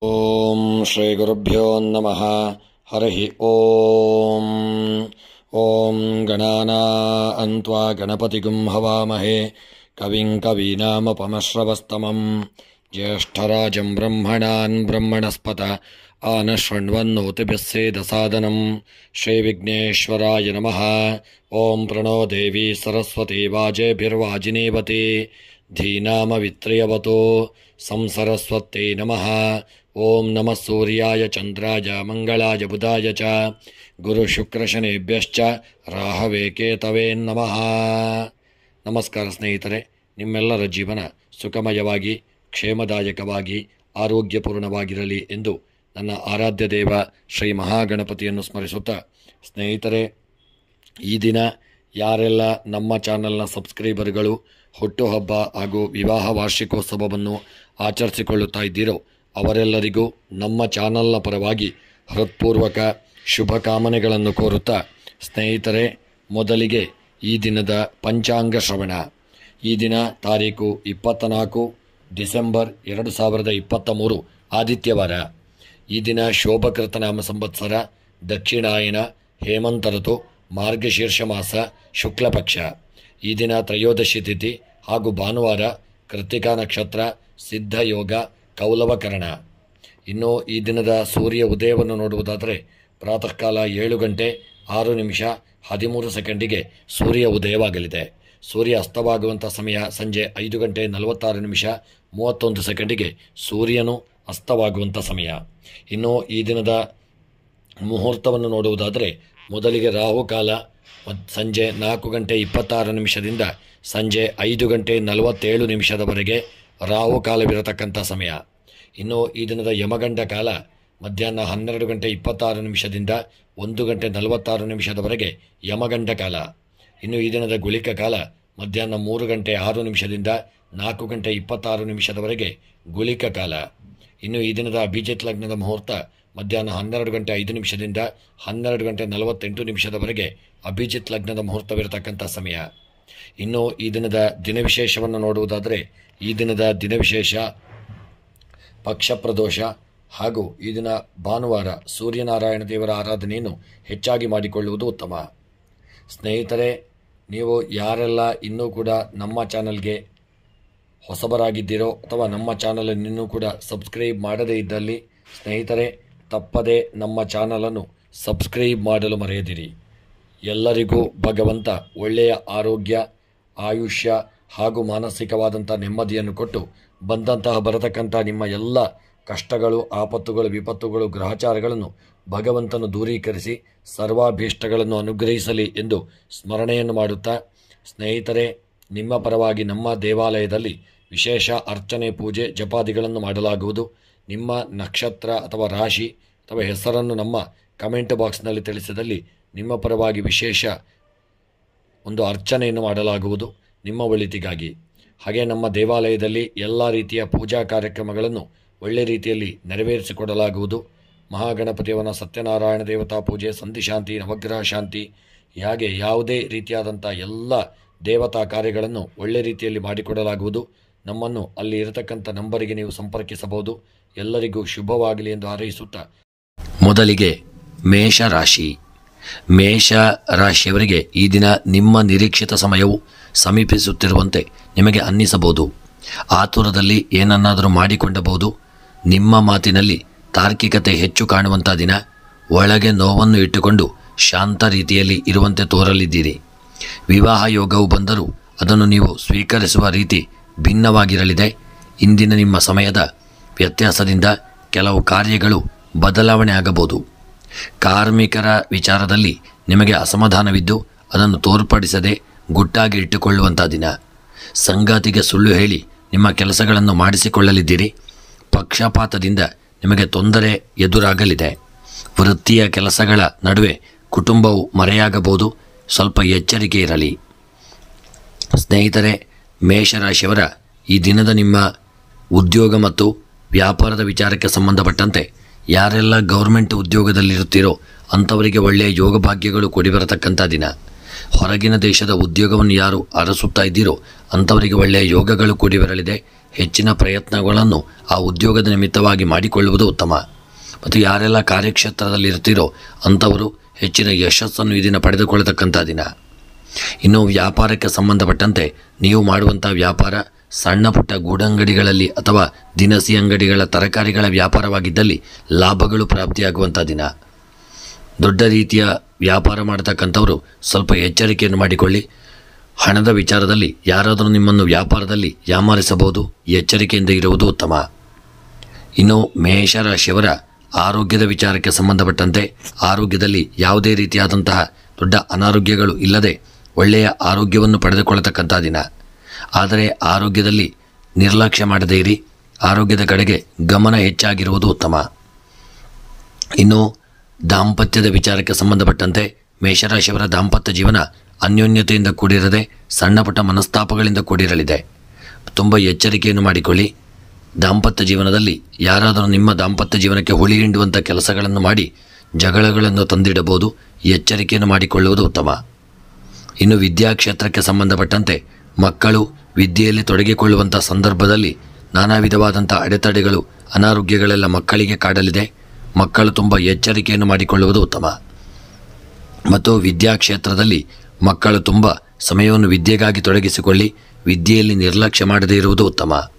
ಓಂ ಶ್ರೀ ಗುರುಭ್ಯೋ ನಮಃ. ಹರಿ ಓಂ. ಓಂ ಗಣಾನಾಂ ತ್ವಾ ಗಣಪತಿಗುಂ ಹವಾಮಹೇ ಕವಿಂ ಕವೀನಾಮಪಮಶ್ರವಸ್ತಮಂ ಜ್ಯೇಷ್ಠರಾಜಂ ಬ್ರಹ್ಮಣಾನ್ ಬ್ರಹ್ಮಣಸ್ಪತ ಆನಶೃಣ್ವನ್ನೋತಿಭಿಸ್ಸೇದಸಾದನಂ. ಶ್ರೀ ವಿಘ್ನೇಶ್ವರಾಯ ನಮಃ. ಓಂ ಪ್ರಣೋ ದೇವಿ ಸರಸ್ವತಿ ವಾಜೇಭಿರ್ವಾಜಿನೇವತಿ ಧೀನಾಮವಿತ್ರಯವತೋ ಸಂಸರಸ್ವತ್ಯೈ ನಮಃ. ಓಂ ನಮಃ ಸೂರ್ಯಾಯ ಚಂದ್ರಾಯ ಮಂಗಳಾಯ ಬುಧಾಯ ಚ ಗುರುಶುಕ್ರಶನೇಭ್ಯಶ್ಚ ರಾಹವೇ ಕೇತವೇ ನಮಃ. ನಮಸ್ಕಾರ ಸ್ನೇಹಿತರೆ, ನಿಮ್ಮೆಲ್ಲರ ಜೀವನ ಸುಖಮಯವಾಗಿ ಕ್ಷೇಮದಾಯಕವಾಗಿ ಆರೋಗ್ಯಪೂರ್ಣವಾಗಿರಲಿ ಎಂದು ನನ್ನ ಆರಾಧ್ಯ ದೇವ ಶ್ರೀ ಮಹಾಗಣಪತಿಯನ್ನು ಸ್ಮರಿಸುತ್ತಾ, ಸ್ನೇಹಿತರೆ, ಈ ದಿನ ಯಾರೆಲ್ಲ ನಮ್ಮ ಚಾನಲ್ನ ಸಬ್ಸ್ಕ್ರೈಬರ್ಗಳು ಹುಟ್ಟುಹಬ್ಬ ಹಾಗೂ ವಿವಾಹ ವಾರ್ಷಿಕೋತ್ಸವವನ್ನು ಆಚರಿಸಿಕೊಳ್ಳುತ್ತಾ ಇದ್ದೀರೋ ಅವರೆಲ್ಲರಿಗೂ ನಮ್ಮ ಚಾನಲ್ನ ಪರವಾಗಿ ಹೃತ್ಪೂರ್ವಕ ಶುಭಕಾಮನೆಗಳನ್ನು ಕೋರುತ್ತಾ, ಸ್ನೇಹಿತರೆ, ಮೊದಲಿಗೆ ಈ ದಿನದ ಪಂಚಾಂಗ ಶ್ರವಣ. ಈ ದಿನ ತಾರೀಕು 24 ಡಿಸೆಂಬರ್ 2023 ಆದಿತ್ಯವಾರ. ಈ ದಿನ ಶೋಭಕೃತ ನಾಮ ಸಂವತ್ಸರ ದಕ್ಷಿಣಾಯನ ಹೇಮಂತ ಋತು ಮಾರ್ಗಶೀರ್ಷ ಮಾಸ ಶುಕ್ಲಪಕ್ಷ. ಈ ದಿನ ತ್ರಯೋದಶಿ ತಿಥಿ ಹಾಗೂ ಭಾನುವಾರ ಕೃತ್ತಿಕಾ ನಕ್ಷತ್ರ ಸಿದ್ಧಯೋಗ ಕೌಲವಕರಣ. ಇನ್ನು ಈ ದಿನದ ಸೂರ್ಯ ಉದಯವನ್ನು ನೋಡುವುದಾದರೆ ಪ್ರಾತಃ ಕಾಲ 7 ಗಂಟೆ 6 ನಿಮಿಷ 13 ಸೆಕೆಂಡಿಗೆ ಸೂರ್ಯ ಉದಯವಾಗಲಿದೆ. ಸೂರ್ಯ ಅಸ್ತವಾಗುವಂಥ ಸಮಯ ಸಂಜೆ 5 ಗಂಟೆ 46 ನಿಮಿಷ 31 ಸೆಕೆಂಡಿಗೆ ಸೂರ್ಯನು ಅಸ್ತವಾಗುವಂಥ ಸಮಯ. ಇನ್ನು ಈ ದಿನದ ಮುಹೂರ್ತವನ್ನು ನೋಡುವುದಾದರೆ ಮೊದಲಿಗೆ ರಾಹುಕಾಲ ಸಂಜೆ 4 ಗಂಟೆ 26 ನಿಮಿಷದಿಂದ ಸಂಜೆ 5 ಗಂಟೆ 47 ನಿಮಿಷದವರೆಗೆ ರಾಹುಕಾಲವಿರತಕ್ಕಂಥ ಸಮಯ. ಇನ್ನು ಈ ದಿನದ ಯಮಗಂಡ ಕಾಲ ಮಧ್ಯಾಹ್ನ 12 ಗಂಟೆ 26 ನಿಮಿಷದಿಂದ 1 ಗಂಟೆ 46 ನಿಮಿಷದವರೆಗೆ ಯಮಗಂಡ ಕಾಲ. ಇನ್ನು ಈ ದಿನದ ಗುಳಿಕ ಕಾಲ ಮಧ್ಯಾಹ್ನ 3 ಗಂಟೆ 6 ನಿಮಿಷದಿಂದ 4 ಗಂಟೆ 26 ನಿಮಿಷದವರೆಗೆ ಗುಳಿಕ ಕಾಲ. ಇನ್ನು ಈ ದಿನದ ಅಭಿಜಿತ್ ಲಗ್ನದ ಮುಹೂರ್ತ ಮಧ್ಯಾಹ್ನ 12 ಗಂಟೆ 5 ನಿಮಿಷದಿಂದ 12 ಗಂಟೆ 48 ನಿಮಿಷದವರೆಗೆ ಅಭಿಜಿತ್ ಲಗ್ನದ ಮುಹೂರ್ತವಿರತಕ್ಕಂಥ ಸಮಯ. ಇನ್ನು ಈ ದಿನದ ದಿನವಿಶೇಷವನ್ನು ನೋಡುವುದಾದರೆ ಈ ದಿನದ ದಿನವಿಶೇಷ ಪಕ್ಷಪ್ರದೋಷ ಹಾಗೂ ಈ ದಿನ ಭಾನುವಾರ ಸೂರ್ಯನಾರಾಯಣ ದೇವರ ಆರಾಧನೆಯನ್ನು ಹೆಚ್ಚಾಗಿ ಮಾಡಿಕೊಳ್ಳುವುದು ಉತ್ತಮ. ಸ್ನೇಹಿತರೆ, ನೀವು ಯಾರೆಲ್ಲ ಇನ್ನೂ ಕೂಡ ನಮ್ಮ ಚಾನಲ್ಗೆ ಹೊಸಬರಾಗಿದ್ದೀರೋ ಅಥವಾ ನಮ್ಮ ಚಾನಲನ್ನು ಇನ್ನೂ ಕೂಡ ಸಬ್ಸ್ಕ್ರೈಬ್ ಮಾಡದೇ ಇದ್ದಲ್ಲಿ ಸ್ನೇಹಿತರೆ, ತಪ್ಪದೇ ನಮ್ಮ ಚಾನಲನ್ನು ಸಬ್ಸ್ಕ್ರೈಬ್ ಮಾಡಲು ಮರೆಯದಿರಿ. ಎಲ್ಲರಿಗೂ ಭಗವಂತ ಒಳ್ಳೆಯ ಆರೋಗ್ಯ, ಆಯುಷ್ಯ ಹಾಗೂ ಮಾನಸಿಕವಾದಂಥ ನೆಮ್ಮದಿಯನ್ನು ಕೊಟ್ಟು ಬರತಕ್ಕಂಥ ನಿಮ್ಮ ಎಲ್ಲ ಕಷ್ಟಗಳು, ಆಪತ್ತುಗಳು, ವಿಪತ್ತುಗಳು, ಗ್ರಹಚಾರಗಳನ್ನು ಭಗವಂತನು ದೂರೀಕರಿಸಿ ಸರ್ವಾಭೀಷ್ಟಗಳನ್ನು ಅನುಗ್ರಹಿಸಲಿ ಎಂದು ಸ್ಮರಣೆಯನ್ನು ಮಾಡುತ್ತಾ, ಸ್ನೇಹಿತರೆ, ನಿಮ್ಮ ಪರವಾಗಿ ನಮ್ಮ ದೇವಾಲಯದಲ್ಲಿ ವಿಶೇಷ ಅರ್ಚನೆ, ಪೂಜೆ, ಜಪಾದಿಗಳನ್ನು ಮಾಡಲಾಗುವುದು. ನಿಮ್ಮ ನಕ್ಷತ್ರ ಅಥವಾ ರಾಶಿ ಅಥವಾ ಹೆಸರನ್ನು ನಮ್ಮ ಕಮೆಂಟ್ ಬಾಕ್ಸ್ನಲ್ಲಿ ತಿಳಿಸಿದಲ್ಲಿ ನಿಮ್ಮ ಪರವಾಗಿ ವಿಶೇಷ ಒಂದು ಅರ್ಚನೆಯನ್ನು ಮಾಡಲಾಗುವುದು ನಿಮ್ಮ ಒಳಿತಿಗಾಗಿ. ಹಾಗೆ ನಮ್ಮ ದೇವಾಲಯದಲ್ಲಿ ಎಲ್ಲ ರೀತಿಯ ಪೂಜಾ ಕಾರ್ಯಕ್ರಮಗಳನ್ನು ಒಳ್ಳೆ ರೀತಿಯಲ್ಲಿ ನೆರವೇರಿಸಿಕೊಡಲಾಗುವುದು. ಮಹಾಗಣಪತಿಯವನ ಸತ್ಯನಾರಾಯಣ ದೇವತಾ ಪೂಜೆ, ಸಂಧಿಶಾಂತಿ, ನವಗ್ರಹ ಶಾಂತಿ, ಹಾಗೆ ಯಾವುದೇ ರೀತಿಯಾದಂಥ ಎಲ್ಲ ದೇವತಾ ಕಾರ್ಯಗಳನ್ನು ಒಳ್ಳೆ ರೀತಿಯಲ್ಲಿ ಮಾಡಿಕೊಡಲಾಗುವುದು. ನಮ್ಮನ್ನು ಅಲ್ಲಿ ಇರತಕ್ಕಂಥ ನಂಬರಿಗೆ ನೀವು ಸಂಪರ್ಕಿಸಬಹುದು. ಎಲ್ಲರಿಗೂ ಶುಭವಾಗಲಿ ಎಂದು ಹಾರೈಸುತ್ತಾ, ಮೊದಲಿಗೆ ಮೇಷರಾಶಿ. ಮೇಷ ರಾಶಿಯವರಿಗೆ ಈ ದಿನ ನಿಮ್ಮ ನಿರೀಕ್ಷಿತ ಸಮಯವು ಸಮೀಪಿಸುತ್ತಿರುವಂತೆ ನಿಮಗೆ ಅನ್ನಿಸಬಹುದು. ಆತುರದಲ್ಲಿ ಏನನ್ನಾದರೂ ಮಾಡಿಕೊಂಡಬಹುದು. ನಿಮ್ಮ ಮಾತಿನಲ್ಲಿ ತಾರ್ಕಿಕತೆ ಹೆಚ್ಚು ಕಾಣುವಂಥ ದಿನ. ಒಳಗೆ ನೋವನ್ನು ಇಟ್ಟುಕೊಂಡು ಶಾಂತ ರೀತಿಯಲ್ಲಿ ಇರುವಂತೆ ತೋರಲಿದ್ದೀರಿ. ವಿವಾಹ ಯೋಗವು ಬಂದರೂ ಅದನ್ನು ನೀವು ಸ್ವೀಕರಿಸುವ ರೀತಿ ಭಿನ್ನವಾಗಿರಲಿದೆ. ಇಂದಿನ ನಿಮ್ಮ ಸಮಯದ ವ್ಯತ್ಯಾಸದಿಂದ ಕೆಲವು ಕಾರ್ಯಗಳು ಬದಲಾವಣೆ ಆಗಬಹುದು. ಕಾರ್ಮಿಕರ ವಿಚಾರದಲ್ಲಿ ನಿಮಗೆ ಅಸಮಾಧಾನವಿದ್ದು ಅದನ್ನು ತೋರ್ಪಡಿಸದೆ ಗುಟ್ಟಾಗಿ ಇಟ್ಟುಕೊಳ್ಳುವಂಥ ದಿನ. ಸಂಗಾತಿಗೆ ಸುಳ್ಳು ಹೇಳಿ ನಿಮ್ಮ ಕೆಲಸಗಳನ್ನು ಮಾಡಿಸಿಕೊಳ್ಳಲಿದ್ದೀರಿ. ಪಕ್ಷಪಾತದಿಂದ ನಿಮಗೆ ತೊಂದರೆ ಎದುರಾಗಲಿದೆ. ವೃತ್ತಿಯ ಕೆಲಸಗಳ ನಡುವೆ ಕುಟುಂಬವು ಮರೆಯಾಗಬಹುದು. ಸ್ವಲ್ಪ ಎಚ್ಚರಿಕೆ ಇರಲಿ. ಸ್ನೇಹಿತರೆ, ಮೇಷರಾಶಿಯವರ ಈ ದಿನದ ನಿಮ್ಮ ಉದ್ಯೋಗ ಮತ್ತು ವ್ಯಾಪಾರದ ವಿಚಾರಕ್ಕೆ ಸಂಬಂಧಪಟ್ಟಂತೆ ಯಾರೆಲ್ಲ ಗೌರ್ಮೆಂಟ್ ಉದ್ಯೋಗದಲ್ಲಿರುತ್ತೀರೋ ಅಂಥವರಿಗೆ ಒಳ್ಳೆಯ ಯೋಗ ಭಾಗ್ಯಗಳು ಕೂಡಿ ಬರತಕ್ಕಂಥ ದಿನ. ಹೊರಗಿನ ದೇಶದ ಉದ್ಯೋಗವನ್ನು ಯಾರು ಅರಸುತ್ತಾ ಇದ್ದೀರೋ ಅಂಥವರಿಗೆ ಒಳ್ಳೆಯ ಯೋಗಗಳು ಕೂಡಿ ಬರಲಿದೆ. ಹೆಚ್ಚಿನ ಪ್ರಯತ್ನಗಳನ್ನು ಆ ಉದ್ಯೋಗದ ನಿಮಿತ್ತವಾಗಿ ಮಾಡಿಕೊಳ್ಳುವುದು ಉತ್ತಮ. ಮತ್ತು ಯಾರೆಲ್ಲ ಕಾರ್ಯಕ್ಷೇತ್ರದಲ್ಲಿ ಇರ್ತೀರೋ ಅಂಥವರು ಹೆಚ್ಚಿನ ಯಶಸ್ಸನ್ನು ಈ ದಿನ ಪಡೆದುಕೊಳ್ಳತಕ್ಕಂಥ ದಿನ. ಇನ್ನು ವ್ಯಾಪಾರಕ್ಕೆ ಸಂಬಂಧಪಟ್ಟಂತೆ ನೀವು ಮಾಡುವಂಥ ವ್ಯಾಪಾರ ಸಣ್ಣ ಪುಟ್ಟ ಗೂಡಂಗಡಿಗಳಲ್ಲಿ ಅಥವಾ ದಿನಸಿ ಅಂಗಡಿಗಳ ತರಕಾರಿಗಳ ವ್ಯಾಪಾರವಾಗಿದ್ದಲ್ಲಿ ಲಾಭಗಳು ಪ್ರಾಪ್ತಿಯಾಗುವಂಥ ದಿನ. ದೊಡ್ಡ ರೀತಿಯ ವ್ಯಾಪಾರ ಮಾಡತಕ್ಕಂಥವರು ಸ್ವಲ್ಪ ಎಚ್ಚರಿಕೆಯನ್ನು ಮಾಡಿಕೊಳ್ಳಿ. ಹಣದ ವಿಚಾರದಲ್ಲಿ ಯಾರಾದರೂ ನಿಮ್ಮನ್ನು ವ್ಯಾಪಾರದಲ್ಲಿ ಯಾಮಾರಿಸಬಹುದು, ಎಚ್ಚರಿಕೆಯಿಂದ ಇರುವುದು ಉತ್ತಮ. ಇನ್ನು ಮೇಷರಾಶಿಯವರ ಆರೋಗ್ಯದ ವಿಚಾರಕ್ಕೆ ಸಂಬಂಧಪಟ್ಟಂತೆ ಆರೋಗ್ಯದಲ್ಲಿ ಯಾವುದೇ ರೀತಿಯಾದಂತಹ ದೊಡ್ಡ ಅನಾರೋಗ್ಯಗಳು ಇಲ್ಲದೆ ಒಳ್ಳೆಯ ಆರೋಗ್ಯವನ್ನು ಪಡೆದುಕೊಳ್ಳತಕ್ಕಂಥ ದಿನ. ಆದರೆ ಆರೋಗ್ಯದಲ್ಲಿ ನಿರ್ಲಕ್ಷ್ಯ ಮಾಡದೇ ಇರಿ, ಆರೋಗ್ಯದ ಕಡೆಗೆ ಗಮನ ಹೆಚ್ಚಾಗಿರುವುದು ಉತ್ತಮ. ಇನ್ನು ದಾಂಪತ್ಯದ ವಿಚಾರಕ್ಕೆ ಸಂಬಂಧಪಟ್ಟಂತೆ ಮೇಷರಾಶಿಯವರ ದಾಂಪತ್ಯ ಜೀವನ ಅನ್ಯೋನ್ಯತೆಯಿಂದ ಕೂಡಿರದೆ ಸಣ್ಣ ಪುಟ್ಟ ಮನಸ್ತಾಪಗಳಿಂದ ಕೂಡಿರಲಿದೆ. ತುಂಬ ಎಚ್ಚರಿಕೆಯನ್ನು ಮಾಡಿಕೊಳ್ಳಿ. ದಾಂಪತ್ಯ ಜೀವನದಲ್ಲಿ ಯಾರಾದರೂ ನಿಮ್ಮ ದಾಂಪತ್ಯ ಜೀವನಕ್ಕೆ ಹುಳಿ ಹಿಂಡುವಂಥ ಕೆಲಸಗಳನ್ನು ಮಾಡಿ ಜಗಳಗಳನ್ನು ತಂದಿಡಬಹುದು, ಎಚ್ಚರಿಕೆಯನ್ನು ಮಾಡಿಕೊಳ್ಳುವುದು ಉತ್ತಮ. ಇನ್ನು ವಿದ್ಯಾಕ್ಷೇತ್ರಕ್ಕೆ ಸಂಬಂಧಪಟ್ಟಂತೆ ಮಕ್ಕಳು ವಿದ್ಯೆಯಲ್ಲಿ ತೊಡಗಿಕೊಳ್ಳುವಂಥ ಸಂದರ್ಭದಲ್ಲಿ ನಾನಾ ವಿಧವಾದಂಥ ಅಡೆತಡೆಗಳು, ಅನಾರೋಗ್ಯಗಳೆಲ್ಲ ಮಕ್ಕಳಿಗೆ ಕಾಡಲಿದೆ. ಮಕ್ಕಳು ತುಂಬ ಎಚ್ಚರಿಕೆಯನ್ನು ಮಾಡಿಕೊಳ್ಳುವುದು ಉತ್ತಮ. ಮತ್ತು ವಿದ್ಯಾಕ್ಷೇತ್ರದಲ್ಲಿ ಮಕ್ಕಳು ತುಂಬ ಸಮಯವನ್ನು ವಿದ್ಯೆಗಾಗಿ ತೊಡಗಿಸಿಕೊಳ್ಳಿ, ವಿದ್ಯೆಯಲ್ಲಿ ನಿರ್ಲಕ್ಷ್ಯ ಮಾಡದೇ ಇರುವುದು ಉತ್ತಮ.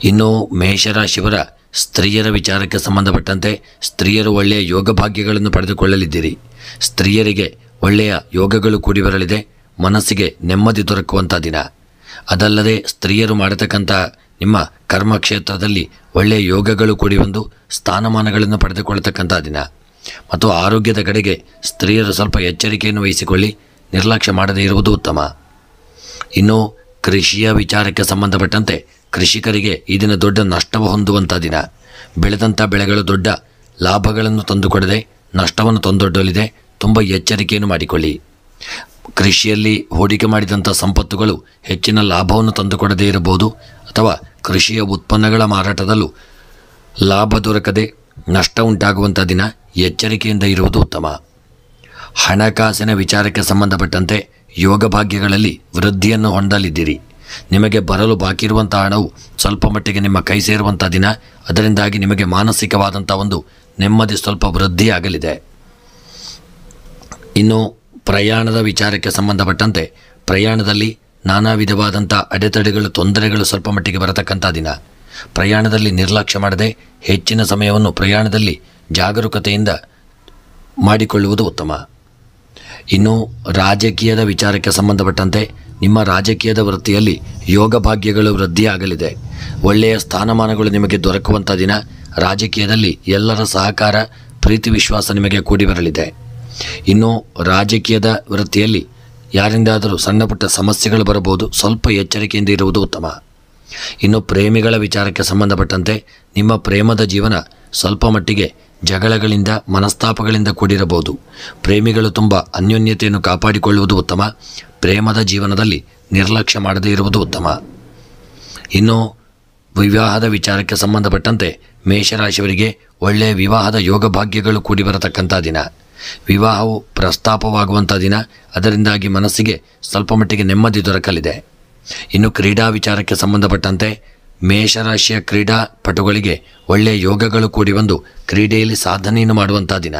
ಇನ್ನು ಮೇಷರಾಶಿಯವರ ಸ್ತ್ರೀಯರ ವಿಚಾರಕ್ಕೆ ಸಂಬಂಧಪಟ್ಟಂತೆ ಸ್ತ್ರೀಯರು ಒಳ್ಳೆಯ ಯೋಗ ಭಾಗ್ಯಗಳನ್ನು ಪಡೆದುಕೊಳ್ಳಲಿದ್ದೀರಿ. ಸ್ತ್ರೀಯರಿಗೆ ಒಳ್ಳೆಯ ಯೋಗಗಳು ಕೂಡಿ ಬರಲಿದೆ, ಮನಸ್ಸಿಗೆ ನೆಮ್ಮದಿ ದೊರಕುವಂಥ ದಿನ. ಅದಲ್ಲದೆ ಸ್ತ್ರೀಯರು ಮಾಡತಕ್ಕಂಥ ನಿಮ್ಮ ಕರ್ಮಕ್ಷೇತ್ರದಲ್ಲಿ ಒಳ್ಳೆಯ ಯೋಗಗಳು ಕೂಡಿ ಬಂದು ಸ್ಥಾನಮಾನಗಳನ್ನು ಪಡೆದುಕೊಳ್ಳತಕ್ಕಂಥ ದಿನ. ಮತ್ತು ಆರೋಗ್ಯದ ಕಡೆಗೆ ಸ್ತ್ರೀಯರು ಸ್ವಲ್ಪ ಎಚ್ಚರಿಕೆಯನ್ನು ವಹಿಸಿಕೊಳ್ಳಿ, ನಿರ್ಲಕ್ಷ್ಯ ಮಾಡದೇ ಇರುವುದು ಉತ್ತಮ. ಇನ್ನು ಕೃಷಿಯ ವಿಚಾರಕ್ಕೆ ಸಂಬಂಧಪಟ್ಟಂತೆ ಕೃಷಿಕರಿಗೆ ಈ ದಿನ ದೊಡ್ಡ ನಷ್ಟವು ಹೊಂದುವಂಥ ದಿನ. ಬೆಳೆದಂಥ ಬೆಳೆಗಳು ದೊಡ್ಡ ಲಾಭಗಳನ್ನು ತಂದುಕೊಡದೆ ನಷ್ಟವನ್ನು ತಂದೊಡ್ಡಲಿದೆ. ತುಂಬ ಎಚ್ಚರಿಕೆಯನ್ನು ಮಾಡಿಕೊಳ್ಳಿ. ಕೃಷಿಯಲ್ಲಿ ಹೂಡಿಕೆ ಮಾಡಿದಂಥ ಸಂಪತ್ತುಗಳು ಹೆಚ್ಚಿನ ಲಾಭವನ್ನು ತಂದುಕೊಡದೇ ಇರಬಹುದು, ಅಥವಾ ಕೃಷಿಯ ಉತ್ಪನ್ನಗಳ ಮಾರಾಟದಲ್ಲೂ ಲಾಭ ದೊರಕದೆ ನಷ್ಟ ಉಂಟಾಗುವಂಥ ದಿನ. ಎಚ್ಚರಿಕೆಯಿಂದ ಇರುವುದು ಉತ್ತಮ. ಹಣಕಾಸಿನ ವಿಚಾರಕ್ಕೆ ಸಂಬಂಧಪಟ್ಟಂತೆ ಯೋಗ ಭಾಗ್ಯಗಳಲ್ಲಿ ವೃದ್ಧಿಯನ್ನು ಹೊಂದಲಿದ್ದೀರಿ. ನಿಮಗೆ ಬರಲು ಬಾಕಿ ಇರುವಂಥ ಹಣವು ಸ್ವಲ್ಪ ಮಟ್ಟಿಗೆ ನಿಮ್ಮ ಕೈ ಸೇರುವಂಥ ದಿನ. ಅದರಿಂದಾಗಿ ನಿಮಗೆ ಮಾನಸಿಕವಾದಂಥ ಒಂದು ನೆಮ್ಮದಿ ಸ್ವಲ್ಪ ವೃದ್ಧಿಯಾಗಲಿದೆ. ಇನ್ನು ಪ್ರಯಾಣದ ವಿಚಾರಕ್ಕೆ ಸಂಬಂಧಪಟ್ಟಂತೆ ಪ್ರಯಾಣದಲ್ಲಿ ನಾನಾ ವಿಧವಾದಂಥ ಅಡೆತಡೆಗಳು, ತೊಂದರೆಗಳು ಸ್ವಲ್ಪ ಮಟ್ಟಿಗೆ ಬರತಕ್ಕಂಥ ದಿನ. ಪ್ರಯಾಣದಲ್ಲಿ ನಿರ್ಲಕ್ಷ್ಯ ಮಾಡದೆ ಹೆಚ್ಚಿನ ಸಮಯವನ್ನು ಪ್ರಯಾಣದಲ್ಲಿ ಜಾಗರೂಕತೆಯಿಂದ ಮಾಡಿಕೊಳ್ಳುವುದು ಉತ್ತಮ. ಇನ್ನು ರಾಜಕೀಯದ ವಿಚಾರಕ್ಕೆ ಸಂಬಂಧಪಟ್ಟಂತೆ ನಿಮ್ಮ ರಾಜಕೀಯದ ವೃತ್ತಿಯಲ್ಲಿ ಯೋಗ ಭಾಗ್ಯಗಳು ವೃದ್ಧಿಯಾಗಲಿದೆ. ಒಳ್ಳೆಯ ಸ್ಥಾನಮಾನಗಳು ನಿಮಗೆ ದೊರಕುವಂಥ ದಿನ. ರಾಜಕೀಯದಲ್ಲಿ ಎಲ್ಲರ ಸಹಕಾರ, ಪ್ರೀತಿ, ವಿಶ್ವಾಸ ನಿಮಗೆ ಕೂಡಿ ಬರಲಿದೆ. ಇನ್ನು ರಾಜಕೀಯದ ವೃತ್ತಿಯಲ್ಲಿ ಯಾರಿಂದಾದರೂ ಸಣ್ಣ ಪುಟ್ಟ ಸಮಸ್ಯೆಗಳು ಬರಬಹುದು, ಸ್ವಲ್ಪ ಎಚ್ಚರಿಕೆಯಿಂದ ಇರುವುದು ಉತ್ತಮ. ಇನ್ನು ಪ್ರೇಮಿಗಳ ವಿಚಾರಕ್ಕೆ ಸಂಬಂಧಪಟ್ಟಂತೆ ನಿಮ್ಮ ಪ್ರೇಮದ ಜೀವನ ಸ್ವಲ್ಪ ಮಟ್ಟಿಗೆ ಜಗಳಗಳಿಂದ, ಮನಸ್ತಾಪಗಳಿಂದ ಕೂಡಿರಬಹುದು. ಪ್ರೇಮಿಗಳು ತುಂಬ ಅನ್ಯೋನ್ಯತೆಯನ್ನು ಕಾಪಾಡಿಕೊಳ್ಳುವುದು ಉತ್ತಮ. ಪ್ರೇಮದ ಜೀವನದಲ್ಲಿ ನಿರ್ಲಕ್ಷ್ಯ ಮಾಡದೇ ಇರುವುದು ಉತ್ತಮ. ಇನ್ನು ವಿವಾಹದ ವಿಚಾರಕ್ಕೆ ಸಂಬಂಧಪಟ್ಟಂತೆ ಮೇಷರಾಶಿಯವರಿಗೆ ಒಳ್ಳೆಯ ವಿವಾಹದ ಯೋಗ ಭಾಗ್ಯಗಳು ಕೂಡಿ ಬರತಕ್ಕಂಥ ದಿನ. ವಿವಾಹವು ಪ್ರಸ್ತಾಪವಾಗುವಂಥ ದಿನ. ಅದರಿಂದಾಗಿ ಮನಸ್ಸಿಗೆ ಸ್ವಲ್ಪ ಮಟ್ಟಿಗೆ ನೆಮ್ಮದಿ ದೊರಕಲಿದೆ. ಇನ್ನು ಕ್ರೀಡಾ ವಿಚಾರಕ್ಕೆ ಸಂಬಂಧಪಟ್ಟಂತೆ ಮೇಷರಾಶಿಯ ಕ್ರೀಡಾಪಟುಗಳಿಗೆ ಒಳ್ಳೆಯ ಯೋಗಗಳು ಕೂಡಿ ಬಂದು ಕ್ರೀಡೆಯಲ್ಲಿ ಸಾಧನೆಯನ್ನು ಮಾಡುವಂಥ ದಿನ.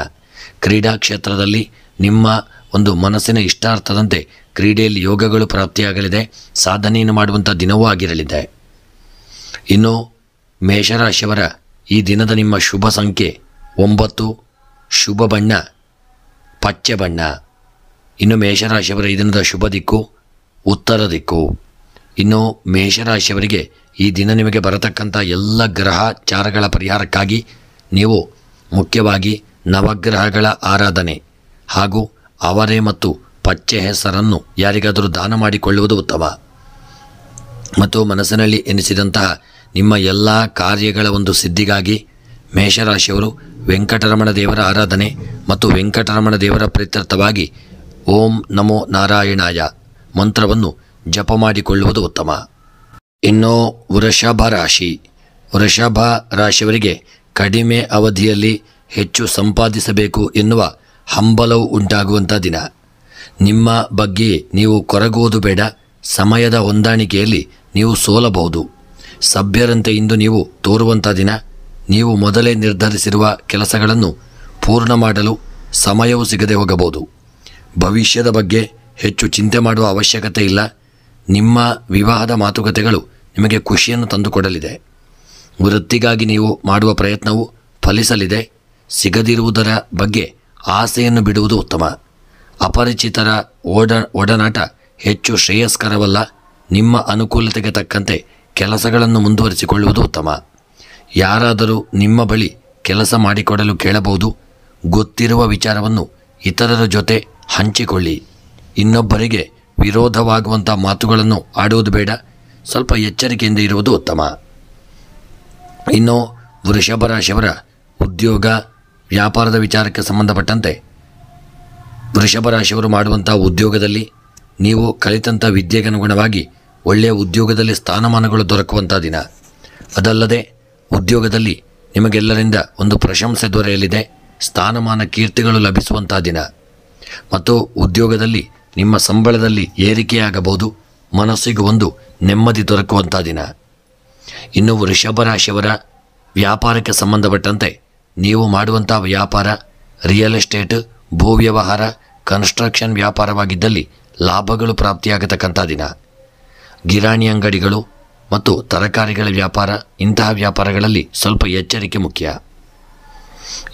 ಕ್ರೀಡಾ ಕ್ಷೇತ್ರದಲ್ಲಿ ನಿಮ್ಮ ಒಂದು ಮನಸ್ಸಿನ ಇಷ್ಟಾರ್ಥದಂತೆ ಕ್ರೀಡೆಯಲ್ಲಿ ಯೋಗಗಳು ಪ್ರಾಪ್ತಿಯಾಗಲಿದೆ. ಸಾಧನೆಯನ್ನು ಮಾಡುವಂಥ ದಿನವೂ ಆಗಿರಲಿದೆ. ಇನ್ನು ಮೇಷರಾಶಿಯವರ ಈ ದಿನದ ನಿಮ್ಮ ಶುಭ ಸಂಖ್ಯೆ 9, ಶುಭ ಬಣ್ಣ ಪಚ್ಚೆ ಬಣ್ಣ. ಇನ್ನು ಮೇಷರಾಶಿಯವರ ಈ ದಿನದ ಶುಭ ದಿಕ್ಕು ಉತ್ತರ ದಿಕ್ಕು. ಇನ್ನು ಮೇಷರಾಶಿಯವರಿಗೆ ಈ ದಿನ ನಿಮಗೆ ಬರತಕ್ಕಂಥ ಎಲ್ಲ ಗ್ರಹಚಾರಗಳ ಪರಿಹಾರಕ್ಕಾಗಿ ನೀವು ಮುಖ್ಯವಾಗಿ ನವಗ್ರಹಗಳ ಆರಾಧನೆ ಹಾಗೂ ಅವರೇ ಮತ್ತು ಪಚ್ಚೆ ಹೆಸರನ್ನು ಯಾರಿಗಾದರೂ ದಾನ ಮಾಡಿಕೊಳ್ಳುವುದು ಉತ್ತಮ. ಮತ್ತು ಮನಸ್ಸಿನಲ್ಲಿ ಎನಿಸಿದಂತಹ ನಿಮ್ಮ ಎಲ್ಲ ಕಾರ್ಯಗಳ ಒಂದು ಸಿದ್ಧಿಗಾಗಿ ಮೇಷರಾಶಿಯವರು ವೆಂಕಟರಮಣ ದೇವರ ಆರಾಧನೆ ಮತ್ತು ವೆಂಕಟರಮಣ ದೇವರ ಪ್ರೀತ್ಯರ್ಥವಾಗಿ ಓಂ ನಮೋ ನಾರಾಯಣಾಯ ಮಂತ್ರವನ್ನು ಜಪ ಮಾಡಿಕೊಳ್ಳುವುದು ಉತ್ತಮ. ಇನ್ನು ವೃಷಭ ರಾಶಿಯವರಿಗೆ ಕಡಿಮೆ ಅವಧಿಯಲ್ಲಿ ಹೆಚ್ಚು ಸಂಪಾದಿಸಬೇಕು ಎನ್ನುವ ಹಂಬಲವು ಉಂಟಾಗುವಂಥ ದಿನ. ನಿಮ್ಮ ಬಗ್ಗೆ ನೀವು ಕೊರಗುವುದು ಬೇಡ. ಸಮಯದ ಹೊಂದಾಣಿಕೆಯಲ್ಲಿ ನೀವು ಸೋಲಬಹುದು. ಸಭ್ಯರಂತೆ ಇಂದು ನೀವು ತೋರುವಂಥ ದಿನ. ನೀವು ಮೊದಲೇ ನಿರ್ಧರಿಸಿರುವ ಕೆಲಸಗಳನ್ನು ಪೂರ್ಣ ಮಾಡಲು ಸಮಯವೂ ಸಿಗದೆ ಹೋಗಬಹುದು. ಭವಿಷ್ಯದ ಬಗ್ಗೆ ಹೆಚ್ಚು ಚಿಂತೆ ಮಾಡುವ ಅವಶ್ಯಕತೆ ಇಲ್ಲ. ನಿಮ್ಮ ವಿವಾಹದ ಮಾತುಕತೆಗಳು ನಿಮಗೆ ಖುಷಿಯನ್ನು ತಂದುಕೊಡಲಿದೆ. ವೃತ್ತಿಗಾಗಿ ನೀವು ಮಾಡುವ ಪ್ರಯತ್ನವು ಫಲಿಸಲಿದೆ. ಸಿಗದಿರುವುದರ ಬಗ್ಗೆ ಆಸೆಯನ್ನು ಬಿಡುವುದು ಉತ್ತಮ. ಅಪರಿಚಿತರ ಒಡನಾಟ ಹೆಚ್ಚು ಶ್ರೇಯಸ್ಕರವಲ್ಲ. ನಿಮ್ಮ ಅನುಕೂಲತೆಗೆ ತಕ್ಕಂತೆ ಕೆಲಸಗಳನ್ನು ಮುಂದುವರಿಸಿಕೊಳ್ಳುವುದು ಉತ್ತಮ. ಯಾರಾದರೂ ನಿಮ್ಮ ಬಳಿ ಕೆಲಸ ಮಾಡಿಕೊಡಲು ಕೇಳಬಹುದು. ಗೊತ್ತಿರುವ ವಿಚಾರವನ್ನು ಇತರರ ಜೊತೆ ಹಂಚಿಕೊಳ್ಳಿ. ಇನ್ನೊಬ್ಬರಿಗೆ ವಿರೋಧವಾಗುವಂಥ ಮಾತುಗಳನ್ನು ಆಡುವುದು ಬೇಡ. ಸ್ವಲ್ಪ ಎಚ್ಚರಿಕೆಯಿಂದ ಇರುವುದು ಉತ್ತಮ. ಇನ್ನು ವೃಷಭ ರಾಶಿಯವರ ಉದ್ಯೋಗ ವ್ಯಾಪಾರದ ವಿಚಾರಕ್ಕೆ ಸಂಬಂಧಪಟ್ಟಂತೆ ವೃಷಭ ರಾಶಿಯವರು ಮಾಡುವಂಥ ಉದ್ಯೋಗದಲ್ಲಿ ನೀವು ಕಲಿತಂಥ ವಿದ್ಯೆಗೆ ಅನುಗುಣವಾಗಿ ಒಳ್ಳೆಯ ಉದ್ಯೋಗದಲ್ಲಿ ಸ್ಥಾನಮಾನಗಳು ದೊರಕುವಂಥ ದಿನ. ಅದಲ್ಲದೆ ಉದ್ಯೋಗದಲ್ಲಿ ನಿಮಗೆಲ್ಲರಿಂದ ಒಂದು ಪ್ರಶಂಸೆ ದೊರೆಯಲಿದೆ. ಸ್ಥಾನಮಾನ ಕೀರ್ತಿಗಳು ಲಭಿಸುವಂಥ ದಿನ ಮತ್ತು ಉದ್ಯೋಗದಲ್ಲಿ ನಿಮ್ಮ ಸಂಬಳದಲ್ಲಿ ಏರಿಕೆಯಾಗಬಹುದು. ಮನಸ್ಸಿಗೆ ಒಂದು ನೆಮ್ಮದಿ ದೊರಕುವಂಥ ದಿನ. ಇನ್ನು ವೃಷಭ ರಾಶಿಯವರ ವ್ಯಾಪಾರಕ್ಕೆ ಸಂಬಂಧಪಟ್ಟಂತೆ ನೀವು ಮಾಡುವಂಥ ವ್ಯಾಪಾರ ರಿಯಲ್ ಎಸ್ಟೇಟ್, ಭೂ ವ್ಯವಹಾರ, ಕನ್ಸ್ಟ್ರಕ್ಷನ್ ವ್ಯಾಪಾರವಾಗಿದ್ದಲ್ಲಿ ಲಾಭಗಳು ಪ್ರಾಪ್ತಿಯಾಗತಕ್ಕಂಥ ದಿನ. ಗಿರಾಣಿ ಅಂಗಡಿಗಳು ಮತ್ತು ತರಕಾರಿಗಳ ವ್ಯಾಪಾರ, ಇಂತಹ ವ್ಯಾಪಾರಗಳಲ್ಲಿ ಸ್ವಲ್ಪ ಎಚ್ಚರಿಕೆ ಮುಖ್ಯ.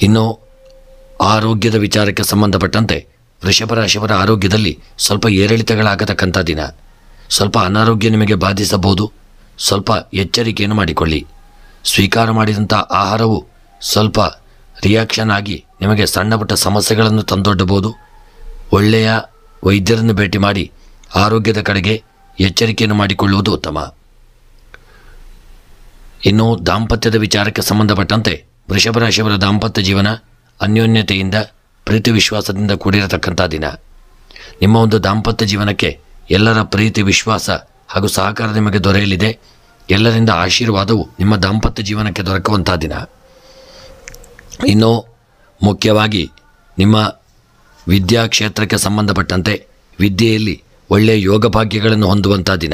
ಇನ್ನು ಆರೋಗ್ಯದ ವಿಚಾರಕ್ಕೆ ಸಂಬಂಧಪಟ್ಟಂತೆ ವೃಷಭ ರಾಶಿಯವರ ಆರೋಗ್ಯದಲ್ಲಿ ಸ್ವಲ್ಪ ಏರಿಳಿತಗಳಾಗತಕ್ಕಂಥ ದಿನ. ಸ್ವಲ್ಪ ಅನಾರೋಗ್ಯ ನಿಮಗೆ ಬಾಧಿಸಬಹುದು. ಸ್ವಲ್ಪ ಎಚ್ಚರಿಕೆಯನ್ನು ಮಾಡಿಕೊಳ್ಳಿ. ಸ್ವೀಕಾರ ಮಾಡಿದಂಥ ಆಹಾರವು ಸ್ವಲ್ಪ ರಿಯಾಕ್ಷನ್ ಆಗಿ ನಿಮಗೆ ಸಣ್ಣ ಪುಟ್ಟ ಸಮಸ್ಯೆಗಳನ್ನು ತಂದೊಡ್ಡಬಹುದು. ಒಳ್ಳೆಯ ವೈದ್ಯರನ್ನು ಭೇಟಿ ಮಾಡಿ ಆರೋಗ್ಯದ ಕಡೆಗೆ ಎಚ್ಚರಿಕೆಯನ್ನು ಮಾಡಿಕೊಳ್ಳುವುದು ಉತ್ತಮ. ಇನ್ನು ದಾಂಪತ್ಯದ ವಿಚಾರಕ್ಕೆ ಸಂಬಂಧಪಟ್ಟಂತೆ ವೃಷಭ ರಾಶಿಯವರ ದಾಂಪತ್ಯ ಜೀವನ ಅನ್ಯೋನ್ಯತೆಯಿಂದ ಪ್ರೀತಿ ವಿಶ್ವಾಸದಿಂದ ಕೂಡಿರತಕ್ಕಂಥ ದಿನ. ನಿಮ್ಮ ಒಂದು ದಾಂಪತ್ಯ ಜೀವನಕ್ಕೆ ಎಲ್ಲರ ಪ್ರೀತಿ ವಿಶ್ವಾಸ ಹಾಗೂ ಸಹಕಾರ ನಿಮಗೆ ದೊರೆಯಲಿದೆ. ಎಲ್ಲರಿಂದ ಆಶೀರ್ವಾದವು ನಿಮ್ಮ ದಾಂಪತ್ಯ ಜೀವನಕ್ಕೆ ದೊರಕುವಂಥ ದಿನ. ಇನ್ನು ಮುಖ್ಯವಾಗಿ ನಿಮ್ಮ ವಿದ್ಯಾಕ್ಷೇತ್ರಕ್ಕೆ ಸಂಬಂಧಪಟ್ಟಂತೆ ವಿದ್ಯೆಯಲ್ಲಿ ಒಳ್ಳೆಯ ಯೋಗ ಭಾಗ್ಯಗಳನ್ನು ಹೊಂದುವಂಥ ದಿನ.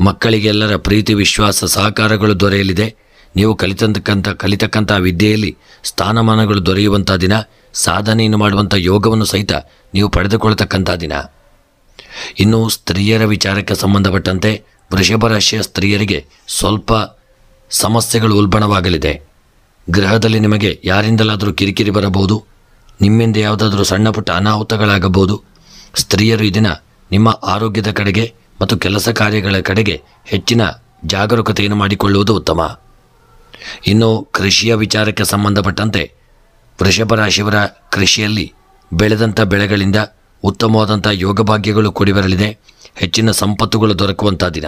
ಮಕ್ಕಳಿಗೆ ಎಲ್ಲರ ಪ್ರೀತಿ ವಿಶ್ವಾಸ ಸಹಕಾರಗಳು ದೊರೆಯಲಿದೆ. ನೀವು ಕಲಿತಕ್ಕಂಥ ವಿದ್ಯೆಯಲ್ಲಿ ಸ್ಥಾನಮಾನಗಳು ದೊರೆಯುವಂಥ ದಿನ. ಸಾಧನೆಯನ್ನು ಮಾಡುವಂಥ ಯೋಗವನ್ನು ಸಹಿತ ನೀವು ಪಡೆದುಕೊಳ್ಳತಕ್ಕಂಥ ದಿನ. ಇನ್ನು ಸ್ತ್ರೀಯರ ವಿಚಾರಕ್ಕೆ ಸಂಬಂಧಪಟ್ಟಂತೆ ವೃಷಭ ರಾಶಿಯ ಸ್ತ್ರೀಯರಿಗೆ ಸ್ವಲ್ಪ ಸಮಸ್ಯೆಗಳು ಉಲ್ಬಣವಾಗಲಿದೆ. ಗೃಹದಲ್ಲಿ ನಿಮಗೆ ಯಾರಿಂದಲಾದರೂ ಕಿರಿಕಿರಿ ಬರಬಹುದು. ನಿಮ್ಮಿಂದ ಯಾವುದಾದ್ರೂ ಸಣ್ಣ ಪುಟ್ಟ ಅನಾಹುತಗಳಾಗಬಹುದು. ಸ್ತ್ರೀಯರು ಈ ದಿನ ನಿಮ್ಮ ಆರೋಗ್ಯದ ಕಡೆಗೆ ಮತ್ತು ಕೆಲಸ ಕಾರ್ಯಗಳ ಕಡೆಗೆ ಹೆಚ್ಚಿನ ಜಾಗರೂಕತೆಯನ್ನು ಮಾಡಿಕೊಳ್ಳುವುದು ಉತ್ತಮ. ಇನ್ನು ಕೃಷಿಯ ವಿಚಾರಕ್ಕೆ ಸಂಬಂಧಪಟ್ಟಂತೆ ವೃಷಭ ರಾಶಿಯವರ ಕೃಷಿಯಲ್ಲಿ ಬೆಳೆದಂಥ ಬೆಳೆಗಳಿಂದ ಉತ್ತಮವಾದಂಥ ಯೋಗಭಾಗ್ಯಗಳು ಕೂಡಿ ಬರಲಿದೆ. ಹೆಚ್ಚಿನ ಸಂಪತ್ತುಗಳು ದೊರಕುವಂಥ ದಿನ.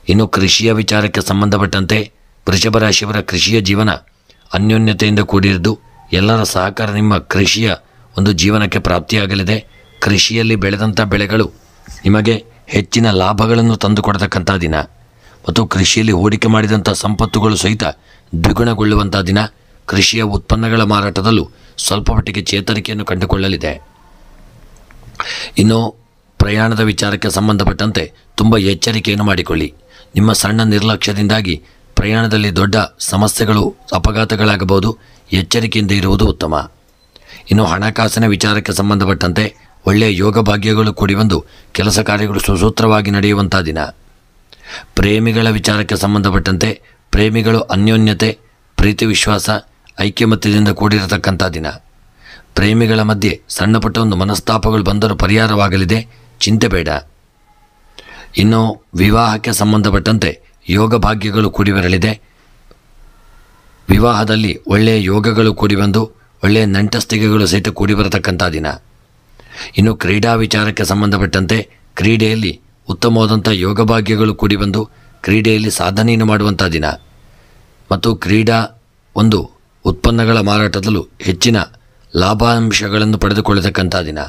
ಇನ್ನು ಕೃಷಿಯ ವಿಚಾರಕ್ಕೆ ಸಂಬಂಧಪಟ್ಟಂತೆ ವೃಷಭ ರಾಶಿಯವರ ಕೃಷಿಯ ಜೀವನ ಅನ್ಯೋನ್ಯತೆಯಿಂದ ಕೂಡಿರಿದ್ದು ಎಲ್ಲರ ಸಹಕಾರ ನಿಮ್ಮ ಕೃಷಿಯ ಒಂದು ಜೀವನಕ್ಕೆ ಪ್ರಾಪ್ತಿಯಾಗಲಿದೆ. ಕೃಷಿಯಲ್ಲಿ ಬೆಳೆದಂಥ ಬೆಳೆಗಳು ನಿಮಗೆ ಹೆಚ್ಚಿನ ಲಾಭಗಳನ್ನು ತಂದುಕೊಡತಕ್ಕಂಥ ದಿನ ಮತ್ತು ಕೃಷಿಯಲ್ಲಿ ಹೂಡಿಕೆ ಮಾಡಿದಂಥ ಸಂಪತ್ತುಗಳು ಸಹಿತ ದ್ವಿಗುಣಗೊಳ್ಳುವಂಥ ದಿನ. ಕೃಷಿಯ ಉತ್ಪನ್ನಗಳ ಮಾರಾಟದಲ್ಲೂ ಸ್ವಲ್ಪ ಮಟ್ಟಿಗೆ ಚೇತರಿಕೆಯನ್ನು ಕಂಡುಕೊಳ್ಳಲಿದೆ. ಇನ್ನು ಪ್ರಯಾಣದ ವಿಚಾರಕ್ಕೆ ಸಂಬಂಧಪಟ್ಟಂತೆ ತುಂಬ ಎಚ್ಚರಿಕೆಯನ್ನು ಮಾಡಿಕೊಳ್ಳಿ. ನಿಮ್ಮ ಸಣ್ಣ ನಿರ್ಲಕ್ಷ್ಯದಿಂದಾಗಿ ಪ್ರಯಾಣದಲ್ಲಿ ದೊಡ್ಡ ಸಮಸ್ಯೆಗಳು ಅಪಘಾತಗಳಾಗಬಹುದು. ಎಚ್ಚರಿಕೆಯಿಂದ ಇರುವುದು ಉತ್ತಮ. ಇನ್ನು ಹಣಕಾಸಿನ ವಿಚಾರಕ್ಕೆ ಸಂಬಂಧಪಟ್ಟಂತೆ ಒಳ್ಳೆಯ ಯೋಗ ಭಾಗ್ಯಗಳು ಕೂಡಿ ಬಂದು ಕೆಲಸ ಕಾರ್ಯಗಳು ಸುಸೂತ್ರವಾಗಿ ನಡೆಯುವಂಥ ದಿನ. ಪ್ರೇಮಿಗಳ ವಿಚಾರಕ್ಕೆ ಸಂಬಂಧಪಟ್ಟಂತೆ ಪ್ರೇಮಿಗಳು ಅನ್ಯೋನ್ಯತೆ, ಪ್ರೀತಿ ವಿಶ್ವಾಸ, ಐಕ್ಯಮತ್ಯದಿಂದ ಕೂಡಿರತಕ್ಕಂಥ ದಿನ. ಪ್ರೇಮಿಗಳ ಮಧ್ಯೆ ಸಣ್ಣ ಪುಟ್ಟ ಒಂದು ಮನಸ್ತಾಪಗಳು ಬಂದರೂ ಪರಿಹಾರವಾಗಲಿದೆ. ಚಿಂತೆ ಬೇಡ. ಇನ್ನು ವಿವಾಹಕ್ಕೆ ಸಂಬಂಧಪಟ್ಟಂತೆ ಯೋಗ ಭಾಗ್ಯಗಳು ಕೂಡಿ ಬರಲಿದೆ. ವಿವಾಹದಲ್ಲಿ ಒಳ್ಳೆಯ ಯೋಗಗಳು ಕೂಡಿ ಬಂದು ಒಳ್ಳೆಯ ನಂಟಸ್ತಿಗೆಗಳು ಸಹಿತ ಕೂಡಿ ಬರತಕ್ಕಂಥ ದಿನ. ಇನ್ನು ಕ್ರೀಡಾ ವಿಚಾರಕ್ಕೆ ಸಂಬಂಧಪಟ್ಟಂತೆ ಕ್ರೀಡೆಯಲ್ಲಿ ಉತ್ತಮವಾದಂಥ ಯೋಗ ಭಾಗ್ಯಗಳು ಕೂಡಿ ಬಂದು ಕ್ರೀಡೆಯಲ್ಲಿ ಸಾಧನೆಯನ್ನು ಮಾಡುವಂಥ ದಿನ ಮತ್ತು ಕ್ರೀಡಾ ಒಂದು ಉತ್ಪನ್ನಗಳ ಮಾರಾಟದಲ್ಲೂ ಹೆಚ್ಚಿನ ಲಾಭಾಂಶಗಳನ್ನು ಪಡೆದುಕೊಳ್ಳತಕ್ಕಂಥ ದಿನ.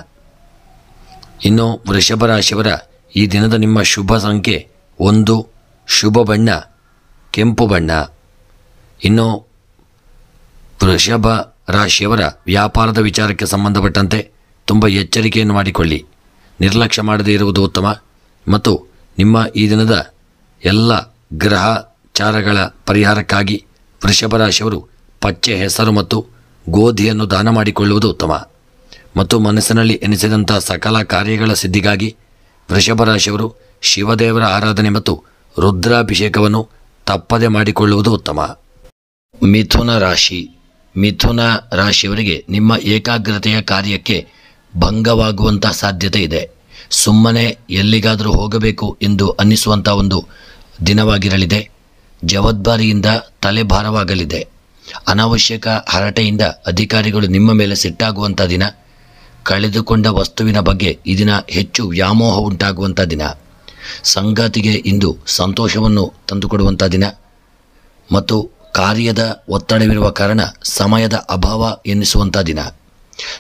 ಇನ್ನು ವೃಷಭ ರಾಶಿಯವರ ಈ ದಿನದ ನಿಮ್ಮ ಶುಭ ಸಂಖ್ಯೆ 1, ಶುಭ ಬಣ್ಣ ಕೆಂಪು ಬಣ್ಣ. ಇನ್ನು ವೃಷಭ ರಾಶಿಯವರ ವ್ಯಾಪಾರದ ವಿಚಾರಕ್ಕೆ ಸಂಬಂಧಪಟ್ಟಂತೆ ತುಂಬ ಎಚ್ಚರಿಕೆಯನ್ನು ಮಾಡಿಕೊಳ್ಳಿ. ನಿರ್ಲಕ್ಷ್ಯ ಮಾಡದೇ ಇರುವುದು ಉತ್ತಮ ಮತ್ತು ನಿಮ್ಮ ಈ ದಿನದ ಎಲ್ಲ ಗ್ರಹಚಾರಗಳ ಪರಿಹಾರಕ್ಕಾಗಿ ವೃಷಭ ರಾಶಿಯವರು ಪಚ್ಚೆ ಹೆಸರು ಮತ್ತು ಗೋಧಿಯನ್ನು ದಾನ ಮಾಡಿಕೊಳ್ಳುವುದು ಉತ್ತಮ. ಮತ್ತು ಮನಸ್ಸಿನಲ್ಲಿ ಎನಿಸಿದಂಥ ಸಕಲ ಕಾರ್ಯಗಳ ಸಿದ್ಧಿಗಾಗಿ ವೃಷಭ ರಾಶಿಯವರು ಶಿವದೇವರ ಆರಾಧನೆ ಮತ್ತು ರುದ್ರಾಭಿಷೇಕವನ್ನು ತಪ್ಪದೆ ಮಾಡಿಕೊಳ್ಳುವುದು ಉತ್ತಮ. ಮಿಥುನ ರಾಶಿಯವರಿಗೆ ನಿಮ್ಮ ಏಕಾಗ್ರತೆಯ ಕಾರ್ಯಕ್ಕೆ ಭಂಗವಾಗುವಂಥ ಸಾಧ್ಯತೆ ಇದೆ. ಸುಮ್ಮನೆ ಎಲ್ಲಿಗಾದರೂ ಹೋಗಬೇಕು ಎಂದು ಅನ್ನಿಸುವಂಥ ಒಂದು ದಿನವಾಗಿರಲಿದೆ. ಜವಾಬ್ದಾರಿಯಿಂದ ತಲೆಭಾರವಾಗಲಿದೆ. ಅನಾವಶ್ಯಕ ಹರಟೆಯಿಂದ ಅಧಿಕಾರಿಗಳು ನಿಮ್ಮ ಮೇಲೆ ಸಿಟ್ಟಾಗುವಂಥ ದಿನ. ಕಳೆದುಕೊಂಡ ವಸ್ತುವಿನ ಬಗ್ಗೆ ಈ ದಿನ ಹೆಚ್ಚು ವ್ಯಾಮೋಹ ಉಂಟಾಗುವಂಥ ದಿನ. ಸಂಗಾತಿಗೆ ಇಂದು ಸಂತೋಷವನ್ನು ತಂದುಕೊಡುವಂಥ ದಿನ. ಮತ್ತು ಕಾರ್ಯದ ಒತ್ತಡವಿರುವ ಕಾರಣ ಸಮಯದ ಅಭಾವ ಎನ್ನಿಸುವಂಥ ದಿನ.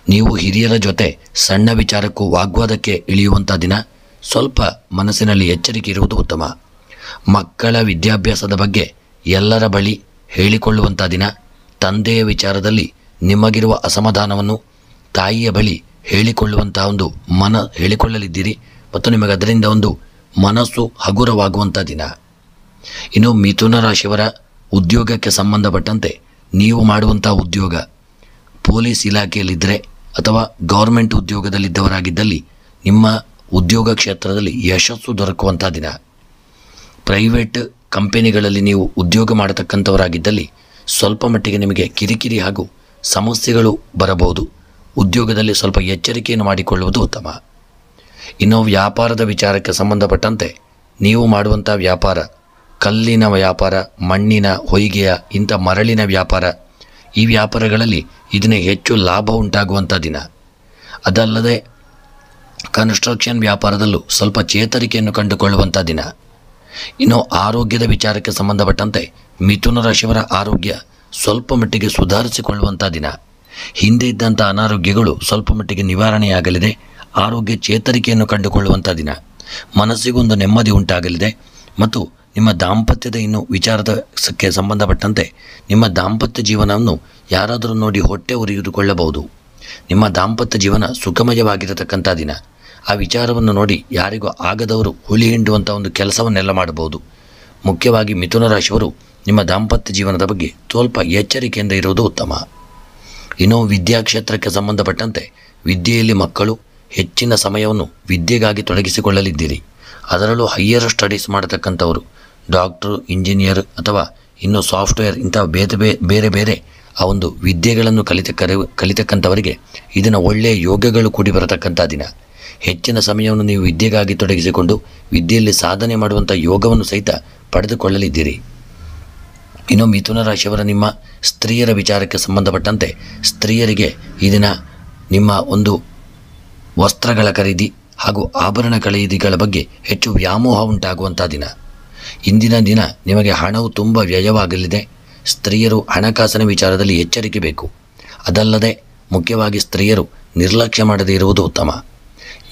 ನೀವು ಹಿರಿಯರ ಜೊತೆ ಸಣ್ಣ ವಿಚಾರಕ್ಕೂ ವಾಗ್ವಾದಕ್ಕೆ ಇಳಿಯುವಂಥ ದಿನ. ಸ್ವಲ್ಪ ಮನಸ್ಸಿನಲ್ಲಿ ಎಚ್ಚರಿಕೆ ಇರುವುದು ಉತ್ತಮ. ಮಕ್ಕಳ ವಿದ್ಯಾಭ್ಯಾಸದ ಬಗ್ಗೆ ಎಲ್ಲರ ಬಳಿ ಹೇಳಿಕೊಳ್ಳುವಂಥ ದಿನ. ತಂದೆಯ ವಿಚಾರದಲ್ಲಿ ನಿಮಗಿರುವ ಅಸಮಾಧಾನವನ್ನು ತಾಯಿಯ ಬಳಿ ಹೇಳಿಕೊಳ್ಳಲಿದ್ದೀರಿ ಮತ್ತು ನಿಮಗೆ ಅದರಿಂದ ಒಂದು ಮನಸ್ಸು ಹಗುರವಾಗುವಂಥ ದಿನ. ಇನ್ನು ಮಿಥುನ ರಾಶಿಯವರ ಉದ್ಯೋಗಕ್ಕೆ ಸಂಬಂಧಪಟ್ಟಂತೆ ನೀವು ಮಾಡುವಂಥ ಉದ್ಯೋಗ ಪೊಲೀಸ್ ಇಲಾಖೆಯಲ್ಲಿದ್ದರೆ ಅಥವಾ ಗೌರ್ಮೆಂಟ್ ಉದ್ಯೋಗದಲ್ಲಿದ್ದವರಾಗಿದ್ದಲ್ಲಿ ನಿಮ್ಮ ಉದ್ಯೋಗ ಕ್ಷೇತ್ರದಲ್ಲಿ ಯಶಸ್ಸು ದೊರಕುವಂಥ ದಿನ. ಪ್ರೈವೇಟ್ ಕಂಪನಿಗಳಲ್ಲಿ ನೀವು ಉದ್ಯೋಗ ಮಾಡತಕ್ಕಂಥವರಾಗಿದ್ದಲ್ಲಿ ಸ್ವಲ್ಪ ಮಟ್ಟಿಗೆ ನಿಮಗೆ ಕಿರಿಕಿರಿ ಹಾಗೂ ಸಮಸ್ಯೆಗಳು ಬರಬಹುದು. ಉದ್ಯೋಗದಲ್ಲಿ ಸ್ವಲ್ಪ ಎಚ್ಚರಿಕೆಯನ್ನು ಮಾಡಿಕೊಳ್ಳುವುದು ಉತ್ತಮ. ಇನ್ನು ವ್ಯಾಪಾರದ ವಿಚಾರಕ್ಕೆ ಸಂಬಂಧಪಟ್ಟಂತೆ ನೀವು ಮಾಡುವಂಥ ವ್ಯಾಪಾರ ಕಲ್ಲಿನ ವ್ಯಾಪಾರ, ಮಣ್ಣಿನ ಹೊಯ್ಗೆಯ ಇಂಥ ಮರಳಿನ ವ್ಯಾಪಾರ, ಈ ವ್ಯಾಪಾರಗಳಲ್ಲಿ ಇದನ್ನೇ ಹೆಚ್ಚು ಲಾಭ ಉಂಟಾಗುವಂಥ ದಿನ. ಅದಲ್ಲದೆ ಕನ್ಸ್ಟ್ರಕ್ಷನ್ ವ್ಯಾಪಾರದಲ್ಲೂ ಸ್ವಲ್ಪ ಚೇತರಿಕೆಯನ್ನು ಕಂಡುಕೊಳ್ಳುವಂಥ ದಿನ. ಇನ್ನು ಆರೋಗ್ಯದ ವಿಚಾರಕ್ಕೆ ಸಂಬಂಧಪಟ್ಟಂತೆ ಮಿಥುನ ರಾಶಿಯವರ ಆರೋಗ್ಯ ಸ್ವಲ್ಪ ಮಟ್ಟಿಗೆ ಸುಧಾರಿಸಿಕೊಳ್ಳುವಂಥ ದಿನ. ಹಿಂದೆ ಇದ್ದಂಥ ಅನಾರೋಗ್ಯಗಳು ಸ್ವಲ್ಪ ಮಟ್ಟಿಗೆ ನಿವಾರಣೆಯಾಗಲಿದೆ. ಆರೋಗ್ಯ ಚೇತರಿಕೆಯನ್ನು ಕಂಡುಕೊಳ್ಳುವಂಥ ದಿನ. ಮನಸ್ಸಿಗೊಂದು ನೆಮ್ಮದಿ ಉಂಟಾಗಲಿದೆ. ಮತ್ತು ನಿಮ್ಮ ದಾಂಪತ್ಯದ ವಿಚಾರಕ್ಕೆ ಸಂಬಂಧಪಟ್ಟಂತೆ ನಿಮ್ಮ ದಾಂಪತ್ಯ ಜೀವನವನ್ನು ಯಾರಾದರೂ ನೋಡಿ ಹೊಟ್ಟೆ ಉರಿದುಕೊಳ್ಳಬಹುದು. ನಿಮ್ಮ ದಾಂಪತ್ಯ ಜೀವನ ಸುಖಮಯವಾಗಿರತಕ್ಕಂಥ ದಿನ. ಆ ವಿಚಾರವನ್ನು ನೋಡಿ ಯಾರಿಗೂ ಆಗದವರು ಹುಳಿ ಹಿಂಡುವಂಥ ಒಂದು ಕೆಲಸವನ್ನೆಲ್ಲ ಮಾಡಬಹುದು. ಮುಖ್ಯವಾಗಿ ಮಿಥುನ ರಾಶಿಯವರು ನಿಮ್ಮ ದಾಂಪತ್ಯ ಜೀವನದ ಬಗ್ಗೆ ಸ್ವಲ್ಪ ಎಚ್ಚರಿಕೆಯಿಂದ ಇರುವುದು ಉತ್ತಮ. ಇನ್ನು ವಿದ್ಯಾಕ್ಷೇತ್ರಕ್ಕೆ ಸಂಬಂಧಪಟ್ಟಂತೆ ವಿದ್ಯೆಯಲ್ಲಿ ಮಕ್ಕಳು ಹೆಚ್ಚಿನ ಸಮಯವನ್ನು ವಿದ್ಯೆಗಾಗಿ ತೊಡಗಿಸಿಕೊಳ್ಳಲಿದ್ದೀರಿ. ಅದರಲ್ಲೂ ಹೈಯರ್ ಸ್ಟಡೀಸ್ ಮಾಡತಕ್ಕಂಥವರು ಡಾಕ್ಟ್ರು, ಇಂಜಿನಿಯರ್ ಅಥವಾ ಇನ್ನು ಸಾಫ್ಟ್ವೇರ್ ಇಂಥ ಬೇರೆ ಬೇರೆ ಆ ಒಂದು ವಿದ್ಯೆಗಳನ್ನು ಕಲಿತಕ್ಕಂಥವರಿಗೆ ಇದನ್ನು ಒಳ್ಳೆಯ ಯೋಗಗಳು ಕೂಡಿ ಬರತಕ್ಕಂಥ ದಿನ. ಹೆಚ್ಚಿನ ಸಮಯವನ್ನು ನೀವು ವಿದ್ಯೆಗಾಗಿ ತೊಡಗಿಸಿಕೊಂಡು ವಿದ್ಯೆಯಲ್ಲಿ ಸಾಧನೆ ಮಾಡುವಂಥ ಯೋಗವನ್ನು ಸಹಿತ ಪಡೆದುಕೊಳ್ಳಲಿದ್ದೀರಿ. ಇನ್ನು ಮಿಥುನ ರಾಶಿಯವರ ನಿಮ್ಮ ಸ್ತ್ರೀಯರ ವಿಚಾರಕ್ಕೆ ಸಂಬಂಧಪಟ್ಟಂತೆ ಸ್ತ್ರೀಯರಿಗೆ ಈ ದಿನ ನಿಮ್ಮ ಒಂದು ವಸ್ತ್ರಗಳ ಖರೀದಿ ಹಾಗೂ ಆಭರಣ ಖರೀದಿಗಳ ಬಗ್ಗೆ ಹೆಚ್ಚು ವ್ಯಾಮೋಹ ಉಂಟಾಗುವಂಥ ದಿನ. ಇಂದಿನ ದಿನ ನಿಮಗೆ ಹಣವು ತುಂಬ ವ್ಯಯವಾಗಲಿದೆ. ಸ್ತ್ರೀಯರು ಹಣಕಾಸಿನ ವಿಚಾರದಲ್ಲಿ ಎಚ್ಚರಿಕೆ ಬೇಕು. ಅದಲ್ಲದೆ ಮುಖ್ಯವಾಗಿ ಸ್ತ್ರೀಯರು ನಿರ್ಲಕ್ಷ್ಯ ಮಾಡದೇ ಇರುವುದು ಉತ್ತಮ.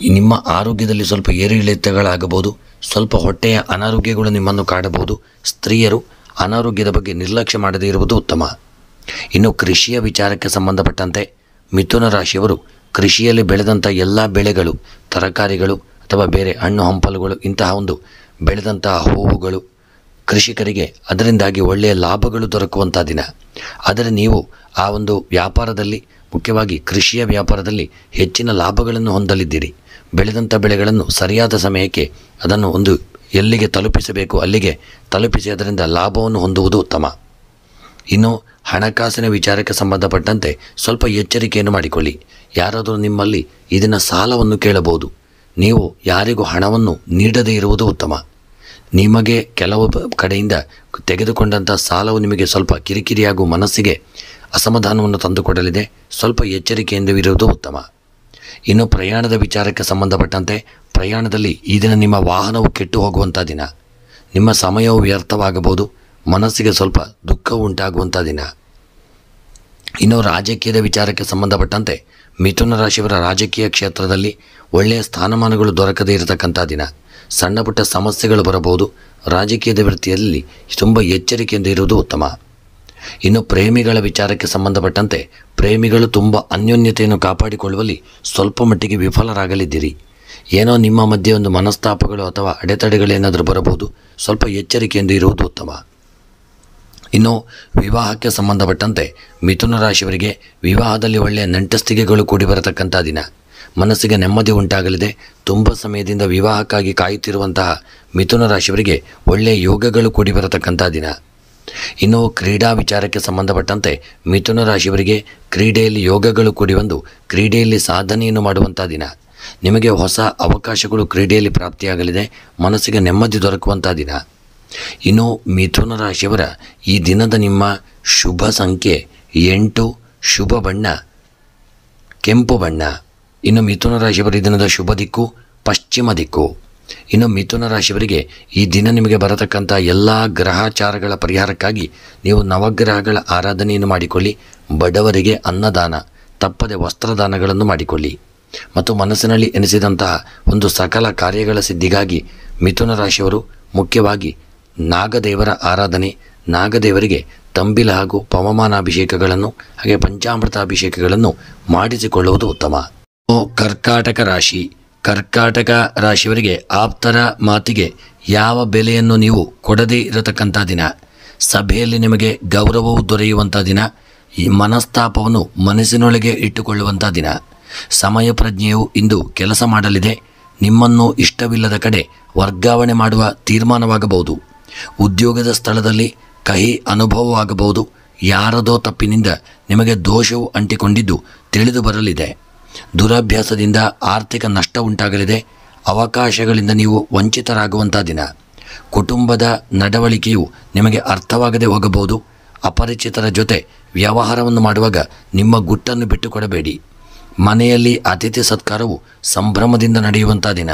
ನಿಮ್ಮ ಆರೋಗ್ಯದಲ್ಲಿ ಸ್ವಲ್ಪ ಏರಿಳಿತಗಳಾಗಬಹುದು. ಸ್ವಲ್ಪ ಹೊಟ್ಟೆಯ ಅನಾರೋಗ್ಯಗಳು ನಿಮ್ಮನ್ನು ಕಾಡಬಹುದು. ಸ್ತ್ರೀಯರು ಅನಾರೋಗ್ಯದ ಬಗ್ಗೆ ನಿರ್ಲಕ್ಷ್ಯ ಮಾಡದೇ ಇರುವುದು ಉತ್ತಮ. ಇನ್ನು ಕೃಷಿಯ ವಿಚಾರಕ್ಕೆ ಸಂಬಂಧಪಟ್ಟಂತೆ ಮಿಥುನ ರಾಶಿಯವರು ಕೃಷಿಯಲ್ಲಿ ಬೆಳೆದಂಥ ಎಲ್ಲ ಬೆಳೆಗಳು, ತರಕಾರಿಗಳು ಅಥವಾ ಬೇರೆ ಹಣ್ಣು ಹಂಪಲುಗಳು, ಇಂತಹ ಒಂದು ಬೆಳೆದಂತಹ ಹೂವುಗಳು ಕೃಷಿಕರಿಗೆ ಅದರಿಂದಾಗಿ ಒಳ್ಳೆಯ ಲಾಭಗಳು ದೊರಕುವಂಥ ದಿನ. ಆದರೆ ನೀವು ಆ ಒಂದು ವ್ಯಾಪಾರದಲ್ಲಿ, ಮುಖ್ಯವಾಗಿ ಕೃಷಿಯ ವ್ಯಾಪಾರದಲ್ಲಿ ಹೆಚ್ಚಿನ ಲಾಭಗಳನ್ನು ಹೊಂದಲಿದ್ದೀರಿ. ಬೆಳೆದಂಥ ಬೆಳೆಗಳನ್ನು ಸರಿಯಾದ ಸಮಯಕ್ಕೆ ಅದನ್ನು ಒಂದು ಎಲ್ಲಿಗೆ ತಲುಪಿಸಬೇಕು ಅಲ್ಲಿಗೆ ತಲುಪಿಸಿ ಅದರಿಂದ ಲಾಭವನ್ನು ಹೊಂದುವುದು ಉತ್ತಮ. ಇನ್ನು ಹಣಕಾಸಿನ ವಿಚಾರಕ್ಕೆ ಸಂಬಂಧಪಟ್ಟಂತೆ ಸ್ವಲ್ಪ ಎಚ್ಚರಿಕೆಯನ್ನು ಮಾಡಿಕೊಳ್ಳಿ. ಯಾರಾದರೂ ನಿಮ್ಮಲ್ಲಿ ಇದನ್ನು ಸಾಲವನ್ನು ಕೇಳಬಹುದು. ನೀವು ಯಾರಿಗೂ ಹಣವನ್ನು ನೀಡದೇ ಇರುವುದು ಉತ್ತಮ. ನಿಮಗೆ ಕೆಲವು ಕಡೆಯಿಂದ ತೆಗೆದುಕೊಂಡಂಥ ಸಾಲವು ನಿಮಗೆ ಸ್ವಲ್ಪ ಕಿರಿಕಿರಿ ಹಾಗೂ ಮನಸ್ಸಿಗೆ ಅಸಮಾಧಾನವನ್ನು ತಂದುಕೊಡಲಿದೆ. ಸ್ವಲ್ಪ ಎಚ್ಚರಿಕೆಯಿಂದ ಇರುವುದು ಉತ್ತಮ. ಇನ್ನು ಪ್ರಯಾಣದ ವಿಚಾರಕ್ಕೆ ಸಂಬಂಧಪಟ್ಟಂತೆ ಪ್ರಯಾಣದಲ್ಲಿ ಈ ದಿನ ನಿಮ್ಮ ವಾಹನವು ಕೆಟ್ಟು ಹೋಗುವಂಥ ದಿನ. ನಿಮ್ಮ ಸಮಯವು ವ್ಯರ್ಥವಾಗಬಹುದು. ಮನಸ್ಸಿಗೆ ಸ್ವಲ್ಪ ದುಃಖವು ಉಂಟಾಗುವಂಥ ದಿನ. ಇನ್ನು ರಾಜಕೀಯದ ವಿಚಾರಕ್ಕೆ ಸಂಬಂಧಪಟ್ಟಂತೆ ಮಿಥುನ ರಾಶಿಯವರ ರಾಜಕೀಯ ಕ್ಷೇತ್ರದಲ್ಲಿ ಒಳ್ಳೆಯ ಸ್ಥಾನಮಾನಗಳು ದೊರಕದೇ ಇರತಕ್ಕಂಥ ದಿನ. ಸಣ್ಣ ಪುಟ್ಟ ಸಮಸ್ಯೆಗಳು ಬರಬಹುದು. ರಾಜಕೀಯದ ವೃತ್ತಿಯಲ್ಲಿ ತುಂಬ ಎಚ್ಚರಿಕೆಯಿಂದ ಇರುವುದು ಉತ್ತಮ. ಇನ್ನು ಪ್ರೇಮಿಗಳ ವಿಚಾರಕ್ಕೆ ಸಂಬಂಧಪಟ್ಟಂತೆ ಪ್ರೇಮಿಗಳು ತುಂಬ ಅನ್ಯೋನ್ಯತೆಯನ್ನು ಕಾಪಾಡಿಕೊಳ್ಳುವಲ್ಲಿ ಸ್ವಲ್ಪ ಮಟ್ಟಿಗೆ ವಿಫಲರಾಗಲಿದ್ದೀರಿ. ಏನೋ ನಿಮ್ಮ ಮಧ್ಯೆ ಒಂದು ಮನಸ್ತಾಪಗಳು ಅಥವಾ ಅಡೆತಡೆಗಳೇನಾದರೂ ಬರಬಹುದು. ಸ್ವಲ್ಪ ಎಚ್ಚರಿಕೆಯಿಂದ ಇರುವುದು ಉತ್ತಮ. ಇನ್ನು ವಿವಾಹಕ್ಕೆ ಸಂಬಂಧಪಟ್ಟಂತೆ ಮಿಥುನ ರಾಶಿಯವರಿಗೆ ವಿವಾಹದಲ್ಲಿ ಒಳ್ಳೆಯ ನಂಟಸ್ತಿಗೆಗಳು ಕೂಡಿ ಬರತಕ್ಕಂಥ ದಿನ. ಮನಸ್ಸಿಗೆ ನೆಮ್ಮದಿ ಉಂಟಾಗಲಿದೆ. ತುಂಬ ಸಮಯದಿಂದ ವಿವಾಹಕ್ಕಾಗಿ ಕಾಯುತ್ತಿರುವಂತಹ ಮಿಥುನ ರಾಶಿಯವರಿಗೆ ಒಳ್ಳೆಯ ಯೋಗಗಳು ಕೂಡಿ ಬರತಕ್ಕಂಥ ದಿನ. ಇನ್ನು ಕ್ರೀಡಾ ವಿಚಾರಕ್ಕೆ ಸಂಬಂಧಪಟ್ಟಂತೆ ಮಿಥುನ ರಾಶಿಯವರಿಗೆ ಕ್ರೀಡೆಯಲ್ಲಿ ಯೋಗಗಳು ಕೂಡಿ ಬಂದು ಕ್ರೀಡೆಯಲ್ಲಿ ಸಾಧನೆಯನ್ನು ಮಾಡುವಂಥ ದಿನ. ನಿಮಗೆ ಹೊಸ ಅವಕಾಶಗಳು ಕ್ರೀಡೆಯಲ್ಲಿ ಪ್ರಾಪ್ತಿಯಾಗಲಿದೆ. ಮನಸ್ಸಿಗೆ ನೆಮ್ಮದಿ ದೊರಕುವಂಥ ದಿನ. ಇನ್ನು ಮಿಥುನ ರಾಶಿಯವರ ಈ ದಿನದ ನಿಮ್ಮ ಶುಭ ಸಂಖ್ಯೆ 8, ಶುಭ ಬಣ್ಣ ಕೆಂಪು ಬಣ್ಣ. ಇನ್ನು ಮಿಥುನ ರಾಶಿಯವರ ಈ ದಿನದ ಶುಭ ದಿಕ್ಕು ಪಶ್ಚಿಮ ದಿಕ್ಕು. ಇನ್ನು ಮಿಥುನ ರಾಶಿಯವರಿಗೆ ಈ ದಿನ ನಿಮಗೆ ಬರತಕ್ಕಂಥ ಎಲ್ಲ ಗ್ರಹಾಚಾರಗಳ ಪರಿಹಾರಕ್ಕಾಗಿ ನೀವು ನವಗ್ರಹಗಳ ಆರಾಧನೆಯನ್ನು ಮಾಡಿಕೊಳ್ಳಿ. ಬಡವರಿಗೆ ಅನ್ನದಾನ, ತಪ್ಪದೆ ವಸ್ತ್ರದಾನಗಳನ್ನು ಮಾಡಿಕೊಳ್ಳಿ. ಮತ್ತು ಮನಸ್ಸಿನಲ್ಲಿ ಎನಿಸಿದಂತಹ ಒಂದು ಸಕಲ ಕಾರ್ಯಗಳ ಸಿದ್ಧಿಗಾಗಿ ಮಿಥುನ ರಾಶಿಯವರು ಮುಖ್ಯವಾಗಿ ನಾಗದೇವರ ಆರಾಧನೆ, ನಾಗದೇವರಿಗೆ ತಂಬಿಲ ಹಾಗೂ ಪವಮಾನಾಭಿಷೇಕಗಳನ್ನು ಹಾಗೆ ಪಂಚಾಮೃತ ಅಭಿಷೇಕಗಳನ್ನು ಮಾಡಿಸಿಕೊಳ್ಳುವುದು ಉತ್ತಮ. ಕರ್ಕಾಟಕ ರಾಶಿ. ಕರ್ಕಾಟಕ ರಾಶಿಯವರಿಗೆ ಆಪ್ತರ ಮಾತಿಗೆ ಯಾವ ಬೆಲೆಯನ್ನು ನೀವು ಕೊಡದೇ ಇರತಕ್ಕಂಥ ದಿನ. ಸಭೆಯಲ್ಲಿ ನಿಮಗೆ ಗೌರವವು ದೊರೆಯುವಂಥ ದಿನ. ಈ ಮನಸ್ತಾಪವನ್ನು ಮನಸ್ಸಿನೊಳಗೆ ಇಟ್ಟುಕೊಳ್ಳುವಂಥ ದಿನ. ಸಮಯ ಪ್ರಜ್ಞೆಯು ಇಂದು ಕೆಲಸ ಮಾಡಲಿದೆ. ನಿಮ್ಮನ್ನು ಇಷ್ಟವಿಲ್ಲದ ಕಡೆ ವರ್ಗಾವಣೆ ಮಾಡುವ ತೀರ್ಮಾನವಾಗಬಹುದು. ಉದ್ಯೋಗದ ಸ್ಥಳದಲ್ಲಿ ಕಹಿ ಅನುಭವವಾಗಬಹುದು. ಯಾರದೋ ತಪ್ಪಿನಿಂದ ನಿಮಗೆ ದೋಷವು ಅಂಟಿಕೊಂಡಿದ್ದು ತಿಳಿದು ಬರಲಿದೆ. ದುರಭ್ಯಾಸದಿಂದ ಆರ್ಥಿಕ ನಷ್ಟ ಉಂಟಾಗಲಿದೆ. ಅವಕಾಶಗಳಿಂದ ನೀವು ವಂಚಿತರಾಗುವಂಥ ದಿನ. ಕುಟುಂಬದ ನಡವಳಿಕೆಯು ನಿಮಗೆ ಅರ್ಥವಾಗದೆ ಹೋಗಬಹುದು. ಅಪರಿಚಿತರ ಜೊತೆ ವ್ಯವಹಾರವನ್ನು ಮಾಡುವಾಗ ನಿಮ್ಮ ಗುಟ್ಟನ್ನು ಬಿಟ್ಟುಕೊಡಬೇಡಿ. ಮನೆಯಲ್ಲಿ ಅತಿಥಿ ಸತ್ಕಾರವು ಸಂಭ್ರಮದಿಂದ ನಡೆಯುವಂಥ ದಿನ.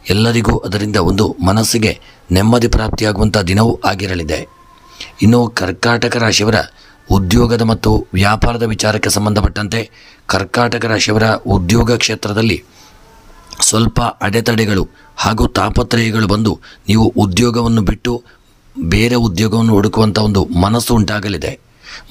ಎಲ್ಲರಿಗೂ ಅದರಿಂದ ಒಂದು ಮನಸ್ಸಿಗೆ ನೆಮ್ಮದಿ ಪ್ರಾಪ್ತಿಯಾಗುವಂಥ ದಿನವೂ ಆಗಿರಲಿದೆ. ಇನ್ನು ಕರ್ಕಾಟಕ ರಾಶಿಯವರ ಉದ್ಯೋಗದ ಮತ್ತು ವ್ಯಾಪಾರದ ವಿಚಾರಕ್ಕೆ ಸಂಬಂಧಪಟ್ಟಂತೆ ಕರ್ಕಾಟಕ ರಾಶಿಯವರ ಉದ್ಯೋಗ ಕ್ಷೇತ್ರದಲ್ಲಿ ಸ್ವಲ್ಪ ಅಡೆತಡೆಗಳು ಹಾಗೂ ತಾಪತ್ರಯಗಳು ಬಂದು ನೀವು ಉದ್ಯೋಗವನ್ನು ಬಿಟ್ಟು ಬೇರೆ ಉದ್ಯೋಗವನ್ನು ಹುಡುಕುವಂಥ ಒಂದು ಮನಸ್ಸು ಉಂಟಾಗಲಿದೆ.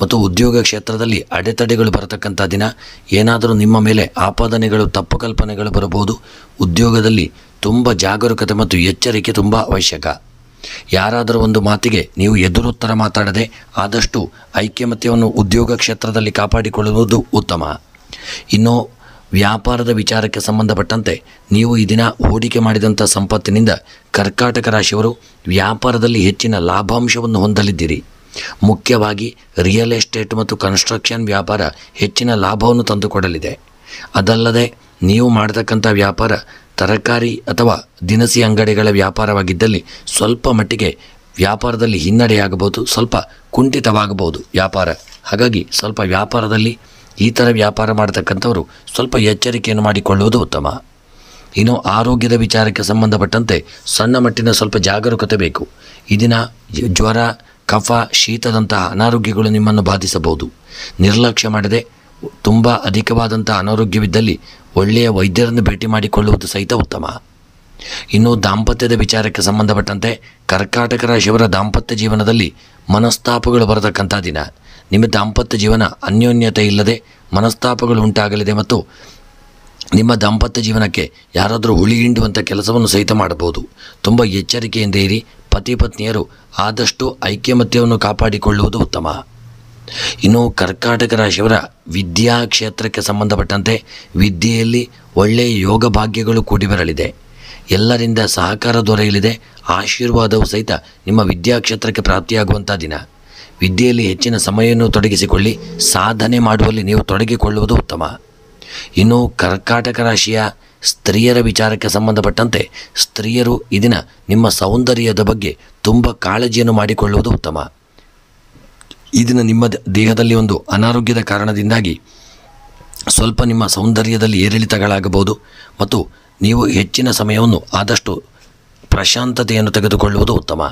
ಮತ್ತು ಉದ್ಯೋಗ ಕ್ಷೇತ್ರದಲ್ಲಿ ಅಡೆತಡೆಗಳು ಬರತಕ್ಕಂಥ ದಿನ. ಏನಾದರೂ ನಿಮ್ಮ ಮೇಲೆ ಆಪಾದನೆಗಳು, ತಪ್ಪು ಕಲ್ಪನೆಗಳು ಬರಬಹುದು. ಉದ್ಯೋಗದಲ್ಲಿ ತುಂಬ ಜಾಗರೂಕತೆ ಮತ್ತು ಎಚ್ಚರಿಕೆ ತುಂಬ ಅವಶ್ಯಕ. ಯಾರಾದರೂ ಒಂದು ಮಾತಿಗೆ ನೀವು ಎದುರುತ್ತರ ಮಾತಾಡದೆ ಆದಷ್ಟು ಐಕ್ಯಮತ್ಯವನ್ನು ಉದ್ಯೋಗ ಕ್ಷೇತ್ರದಲ್ಲಿ ಕಾಪಾಡಿಕೊಳ್ಳುವುದು ಉತ್ತಮ. ಇನ್ನು ವ್ಯಾಪಾರದ ವಿಚಾರಕ್ಕೆ ಸಂಬಂಧಪಟ್ಟಂತೆ ನೀವು ಈ ದಿನ ಹೂಡಿಕೆ ಮಾಡಿದಂಥ ಸಂಪತ್ತಿನಿಂದ ಕರ್ಕಾಟಕ ರಾಶಿಯವರು ವ್ಯಾಪಾರದಲ್ಲಿ ಹೆಚ್ಚಿನ ಲಾಭಾಂಶವನ್ನು ಹೊಂದಲಿದ್ದೀರಿ. ಮುಖ್ಯವಾಗಿ ರಿಯಲ್ ಎಸ್ಟೇಟ್ ಮತ್ತು ಕನ್ಸ್ಟ್ರಕ್ಷನ್ ವ್ಯಾಪಾರ ಹೆಚ್ಚಿನ ಲಾಭವನ್ನು ತಂದುಕೊಡಲಿದೆ. ಅದಲ್ಲದೆ ನೀವು ಮಾಡತಕ್ಕಂಥ ವ್ಯಾಪಾರ ತರಕಾರಿ ಅಥವಾ ದಿನಸಿ ಅಂಗಡಿಗಳ ವ್ಯಾಪಾರವಾಗಿದ್ದಲ್ಲಿ ಸ್ವಲ್ಪ ಮಟ್ಟಿಗೆ ವ್ಯಾಪಾರದಲ್ಲಿ ಹಿನ್ನಡೆಯಾಗಬಹುದು, ಸ್ವಲ್ಪ ಕುಂಠಿತವಾಗಬಹುದು ವ್ಯಾಪಾರ. ಹಾಗಾಗಿ ಸ್ವಲ್ಪ ವ್ಯಾಪಾರದಲ್ಲಿ ಈ ಥರ ವ್ಯಾಪಾರ ಮಾಡತಕ್ಕಂಥವರು ಸ್ವಲ್ಪ ಎಚ್ಚರಿಕೆಯನ್ನು ಮಾಡಿಕೊಳ್ಳುವುದು ಉತ್ತಮ. ಇನ್ನು ಆರೋಗ್ಯದ ವಿಚಾರಕ್ಕೆ ಸಂಬಂಧಪಟ್ಟಂತೆ ಸಣ್ಣ ಮಟ್ಟಿನ ಸ್ವಲ್ಪ ಜಾಗರೂಕತೆ ಬೇಕು. ಈ ದಿನ ಜ್ವರ, ಕಫ, ಶೀತದಂತಹ ಅನಾರೋಗ್ಯಗಳು ನಿಮ್ಮನ್ನು ಬಾಧಿಸಬಹುದು. ನಿರ್ಲಕ್ಷ್ಯ ಮಾಡದೆ ತುಂಬ ಅಧಿಕವಾದಂಥ ಅನಾರೋಗ್ಯವಿದ್ದಲ್ಲಿ ಒಳ್ಳೆಯ ವೈದ್ಯರನ್ನು ಭೇಟಿ ಮಾಡಿಕೊಳ್ಳುವುದು ಸಹಿತ ಉತ್ತಮ. ಇನ್ನು ದಾಂಪತ್ಯದ ವಿಚಾರಕ್ಕೆ ಸಂಬಂಧಪಟ್ಟಂತೆ ಕರ್ಕಾಟಕ ರಾಶಿಯವರ ದಾಂಪತ್ಯ ಜೀವನದಲ್ಲಿ ಮನಸ್ತಾಪಗಳು ಬರತಕ್ಕಂಥ ದಿನ. ನಿಮ್ಮ ದಾಂಪತ್ಯ ಜೀವನ ಅನ್ಯೋನ್ಯತೆ ಇಲ್ಲದೆ ಮನಸ್ತಾಪಗಳು ಉಂಟಾಗಲಿದೆ ಮತ್ತು ನಿಮ್ಮ ದಾಂಪತ್ಯ ಜೀವನಕ್ಕೆ ಯಾರಾದರೂ ಹುಳಿ ಹಿಂಡುವಂಥ ಕೆಲಸವನ್ನು ಸಹಿತ ಮಾಡಬಹುದು. ತುಂಬ ಎಚ್ಚರಿಕೆಯಿಂದ ಇರಿ. ಪತಿ ಪತ್ನಿಯರು ಆದಷ್ಟು ಐಕ್ಯಮತ್ಯವನ್ನು ಕಾಪಾಡಿಕೊಳ್ಳುವುದು ಉತ್ತಮ. ಇನ್ನು ಕರ್ಕಾಟಕ ರಾಶಿಯವರ ವಿದ್ಯಾ ಕ್ಷೇತ್ರಕ್ಕೆ ಸಂಬಂಧಪಟ್ಟಂತೆ ವಿದ್ಯೆಯಲ್ಲಿ ಒಳ್ಳೆಯ ಯೋಗ ಭಾಗ್ಯಗಳು ಕೂಡಿ ಬರಲಿದೆ. ಎಲ್ಲರಿಂದ ಸಹಕಾರ ದೊರೆಯಲಿದೆ. ಆಶೀರ್ವಾದವು ಸಹಿತ ನಿಮ್ಮ ವಿದ್ಯಾಕ್ಷೇತ್ರಕ್ಕೆ ಪ್ರಾಪ್ತಿಯಾಗುವಂಥ ದಿನ. ವಿದ್ಯೆಯಲ್ಲಿ ಹೆಚ್ಚಿನ ಸಮಯವನ್ನು ತೊಡಗಿಸಿಕೊಳ್ಳಿ. ಸಾಧನೆ ಮಾಡುವಲ್ಲಿ ನೀವು ತೊಡಗಿಕೊಳ್ಳುವುದು ಉತ್ತಮ. ಇನ್ನು ಕರ್ಕಾಟಕ ರಾಶಿಯ ಸ್ತ್ರೀಯರ ವಿಚಾರಕ್ಕೆ ಸಂಬಂಧಪಟ್ಟಂತೆ ಸ್ತ್ರೀಯರು ಈ ದಿನ ನಿಮ್ಮ ಸೌಂದರ್ಯದ ಬಗ್ಗೆ ತುಂಬ ಕಾಳಜಿಯನ್ನು ಮಾಡಿಕೊಳ್ಳುವುದು ಉತ್ತಮ. ಈ ದಿನ ನಿಮ್ಮ ದೇಹದಲ್ಲಿ ಒಂದು ಅನಾರೋಗ್ಯದ ಕಾರಣದಿಂದಾಗಿ ಸ್ವಲ್ಪ ನಿಮ್ಮ ಸೌಂದರ್ಯದಲ್ಲಿ ಏರಿಳಿತಗಳಾಗಬಹುದು ಮತ್ತು ನೀವು ಹೆಚ್ಚಿನ ಸಮಯವನ್ನು ಆದಷ್ಟು ಪ್ರಶಾಂತತೆಯನ್ನು ತೆಗೆದುಕೊಳ್ಳುವುದು ಉತ್ತಮ.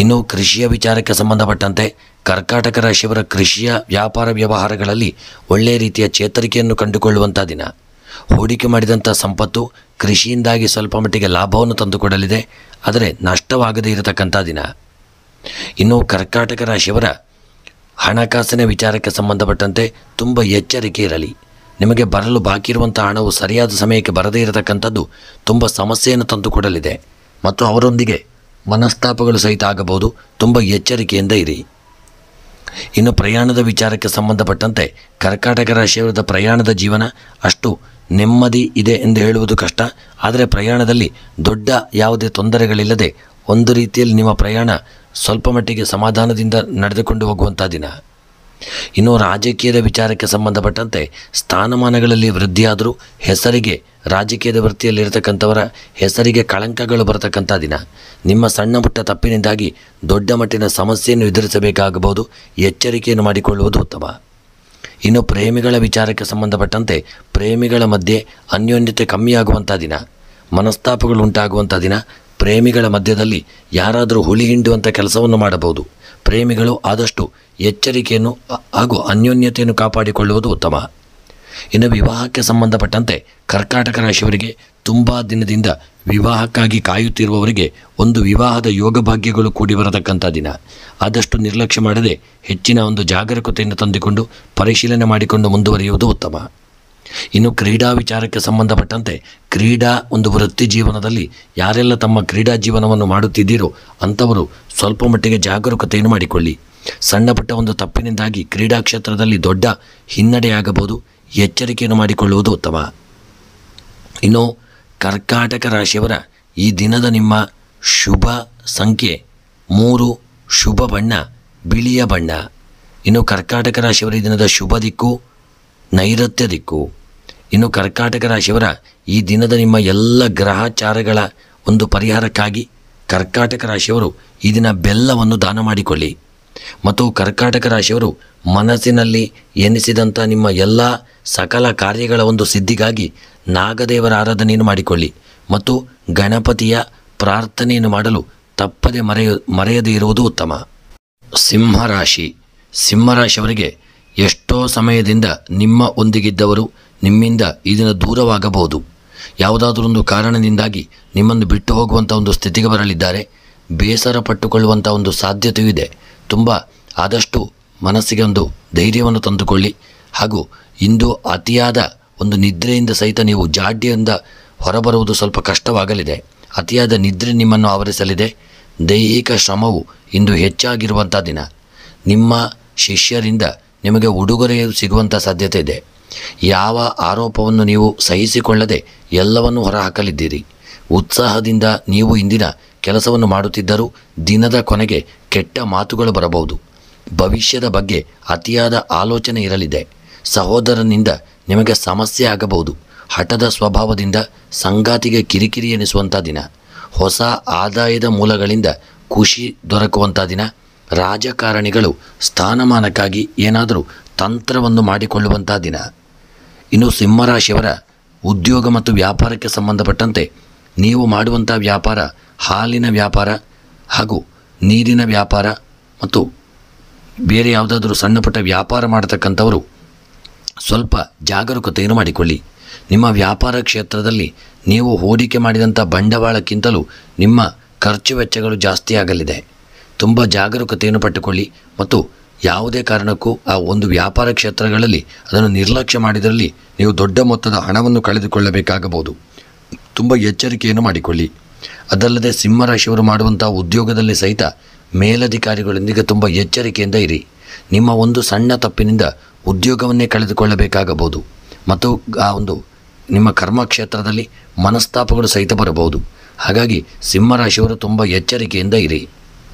ಇನ್ನು ಕೃಷಿಯ ವಿಚಾರಕ್ಕೆ ಸಂಬಂಧಪಟ್ಟಂತೆ ಕರ್ಕಾಟಕ ರಾಶಿಯವರ ಕೃಷಿಯ ವ್ಯಾಪಾರ ವ್ಯವಹಾರಗಳಲ್ಲಿ ಒಳ್ಳೆಯ ರೀತಿಯ ಚೇತರಿಕೆಯನ್ನು ಕಂಡುಕೊಳ್ಳುವಂಥ ದಿನ. ಹೂಡಿಕೆ ಮಾಡಿದಂಥ ಸಂಪತ್ತು ಕೃಷಿಯಿಂದಾಗಿ ಸ್ವಲ್ಪ ಮಟ್ಟಿಗೆ ಲಾಭವನ್ನು ತಂದುಕೊಡಲಿದೆ, ಆದರೆ ನಷ್ಟವಾಗದೇ ಇರತಕ್ಕಂಥ ದಿನ. ಇನ್ನು ಕರ್ಕಾಟಕ ರಾಶಿಯವರ ಹಣಕಾಸಿನ ವಿಚಾರಕ್ಕೆ ಸಂಬಂಧಪಟ್ಟಂತೆ ತುಂಬ ಎಚ್ಚರಿಕೆ ಇರಲಿ. ನಿಮಗೆ ಬರಲು ಬಾಕಿ ಇರುವಂಥ ಹಣವು ಸರಿಯಾದ ಸಮಯಕ್ಕೆ ಬರದೇ ಇರತಕ್ಕಂಥದ್ದು ತುಂಬ ಸಮಸ್ಯೆಯನ್ನು ತಂದುಕೊಡಲಿದೆ ಮತ್ತು ಅವರೊಂದಿಗೆ ಮನಸ್ತಾಪಗಳು ಸಹಿತ ಆಗಬಹುದು. ತುಂಬ ಎಚ್ಚರಿಕೆಯಿಂದ ಇರಿ. ಇನ್ನು ಪ್ರಯಾಣದ ವಿಚಾರಕ್ಕೆ ಸಂಬಂಧಪಟ್ಟಂತೆ ಕರ್ಕಾಟಕ ರಾಶಿಯವರ ಪ್ರಯಾಣದ ಜೀವನ ಅಷ್ಟು ನೆಮ್ಮದಿ ಇದೆ ಎಂದು ಹೇಳುವುದು ಕಷ್ಟ. ಆದರೆ ಪ್ರಯಾಣದಲ್ಲಿ ದೊಡ್ಡ ಯಾವುದೇ ತೊಂದರೆಗಳಿಲ್ಲದೆ ಒಂದು ರೀತಿಯಲ್ಲಿ ನಿಮ್ಮ ಪ್ರಯಾಣ ಸ್ವಲ್ಪ ಮಟ್ಟಿಗೆ ಸಮಾಧಾನದಿಂದ ನಡೆದುಕೊಂಡು ಹೋಗುವಂಥ ದಿನ. ಇನ್ನು ರಾಜಕೀಯದ ವಿಚಾರಕ್ಕೆ ಸಂಬಂಧಪಟ್ಟಂತೆ ಸ್ಥಾನಮಾನಗಳಲ್ಲಿ ವೃದ್ಧಿಯಾದರೂ ಹೆಸರಿಗೆ ರಾಜಕೀಯದ ವೃತ್ತಿಯಲ್ಲಿರತಕ್ಕಂಥವರ ಹೆಸರಿಗೆ ಕಳಂಕಗಳು ಬರತಕ್ಕಂಥ ದಿನ. ನಿಮ್ಮ ಸಣ್ಣ ಪುಟ್ಟ ತಪ್ಪಿನಿಂದಾಗಿ ದೊಡ್ಡ ಮಟ್ಟಿನ ಸಮಸ್ಯೆಯನ್ನು ಎದುರಿಸಬೇಕಾಗಬಹುದು. ಎಚ್ಚರಿಕೆಯನ್ನು ಮಾಡಿಕೊಳ್ಳುವುದು ಉತ್ತಮ. ಇನ್ನು ಪ್ರೇಮಿಗಳ ವಿಚಾರಕ್ಕೆ ಸಂಬಂಧಪಟ್ಟಂತೆ ಪ್ರೇಮಿಗಳ ಮಧ್ಯೆ ಅನ್ಯೋನ್ಯತೆ ಕಮ್ಮಿಯಾಗುವಂಥ ದಿನ, ಮನಸ್ತಾಪಗಳು ಉಂಟಾಗುವಂಥ ದಿನ. ಪ್ರೇಮಿಗಳ ಮಧ್ಯದಲ್ಲಿ ಯಾರಾದರೂ ಹುಳಿ ಹಿಂಡುವಂಥ ಕೆಲಸವನ್ನು ಮಾಡಬಹುದು. ಪ್ರೇಮಿಗಳು ಆದಷ್ಟು ಎಚ್ಚರಿಕೆಯನ್ನು ಹಾಗೂ ಅನ್ಯೋನ್ಯತೆಯನ್ನು ಕಾಪಾಡಿಕೊಳ್ಳುವುದು ಉತ್ತಮ. ಇನ್ನು ವಿವಾಹಕ್ಕೆ ಸಂಬಂಧಪಟ್ಟಂತೆ ಕರ್ಕಾಟಕ ರಾಶಿಯವರಿಗೆ ತುಂಬ ದಿನದಿಂದ ವಿವಾಹಕ್ಕಾಗಿ ಕಾಯುತ್ತಿರುವವರಿಗೆ ಒಂದು ವಿವಾಹದ ಯೋಗ ಭಾಗ್ಯಗಳು ಕೂಡಿ ಬರತಕ್ಕಂಥ ದಿನ. ಆದಷ್ಟು ನಿರ್ಲಕ್ಷ್ಯ ಮಾಡದೆ ಹೆಚ್ಚಿನ ಒಂದು ಜಾಗರೂಕತೆಯನ್ನು ತಂದುಕೊಂಡು ಪರಿಶೀಲನೆ ಮಾಡಿಕೊಂಡು ಮುಂದುವರಿಯುವುದು ಉತ್ತಮ. ಇನ್ನು ಕ್ರೀಡಾ ವಿಚಾರಕ್ಕೆ ಸಂಬಂಧಪಟ್ಟಂತೆ ಕ್ರೀಡಾ ಒಂದು ವೃತ್ತಿ ಜೀವನದಲ್ಲಿ ಯಾರೆಲ್ಲ ತಮ್ಮ ಕ್ರೀಡಾ ಜೀವನವನ್ನು ಮಾಡುತ್ತಿದ್ದೀರೋ ಅಂಥವರು ಸ್ವಲ್ಪ ಮಟ್ಟಿಗೆ ಜಾಗರೂಕತೆಯನ್ನು ಮಾಡಿಕೊಳ್ಳಿ. ಸಣ್ಣ ಪುಟ್ಟ ಒಂದು ತಪ್ಪಿನಿಂದಾಗಿ ಕ್ರೀಡಾ ಕ್ಷೇತ್ರದಲ್ಲಿ ದೊಡ್ಡ ಹಿನ್ನಡೆಯಾಗಬಹುದು. ಎಚ್ಚರಿಕೆಯನ್ನು ಮಾಡಿಕೊಳ್ಳುವುದು ಉತ್ತಮ. ಇನ್ನು ಕರ್ಕಾಟಕ ರಾಶಿಯವರ ಈ ದಿನದ ನಿಮ್ಮ ಶುಭ ಸಂಖ್ಯೆ 3, ಶುಭ ಬಣ್ಣ ಬಿಳಿಯ ಬಣ್ಣ. ಇನ್ನು ಕರ್ಕಾಟಕ ರಾಶಿಯವರ ಈ ದಿನದ ಶುಭ ದಿಕ್ಕು ನೈಋತ್ಯ ದಿಕ್ಕು. ಇನ್ನು ಕರ್ಕಾಟಕ ರಾಶಿಯವರ ಈ ದಿನದ ನಿಮ್ಮ ಎಲ್ಲ ಗ್ರಹಚಾರಗಳ ಒಂದು ಪರಿಹಾರಕ್ಕಾಗಿ ಕರ್ಕಾಟಕ ರಾಶಿಯವರು ಈ ದಿನ ಬೆಲ್ಲವನ್ನು ದಾನ ಮಾಡಿಕೊಳ್ಳಿ. ಮತ್ತು ಕರ್ಕಾಟಕ ರಾಶಿಯವರು ಮನಸ್ಸಿನಲ್ಲಿ ಎನಿಸಿದಂಥ ನಿಮ್ಮ ಎಲ್ಲ ಸಕಲ ಕಾರ್ಯಗಳ ಒಂದು ಸಿದ್ಧಿಗಾಗಿ ನಾಗದೇವರ ಆರಾಧನೆಯನ್ನು ಮಾಡಿಕೊಳ್ಳಿ ಮತ್ತು ಗಣಪತಿಯ ಪ್ರಾರ್ಥನೆಯನ್ನು ಮಾಡಲು ತಪ್ಪದೆ ಮರೆಯದೇ ಇರುವುದು ಉತ್ತಮ. ಸಿಂಹರಾಶಿಯವರಿಗೆ ಎಷ್ಟೋ ಸಮಯದಿಂದ ನಿಮ್ಮ ಒಂದಿಗಿದ್ದವರು ನಿಮ್ಮಿಂದ ಈ ದಿನ ದೂರವಾಗಬಹುದು. ಯಾವುದಾದ್ರೊಂದು ಕಾರಣದಿಂದಾಗಿ ನಿಮ್ಮನ್ನು ಬಿಟ್ಟು ಹೋಗುವಂಥ ಒಂದು ಸ್ಥಿತಿಗೆ ಬರಲಿದ್ದಾರೆ. ಬೇಸರ ಪಟ್ಟುಕೊಳ್ಳುವಂಥ ಒಂದು ಸಾಧ್ಯತೆಯೂ ಇದೆ. ತುಂಬ ಆದಷ್ಟು ಮನಸ್ಸಿಗೆ ಒಂದು ಧೈರ್ಯವನ್ನು ತಂದುಕೊಳ್ಳಿ. ಹಾಗೂ ಇಂದು ಅತಿಯಾದ ಒಂದು ನಿದ್ರೆಯಿಂದ ಸಹಿತ ನೀವು ಜಾಡ್ಯದಿಂದ ಹೊರಬರುವುದು ಸ್ವಲ್ಪ ಕಷ್ಟವಾಗಲಿದೆ. ಅತಿಯಾದ ನಿದ್ರೆ ನಿಮ್ಮನ್ನು ಆವರಿಸಲಿದೆ. ದೈಹಿಕ ಶ್ರಮವು ಇಂದು ಹೆಚ್ಚಾಗಿರುವಂಥ ದಿನ. ನಿಮ್ಮ ಶಿಷ್ಯರಿಂದ ನಿಮಗೆ ಉಡುಗೊರೆಯು ಸಿಗುವಂಥ ಸಾಧ್ಯತೆ ಇದೆ. ಯಾವ ಆರೋಪವನ್ನು ನೀವು ಸಹಿಸಿಕೊಳ್ಳದೆ ಎಲ್ಲವನ್ನೂ ಹೊರಹಾಕಲಿದ್ದೀರಿ. ಉತ್ಸಾಹದಿಂದ ನೀವು ಇಂದಿನ ಕೆಲಸವನ್ನು ಮಾಡುತ್ತಿದ್ದರೂ ದಿನದ ಕೊನೆಗೆ ಕೆಟ್ಟ ಮಾತುಗಳು ಬರಬಹುದು. ಭವಿಷ್ಯದ ಬಗ್ಗೆ ಅತಿಯಾದ ಆಲೋಚನೆ ಇರಲಿದೆ. ಸಹೋದರನಿಂದ ನಿಮಗೆ ಸಮಸ್ಯೆ ಆಗಬಹುದು. ಹಠದ ಸ್ವಭಾವದಿಂದ ಸಂಗಾತಿಗೆ ಕಿರಿಕಿರಿ ಎನಿಸುವಂಥ ದಿನ. ಹೊಸ ಆದಾಯದ ಮೂಲಗಳಿಂದ ಖುಷಿ ದೊರಕುವಂಥ ದಿನ. ರಾಜಕಾರಣಿಗಳು ಸ್ಥಾನಮಾನಕ್ಕಾಗಿ ಏನಾದರೂ ತಂತ್ರವನ್ನು ಮಾಡಿಕೊಳ್ಳುವಂಥ ದಿನ. ಇನ್ನು ಸಿಂಹರಾಶಿಯವರ ಉದ್ಯೋಗ ಮತ್ತು ವ್ಯಾಪಾರಕ್ಕೆ ಸಂಬಂಧಪಟ್ಟಂತೆ ನೀವು ಮಾಡುವಂಥ ವ್ಯಾಪಾರ ಹಾಲಿನ ವ್ಯಾಪಾರ ಹಾಗೂ ನೀರಿನ ವ್ಯಾಪಾರ ಮತ್ತು ಬೇರೆ ಯಾವುದಾದ್ರೂ ಸಣ್ಣ ಪುಟ್ಟ ವ್ಯಾಪಾರ ಮಾಡತಕ್ಕಂಥವರು ಸ್ವಲ್ಪ ಜಾಗರೂಕತೆಯನ್ನು ಮಾಡಿಕೊಳ್ಳಿ. ನಿಮ್ಮ ವ್ಯಾಪಾರ ಕ್ಷೇತ್ರದಲ್ಲಿ ನೀವು ಹೂಡಿಕೆ ಮಾಡಿದಂಥ ಬಂಡವಾಳಕ್ಕಿಂತಲೂ ನಿಮ್ಮ ಖರ್ಚು ವೆಚ್ಚಗಳು ಜಾಸ್ತಿ ಆಗಲಿದೆ. ತುಂಬ ಜಾಗರೂಕತೆಯನ್ನು ಪಟ್ಟುಕೊಳ್ಳಿ ಮತ್ತು ಯಾವುದೇ ಕಾರಣಕ್ಕೂ ಆ ಒಂದು ವ್ಯಾಪಾರ ಕ್ಷೇತ್ರಗಳಲ್ಲಿ ಅದನ್ನು ನಿರ್ಲಕ್ಷ್ಯ ಮಾಡಿದಲ್ಲಿ ನೀವು ದೊಡ್ಡ ಮೊತ್ತದ ಹಣವನ್ನು ಕಳೆದುಕೊಳ್ಳಬೇಕಾಗಬಹುದು. ತುಂಬ ಎಚ್ಚರಿಕೆಯನ್ನು ಮಾಡಿಕೊಳ್ಳಿ. ಅದಲ್ಲದೆ ಸಿಂಹರಾಶಿಯವರು ಮಾಡುವಂಥ ಉದ್ಯೋಗದಲ್ಲಿ ಸಹಿತ ಮೇಲಧಿಕಾರಿಗಳೊಂದಿಗೆ ತುಂಬ ಎಚ್ಚರಿಕೆಯಿಂದ ಇರಿ. ನಿಮ್ಮ ಒಂದು ಸಣ್ಣ ತಪ್ಪಿನಿಂದ ಉದ್ಯೋಗವನ್ನೇ ಕಳೆದುಕೊಳ್ಳಬೇಕಾಗಬಹುದು ಮತ್ತು ಆ ಒಂದು ನಿಮ್ಮ ಕರ್ಮಕ್ಷೇತ್ರದಲ್ಲಿ ಮನಸ್ತಾಪಗಳು ಸಹಿತ ಬರಬಹುದು. ಹಾಗಾಗಿ ಸಿಂಹರಾಶಿಯವರು ತುಂಬ ಎಚ್ಚರಿಕೆಯಿಂದ ಇರಿ.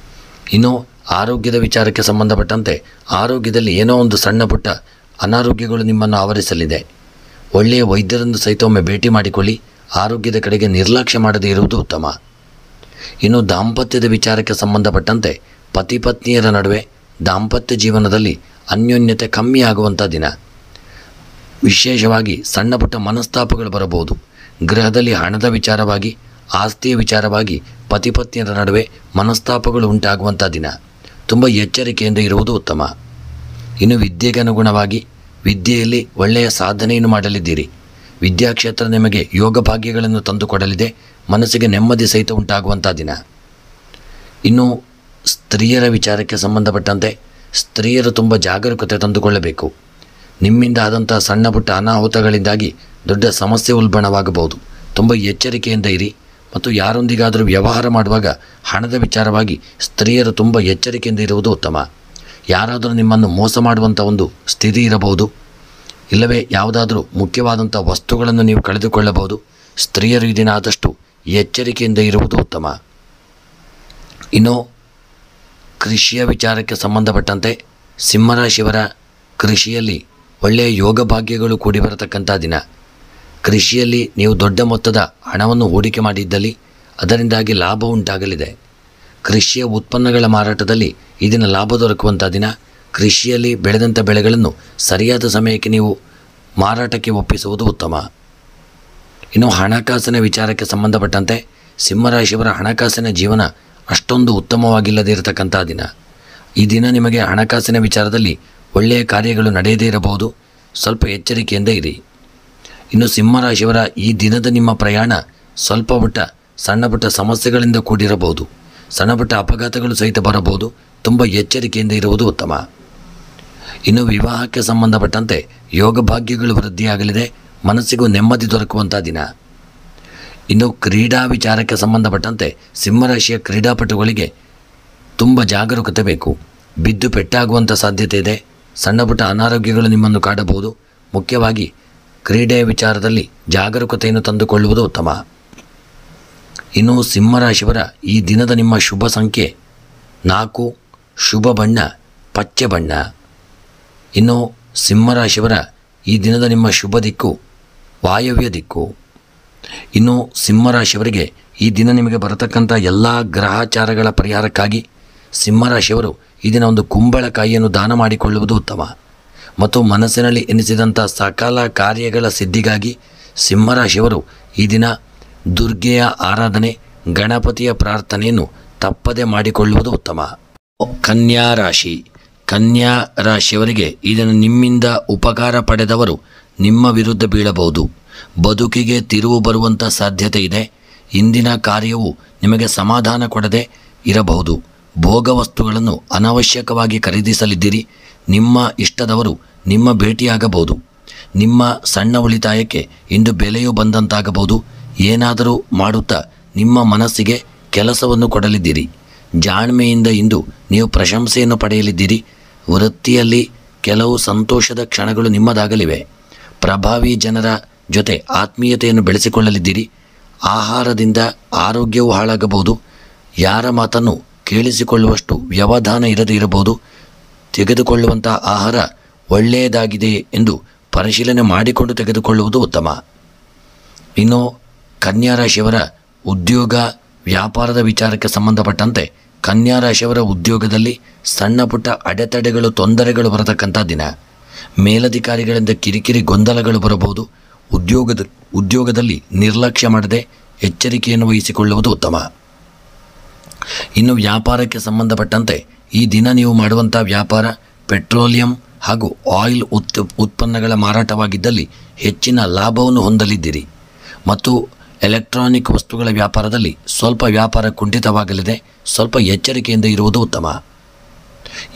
ಇನ್ನು ಆರೋಗ್ಯದ ವಿಚಾರಕ್ಕೆ ಸಂಬಂಧಪಟ್ಟಂತೆ ಆರೋಗ್ಯದಲ್ಲಿ ಏನೋ ಒಂದು ಸಣ್ಣ ಪುಟ್ಟ ಅನಾರೋಗ್ಯಗಳು ನಿಮ್ಮನ್ನು ಆವರಿಸಲಿದೆ. ಒಳ್ಳೆಯ ವೈದ್ಯರನ್ನು ಸಹಿತ ಒಮ್ಮೆ ಭೇಟಿ ಮಾಡಿಕೊಳ್ಳಿ. ಆರೋಗ್ಯದ ಕಡೆಗೆ ನಿರ್ಲಕ್ಷ್ಯ ಮಾಡದೇ ಇರುವುದು ಉತ್ತಮ. ಇನ್ನು ದಾಂಪತ್ಯದ ವಿಚಾರಕ್ಕೆ ಸಂಬಂಧಪಟ್ಟಂತೆ ಪತಿ ಪತ್ನಿಯರ ನಡುವೆ ದಾಂಪತ್ಯ ಜೀವನದಲ್ಲಿ ಅನ್ಯೋನ್ಯತೆ ಕಮ್ಮಿ ಆಗುವಂಥ ದಿನ. ವಿಶೇಷವಾಗಿ ಸಣ್ಣ ಪುಟ್ಟ ಮನಸ್ತಾಪಗಳು ಬರಬಹುದು. ಗೃಹದಲ್ಲಿ ಹಣದ ವಿಚಾರವಾಗಿ ಆಸ್ತಿಯ ವಿಚಾರವಾಗಿ ಪತಿ ಪತ್ನಿಯರ ನಡುವೆ ಮನಸ್ತಾಪಗಳು ಉಂಟಾಗುವಂಥ ದಿನ. ತುಂಬ ಎಚ್ಚರಿಕೆಯಿಂದ ಇರುವುದು ಉತ್ತಮ. ಇನ್ನು ವಿದ್ಯೆಗೆ ಅನುಗುಣವಾಗಿ ವಿದ್ಯೆಯಲ್ಲಿ ಒಳ್ಳೆಯ ಸಾಧನೆಯನ್ನು ಮಾಡಲಿದ್ದೀರಿ. ವಿದ್ಯಾಕ್ಷೇತ್ರ ನಿಮಗೆ ಯೋಗ ಭಾಗ್ಯಗಳನ್ನು ತಂದುಕೊಡಲಿದೆ. ಮನಸ್ಸಿಗೆ ನೆಮ್ಮದಿ ಸಹಿತ ಉಂಟಾಗುವಂಥ ದಿನ. ಇನ್ನು ಸ್ತ್ರೀಯರ ವಿಚಾರಕ್ಕೆ ಸಂಬಂಧಪಟ್ಟಂತೆ ಸ್ತ್ರೀಯರು ತುಂಬ ಜಾಗರೂಕತೆ ತಂದುಕೊಳ್ಳಬೇಕು. ನಿಮ್ಮಿಂದ ಆದಂಥ ಸಣ್ಣ ಪುಟ್ಟ ಅನಾಹುತಗಳಿಂದಾಗಿ ದೊಡ್ಡ ಸಮಸ್ಯೆ ಉಲ್ಬಣವಾಗಬಹುದು. ತುಂಬ ಎಚ್ಚರಿಕೆಯಿಂದ ಇರಿ. ಮತ್ತು ಯಾರೊಂದಿಗಾದರೂ ವ್ಯವಹಾರ ಮಾಡುವಾಗ ಹಣದ ವಿಚಾರವಾಗಿ ಸ್ತ್ರೀಯರು ತುಂಬ ಎಚ್ಚರಿಕೆಯಿಂದ ಇರುವುದು ಉತ್ತಮ. ಯಾರಾದರೂ ನಿಮ್ಮನ್ನು ಮೋಸ ಮಾಡುವಂಥ ಒಂದು ಸ್ಥಿತಿ ಇರಬಹುದು, ಇಲ್ಲವೇ ಯಾವುದಾದ್ರೂ ಮುಖ್ಯವಾದಂಥ ವಸ್ತುಗಳನ್ನು ನೀವು ಕಳೆದುಕೊಳ್ಳಬಹುದು. ಸ್ತ್ರೀಯರು ಈ ದಿನ ಆದಷ್ಟು ಎಚ್ಚರಿಕೆಯಿಂದ ಇರುವುದು ಉತ್ತಮ. ಇನ್ನು ಕೃಷಿಯ ವಿಚಾರಕ್ಕೆ ಸಂಬಂಧಪಟ್ಟಂತೆ ಸಿಂಹರಾಶಿಯವರ ಕೃಷಿಯಲ್ಲಿ ಒಳ್ಳೆಯ ಯೋಗ ಭಾಗ್ಯಗಳು ಕೂಡಿ ಬರತಕ್ಕಂಥ ದಿನ. ಕೃಷಿಯಲ್ಲಿ ನೀವು ದೊಡ್ಡ ಮೊತ್ತದ ಹಣವನ್ನು ಹೂಡಿಕೆ ಮಾಡಿದ್ದಲ್ಲಿ ಅದರಿಂದಾಗಿ ಲಾಭ ಉಂಟಾಗಲಿದೆ. ಕೃಷಿಯ ಉತ್ಪನ್ನಗಳ ಮಾರಾಟದಲ್ಲಿ ಈ ದಿನ ಲಾಭ ದೊರಕುವಂಥ ದಿನ. ಕೃಷಿಯಲ್ಲಿ ಬೆಳೆದಂಥ ಬೆಳೆಗಳನ್ನು ಸರಿಯಾದ ಸಮಯಕ್ಕೆ ನೀವು ಮಾರಾಟಕ್ಕೆ ಒಪ್ಪಿಸುವುದು ಉತ್ತಮ. ಇನ್ನು ಹಣಕಾಸಿನ ವಿಚಾರಕ್ಕೆ ಸಂಬಂಧಪಟ್ಟಂತೆ ಸಿಂಹರಾಶಿಯವರ ಹಣಕಾಸಿನ ಜೀವನ ಅಷ್ಟೊಂದು ಉತ್ತಮವಾಗಿಲ್ಲದೇ ಇರತಕ್ಕಂಥ ದಿನ. ಈ ದಿನ ನಿಮಗೆ ಹಣಕಾಸಿನ ವಿಚಾರದಲ್ಲಿ ಒಳ್ಳೆಯ ಕಾರ್ಯಗಳು ನಡೆಯದೇ ಇರಬಹುದು. ಸ್ವಲ್ಪ ಎಚ್ಚರಿಕೆಯಿಂದ ಇರಿ. ಇನ್ನು ಸಿಂಹರಾಶಿಯವರ ಈ ದಿನದ ನಿಮ್ಮ ಪ್ರಯಾಣ ಸ್ವಲ್ಪ ಸಣ್ಣ ಪುಟ್ಟ ಸಮಸ್ಯೆಗಳಿಂದ ಕೂಡಿರಬಹುದು. ಸಣ್ಣ ಪುಟ್ಟ ಅಪಘಾತಗಳು ಸಹಿತ ಬರಬಹುದು. ತುಂಬ ಎಚ್ಚರಿಕೆಯಿಂದ ಇರುವುದು ಉತ್ತಮ. ಇನ್ನು ವಿವಾಹಕ್ಕೆ ಸಂಬಂಧಪಟ್ಟಂತೆ ಯೋಗ ಭಾಗ್ಯಗಳು ವೃದ್ಧಿಯಾಗಲಿದೆ. ಮನಸ್ಸಿಗೂ ನೆಮ್ಮದಿ ದೊರಕುವಂಥ ದಿನ. ಇನ್ನು ಕ್ರೀಡಾ ವಿಚಾರಕ್ಕೆ ಸಂಬಂಧಪಟ್ಟಂತೆ ಸಿಂಹರಾಶಿಯ ಕ್ರೀಡಾಪಟುಗಳಿಗೆ ತುಂಬ ಜಾಗರೂಕತೆ ಬೇಕು. ಬಿದ್ದು ಪೆಟ್ಟಾಗುವಂಥ ಸಾಧ್ಯತೆ ಇದೆ. ಸಣ್ಣ ಪುಟ್ಟ ಅನಾರೋಗ್ಯಗಳು ನಿಮ್ಮನ್ನು ಕಾಡಬಹುದು. ಮುಖ್ಯವಾಗಿ ಕ್ರೀಡೆಯ ವಿಚಾರದಲ್ಲಿ ಜಾಗರೂಕತೆಯನ್ನು ತಂದುಕೊಳ್ಳುವುದು ಉತ್ತಮ. ಇನ್ನು ಸಿಂಹರಾಶಿಯವರ ಈ ದಿನದ ನಿಮ್ಮ ಶುಭ ಸಂಖ್ಯೆ 4, ಶುಭ ಬಣ್ಣ ಪಚ್ಚೆ ಬಣ್ಣ. ಇನ್ನು ಸಿಂಹರಾಶಿಯವರ ಈ ದಿನದ ನಿಮ್ಮ ಶುಭ ದಿಕ್ಕು ವಾಯವ್ಯ ದಿಕ್ಕು. ಇನ್ನು ಸಿಂಹರಾಶಿಯವರಿಗೆ ಈ ದಿನ ನಿಮಗೆ ಬರತಕ್ಕಂಥ ಎಲ್ಲ ಗ್ರಹಾಚಾರಗಳ ಪರಿಹಾರಕ್ಕಾಗಿ ಸಿಂಹರಾಶಿಯವರು ಈ ದಿನ ಒಂದು ಕುಂಬಳಕಾಯಿಯನ್ನು ದಾನ ಮಾಡಿಕೊಳ್ಳುವುದು ಉತ್ತಮ. ಮತ್ತು ಮನಸ್ಸಿನಲ್ಲಿ ಎನಿಸಿದಂಥ ಸಕಲ ಕಾರ್ಯಗಳ ಸಿದ್ಧಿಗಾಗಿ ಸಿಂಹರಾಶಿಯವರು ಈ ದಿನ ದುರ್ಗೆಯ ಆರಾಧನೆ, ಗಣಪತಿಯ ಪ್ರಾರ್ಥನೆಯನ್ನು ತಪ್ಪದೆ ಮಾಡಿಕೊಳ್ಳುವುದು ಉತ್ತಮ. ಕನ್ಯಾ ರಾಶಿ. ಕನ್ಯಾ ರಾಶಿಯವರಿಗೆ ಈ ದಿನ ನಿಮ್ಮಿಂದ ಉಪಕಾರ ಪಡೆದವರು ನಿಮ್ಮ ವಿರುದ್ಧ ಬೀಳಬಹುದು. ಬದುಕಿಗೆ ತಿರುವು ಬರುವಂಥ ಸಾಧ್ಯತೆ ಇದೆ. ಇಂದಿನ ಕಾರ್ಯವು ನಿಮಗೆ ಸಮಾಧಾನ ಕೊಡದೆ ಇರಬಹುದು. ಭೋಗ ವಸ್ತುಗಳನ್ನು ಅನವಶ್ಯಕವಾಗಿ ಖರೀದಿಸಲಿದ್ದೀರಿ. ನಿಮ್ಮ ಇಷ್ಟದವರು ನಿಮ್ಮ ಭೇಟಿಯಾಗಬಹುದು. ನಿಮ್ಮ ಸಣ್ಣ ಉಳಿತಾಯಕ್ಕೆ ಇಂದು ಬೆಲೆಯೂ ಬಂದಂತಾಗಬಹುದು. ಏನಾದರೂ ಮಾಡುತ್ತಾ ನಿಮ್ಮ ಮನಸ್ಸಿಗೆ ಕೆಲಸವನ್ನು ಕೊಡಲಿದ್ದೀರಿ. ಜಾಣ್ಮೆಯಿಂದ ಇಂದು ನೀವು ಪ್ರಶಂಸೆಯನ್ನು ಪಡೆಯಲಿದ್ದೀರಿ. ವೃತ್ತಿಯಲ್ಲಿ ಕೆಲವು ಸಂತೋಷದ ಕ್ಷಣಗಳು ನಿಮ್ಮದಾಗಲಿವೆ. ಪ್ರಭಾವಿ ಜನರ ಜೊತೆ ಆತ್ಮೀಯತೆಯನ್ನು ಬೆಳೆಸಿಕೊಳ್ಳಲಿದ್ದೀರಿ. ಆಹಾರದಿಂದ ಆರೋಗ್ಯವು ಹಾಳಾಗಬಹುದು. ಯಾರ ಮಾತನ್ನು ಕೇಳಿಸಿಕೊಳ್ಳುವಷ್ಟು ವ್ಯವಧಾನ ಇರದೇ ಇರಬಹುದು. ತೆಗೆದುಕೊಳ್ಳುವಂಥ ಆಹಾರ ಒಳ್ಳೆಯದಾಗಿದೆಯೇ ಎಂದು ಪರಿಶೀಲನೆ ಮಾಡಿಕೊಂಡು ತೆಗೆದುಕೊಳ್ಳುವುದು ಉತ್ತಮ. ಇನ್ನು ಕನ್ಯಾ ರಾಶಿಯವರ ಉದ್ಯೋಗ ವ್ಯಾಪಾರದ ವಿಚಾರಕ್ಕೆ ಸಂಬಂಧಪಟ್ಟಂತೆ ಕನ್ಯಾ ರಾಶಿಯವರ ಉದ್ಯೋಗದಲ್ಲಿ ಸಣ್ಣ ಪುಟ್ಟ ಅಡೆತಡೆಗಳು, ತೊಂದರೆಗಳು ಬರತಕ್ಕಂಥ ದಿನ. ಮೇಲಧಿಕಾರಿಗಳಿಂದ ಕಿರಿಕಿರಿ ಗೊಂದಲಗಳು ಬರಬಹುದು. ಉದ್ಯೋಗದಲ್ಲಿ ನಿರ್ಲಕ್ಷ್ಯ ಮಾಡದೆ ಎಚ್ಚರಿಕೆಯನ್ನು ವಹಿಸಿಕೊಳ್ಳುವುದು ಉತ್ತಮ. ಇನ್ನು ವ್ಯಾಪಾರಕ್ಕೆ ಸಂಬಂಧಪಟ್ಟಂತೆ ಈ ದಿನ ನೀವು ಮಾಡುವಂಥ ವ್ಯಾಪಾರ ಪೆಟ್ರೋಲಿಯಂ ಹಾಗೂ ಆಯಿಲ್ ಉತ್ಪನ್ನಗಳ ಮಾರಾಟವಾಗಿದ್ದಲ್ಲಿ ಹೆಚ್ಚಿನ ಲಾಭವನ್ನು ಹೊಂದಲಿದ್ದೀರಿ. ಮತ್ತು ಎಲೆಕ್ಟ್ರಾನಿಕ್ ವಸ್ತುಗಳ ವ್ಯಾಪಾರದಲ್ಲಿ ಸ್ವಲ್ಪ ವ್ಯಾಪಾರ ಕುಂಠಿತವಾಗಲಿದೆ. ಸ್ವಲ್ಪ ಎಚ್ಚರಿಕೆಯಿಂದ ಇರುವುದು ಉತ್ತಮ.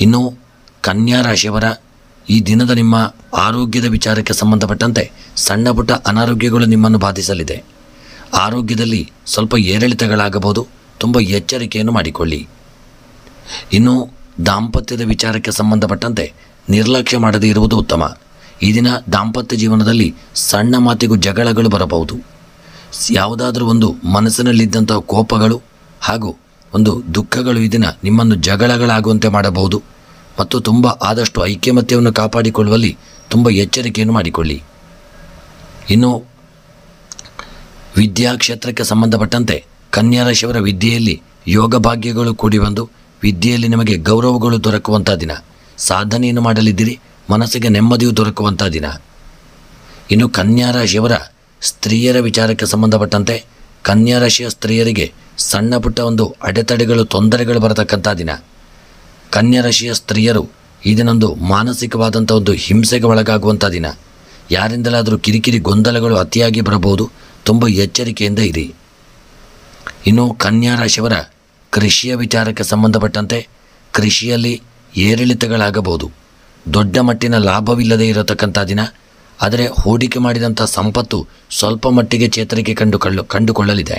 ಇನ್ನು ಕನ್ಯಾ ರಾಶಿಯವರ ಈ ದಿನದ ನಿಮ್ಮ ಆರೋಗ್ಯದ ವಿಚಾರಕ್ಕೆ ಸಂಬಂಧಪಟ್ಟಂತೆ ಸಣ್ಣ ಪುಟ್ಟ ಅನಾರೋಗ್ಯಗಳು ನಿಮ್ಮನ್ನು ಬಾಧಿಸಲಿದೆ. ಆರೋಗ್ಯದಲ್ಲಿ ಸ್ವಲ್ಪ ಏರಿಳಿತಗಳಾಗಬಹುದು. ತುಂಬ ಎಚ್ಚರಿಕೆಯನ್ನು ಮಾಡಿಕೊಳ್ಳಿ. ಇನ್ನು ದಾಂಪತ್ಯದ ವಿಚಾರಕ್ಕೆ ಸಂಬಂಧಪಟ್ಟಂತೆ ನಿರ್ಲಕ್ಷ್ಯ ಮಾಡದೇ ಇರುವುದು ಉತ್ತಮ. ಈ ದಿನ ದಾಂಪತ್ಯ ಜೀವನದಲ್ಲಿ ಸಣ್ಣ ಮಾತಿಗೂ ಜಗಳಗಳು ಬರಬಹುದು. ಯಾವುದಾದ್ರೂ ಒಂದು ಮನಸ್ಸಿನಲ್ಲಿದ್ದಂಥ ಕೋಪಗಳು ಹಾಗೂ ಒಂದು ದುಃಖಗಳು ಈ ದಿನ ನಿಮ್ಮನ್ನು ಜಗಳಗಳಾಗುವಂತೆ ಮಾಡಬಹುದು. ಮತ್ತು ತುಂಬ ಆದಷ್ಟು ಐಕ್ಯಮತ್ಯವನ್ನು ಕಾಪಾಡಿಕೊಳ್ಳುವಲ್ಲಿ ತುಂಬ ಎಚ್ಚರಿಕೆಯನ್ನು ಮಾಡಿಕೊಳ್ಳಿ. ಇನ್ನು ವಿದ್ಯಾಕ್ಷೇತ್ರಕ್ಕೆ ಸಂಬಂಧಪಟ್ಟಂತೆ ಕನ್ಯಾ ರಾಶಿಯವರ ವಿದ್ಯೆಯಲ್ಲಿ ಯೋಗ ಭಾಗ್ಯಗಳು ಕೂಡಿ ಬಂದು ವಿದ್ಯೆಯಲ್ಲಿ ನಿಮಗೆ ಗೌರವಗಳು ದೊರಕುವಂಥ ದಿನ. ಸಾಧನೆಯನ್ನು ಮಾಡಲಿದ್ದೀರಿ. ಮನಸ್ಸಿಗೆ ನೆಮ್ಮದಿಯು ದೊರಕುವಂಥ ದಿನ. ಇನ್ನು ಕನ್ಯಾ ರಾಶಿಯವರ ಸ್ತ್ರೀಯರ ವಿಚಾರಕ್ಕೆ ಸಂಬಂಧಪಟ್ಟಂತೆ ಕನ್ಯಾ ರಾಶಿಯ ಸ್ತ್ರೀಯರಿಗೆ ಸಣ್ಣ ಪುಟ್ಟ ಒಂದು ಅಡೆತಡೆಗಳು, ತೊಂದರೆಗಳು ಬರತಕ್ಕಂಥ ದಿನ. ಕನ್ಯಾ ರಾಶಿಯ ಸ್ತ್ರೀಯರು ಈ ದಿನೊಂದು ಮಾನಸಿಕವಾದಂಥ ಒಂದು ಹಿಂಸೆಗೆ ಒಳಗಾಗುವಂಥ ದಿನ. ಯಾರಿಂದಲಾದರೂ ಕಿರಿಕಿರಿ ಗೊಂದಲಗಳು ಅತಿಯಾಗಿ ಬರಬಹುದು. ತುಂಬ ಎಚ್ಚರಿಕೆಯಿಂದ ಇರಿ. ಇನ್ನು ಕನ್ಯಾ ರಾಶಿಯವರ ಕೃಷಿಯ ವಿಚಾರಕ್ಕೆ ಸಂಬಂಧಪಟ್ಟಂತೆ ಕೃಷಿಯಲ್ಲಿ ಏರಿಳಿತಗಳಾಗಬಹುದು. ದೊಡ್ಡ ಮಟ್ಟಿನ ಲಾಭವಿಲ್ಲದೆ ಇರತಕ್ಕಂಥ ದಿನ. ಆದರೆ ಹೂಡಿಕೆ ಮಾಡಿದಂಥ ಸಂಪತ್ತು ಸ್ವಲ್ಪ ಮಟ್ಟಿಗೆ ಚೇತರಿಕೆ ಕಂಡುಕೊಳ್ಳಲಿದೆ.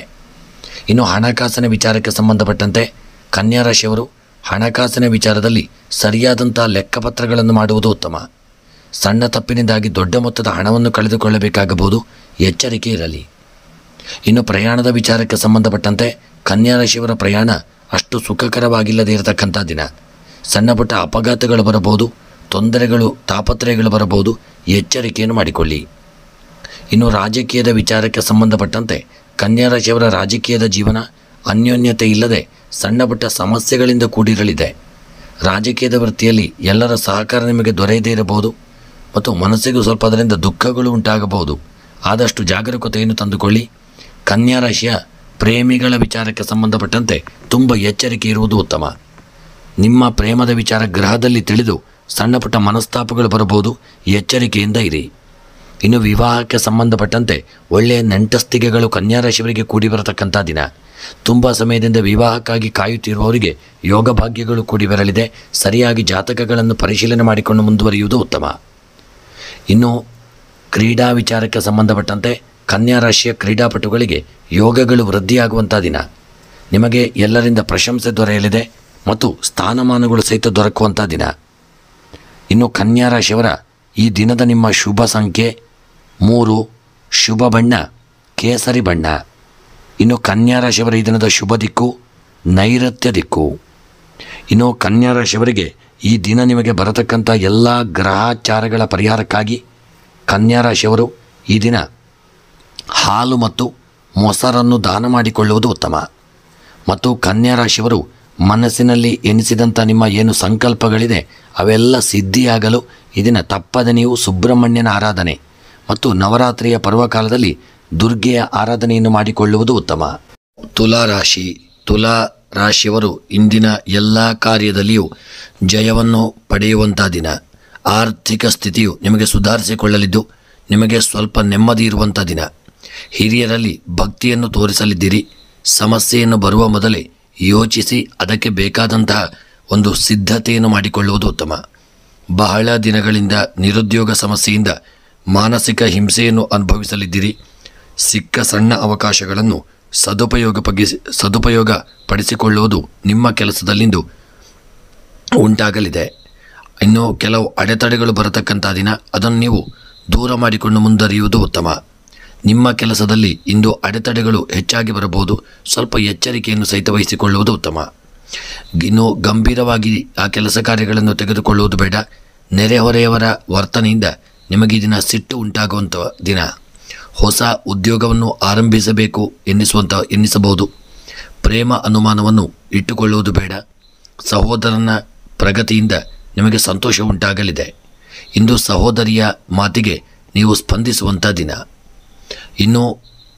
ಇನ್ನು ಹಣಕಾಸಿನ ವಿಚಾರಕ್ಕೆ ಸಂಬಂಧಪಟ್ಟಂತೆ ಕನ್ಯಾ ರಾಶಿಯವರು ಹಣಕಾಸಿನ ವಿಚಾರದಲ್ಲಿ ಸರಿಯಾದಂಥ ಲೆಕ್ಕಪತ್ರಗಳನ್ನು ಮಾಡುವುದು ಉತ್ತಮ. ಸಣ್ಣ ತಪ್ಪಿನಿಂದಾಗಿ ದೊಡ್ಡ ಮೊತ್ತದ ಹಣವನ್ನು ಕಳೆದುಕೊಳ್ಳಬೇಕಾಗಬಹುದು, ಎಚ್ಚರಿಕೆ ಇರಲಿ. ಇನ್ನು ಪ್ರಯಾಣದ ವಿಚಾರಕ್ಕೆ ಸಂಬಂಧಪಟ್ಟಂತೆ ಕನ್ಯಾ ರಾಶಿಯವರ ಪ್ರಯಾಣ ಅಷ್ಟು ಸುಖಕರವಾಗಿಲ್ಲದೆ ಇರತಕ್ಕಂಥ ದಿನ. ಸಣ್ಣ ಪುಟ್ಟ ಅಪಘಾತಗಳು ಬರಬಹುದು, ತೊಂದರೆಗಳು ತಾಪತ್ರಯಗಳು ಬರಬಹುದು, ಎಚ್ಚರಿಕೆಯನ್ನು ಮಾಡಿಕೊಳ್ಳಿ. ಇನ್ನು ರಾಜಕೀಯದ ವಿಚಾರಕ್ಕೆ ಸಂಬಂಧಪಟ್ಟಂತೆ ಕನ್ಯಾ ರಾಶಿಯವರ ರಾಜಕೀಯದ ಜೀವನ ಅನ್ಯೋನ್ಯತೆ ಇಲ್ಲದೆ ಸಣ್ಣ ಪುಟ್ಟ ಸಮಸ್ಯೆಗಳಿಂದ ಕೂಡಿರಲಿದೆ. ರಾಜಕೀಯದ ವೃತ್ತಿಯಲ್ಲಿ ಎಲ್ಲರ ಸಹಕಾರ ನಿಮಗೆ ದೊರೆಯದೇ ಇರಬಹುದು ಮತ್ತು ಮನಸ್ಸಿಗೂ ಸ್ವಲ್ಪ ಅದರಿಂದ ದುಃಖಗಳು ಉಂಟಾಗಬಹುದು. ಆದಷ್ಟು ಜಾಗರೂಕತೆಯನ್ನು ತಂದುಕೊಳ್ಳಿ. ಕನ್ಯಾ ರಾಶಿಯ ಪ್ರೇಮಿಗಳ ವಿಚಾರಕ್ಕೆ ಸಂಬಂಧಪಟ್ಟಂತೆ ತುಂಬ ಎಚ್ಚರಿಕೆ ಇರುವುದು ಉತ್ತಮ. ನಿಮ್ಮ ಪ್ರೇಮದ ವಿಚಾರ ಗ್ರಹದಲ್ಲಿ ತಿಳಿದು ಸಣ್ಣ ಪುಟ್ಟ ಮನಸ್ತಾಪಗಳು ಬರಬಹುದು, ಎಚ್ಚರಿಕೆಯಿಂದ ಇರಿ. ಇನ್ನು ವಿವಾಹಕ್ಕೆ ಸಂಬಂಧಪಟ್ಟಂತೆ ಒಳ್ಳೆಯ ನೆಂಟಸ್ತಿಗೆಗಳು ಕನ್ಯಾ ರಾಶಿಯವರಿಗೆ ಕೂಡಿ ಬರತಕ್ಕಂಥ ದಿನ. ತುಂಬ ಸಮಯದಿಂದ ವಿವಾಹಕ್ಕಾಗಿ ಕಾಯುತ್ತಿರುವವರಿಗೆ ಯೋಗ ಭಾಗ್ಯಗಳು ಕೂಡಿ ಬರಲಿದೆ. ಸರಿಯಾಗಿ ಜಾತಕಗಳನ್ನು ಪರಿಶೀಲನೆ ಮಾಡಿಕೊಂಡು ಮುಂದುವರಿಯುವುದು ಉತ್ತಮ. ಇನ್ನು ಕ್ರೀಡಾ ವಿಚಾರಕ್ಕೆ ಸಂಬಂಧಪಟ್ಟಂತೆ ಕನ್ಯಾ ರಾಶಿಯ ಕ್ರೀಡಾಪಟುಗಳಿಗೆ ಯೋಗಗಳು ವೃದ್ಧಿಯಾಗುವಂಥ ದಿನ. ನಿಮಗೆ ಎಲ್ಲರಿಂದ ಪ್ರಶಂಸೆ ದೊರೆಯಲಿದೆ ಮತ್ತು ಸ್ಥಾನಮಾನಗಳು ಸಹಿತ ದೊರಕುವಂಥ ದಿನ. ಇನ್ನು ಕನ್ಯಾ ರಾಶಿಯವರ ಈ ದಿನದ ನಿಮ್ಮ ಶುಭ ಸಂಖ್ಯೆ 3, ಶುಭ ಬಣ್ಣ ಕೇಸರಿ ಬಣ್ಣ. ಇನ್ನು ಕನ್ಯಾ ರಾಶಿಯವರ ಈ ದಿನದ ಶುಭ ದಿಕ್ಕು ನೈಋತ್ಯ ದಿಕ್ಕು. ಇನ್ನು ಕನ್ಯಾ ರಾಶಿಯವರಿಗೆ ಈ ದಿನ ನಿಮಗೆ ಬರತಕ್ಕಂಥ ಎಲ್ಲ ಗ್ರಹಾಚಾರಗಳ ಪರಿಹಾರಕ್ಕಾಗಿ ಕನ್ಯಾ ರಾಶಿಯವರು ಈ ದಿನ ಹಾಲು ಮತ್ತು ಮೊಸರನ್ನು ದಾನ ಮಾಡಿಕೊಳ್ಳುವುದು ಉತ್ತಮ. ಮತ್ತು ಕನ್ಯಾ ರಾಶಿಯವರು ಮನಸ್ಸಿನಲ್ಲಿ ಎನಿಸಿದಂಥ ನಿಮ್ಮ ಏನು ಸಂಕಲ್ಪಗಳಿದೆ ಅವೆಲ್ಲ ಸಿದ್ಧಿಯಾಗಲು ಈ ದಿನ ತಪ್ಪದೆ ನೀವು ಸುಬ್ರಹ್ಮಣ್ಯನ ಆರಾಧನೆ ಮತ್ತು ನವರಾತ್ರಿಯ ಪರ್ವಕಾಲದಲ್ಲಿ ದುರ್ಗೆಯ ಆರಾಧನೆಯನ್ನು ಮಾಡಿಕೊಳ್ಳುವುದು ಉತ್ತಮ. ತುಲಾ ರಾಶಿಯವರು ಇಂದಿನ ಎಲ್ಲ ಕಾರ್ಯದಲ್ಲಿಯೂ ಜಯವನ್ನು ಪಡೆಯುವಂಥ ದಿನ. ಆರ್ಥಿಕ ಸ್ಥಿತಿಯು ನಿಮಗೆ ಸುಧಾರಿಸಿಕೊಳ್ಳಲಿದ್ದು ನಿಮಗೆ ಸ್ವಲ್ಪ ನೆಮ್ಮದಿ ಇರುವಂಥ ದಿನ. ಹಿರಿಯರಲ್ಲಿ ಭಕ್ತಿಯನ್ನು ತೋರಿಸಲಿದ್ದೀರಿ. ಸಮಸ್ಯೆಯನ್ನು ಬರುವ ಮೊದಲೇ ಯೋಚಿಸಿ ಅದಕ್ಕೆ ಬೇಕಾದಂತಹ ಒಂದು ಸಿದ್ಧತೆಯನ್ನು ಮಾಡಿಕೊಳ್ಳುವುದು ಉತ್ತಮ. ಬಹಳ ದಿನಗಳಿಂದ ನಿರುದ್ಯೋಗ ಸಮಸ್ಯೆಯಿಂದ ಮಾನಸಿಕ ಹಿಂಸೆಯನ್ನು ಅನುಭವಿಸಲಿದ್ದೀರಿ. ಸಿಕ್ಕ ಸಣ್ಣ ಅವಕಾಶಗಳನ್ನು ಸದುಪಯೋಗ ಪಡಿಸಿಕೊಳ್ಳುವುದು ನಿಮ್ಮ ಕೆಲಸದಲ್ಲಿಂದು ಉಂಟಾಗಲಿದೆ. ಇನ್ನು ಕೆಲವು ಅಡೆತಡೆಗಳು ಬರತಕ್ಕಂಥ ದಿನ, ಅದನ್ನು ನೀವು ದೂರ ಮಾಡಿಕೊಂಡು ಮುಂದುವರಿಯುವುದು ಉತ್ತಮ. ನಿಮ್ಮ ಕೆಲಸದಲ್ಲಿ ಇಂದು ಅಡೆತಡೆಗಳು ಹೆಚ್ಚಾಗಿ ಬರಬಹುದು, ಸ್ವಲ್ಪ ಎಚ್ಚರಿಕೆಯನ್ನು ಸಹಿತ ವಹಿಸಿಕೊಳ್ಳುವುದು ಉತ್ತಮ. ಇನ್ನು ಗಂಭೀರವಾಗಿ ಆ ಕೆಲಸ ಕಾರ್ಯಗಳನ್ನು ತೆಗೆದುಕೊಳ್ಳುವುದು ಬೇಡ. ನೆರೆಹೊರೆಯವರ ವರ್ತನೆಯಿಂದ ನಿಮಗೆ ಈ ದಿನ ಸಿಟ್ಟು ಉಂಟಾಗುವಂಥ ದಿನ. ಹೊಸ ಉದ್ಯೋಗವನ್ನು ಆರಂಭಿಸಬೇಕು ಎನ್ನಿಸಬಹುದು. ಪ್ರೇಮ ಅನುಮಾನವನ್ನು ಇಟ್ಟುಕೊಳ್ಳುವುದು ಬೇಡ. ಸಹೋದರನ ಪ್ರಗತಿಯಿಂದ ನಿಮಗೆ ಸಂತೋಷ ಉಂಟಾಗಲಿದೆ. ಇಂದು ಸಹೋದರಿಯ ಮಾತಿಗೆ ನೀವು ಸ್ಪಂದಿಸುವಂಥ ದಿನ. ಇನ್ನು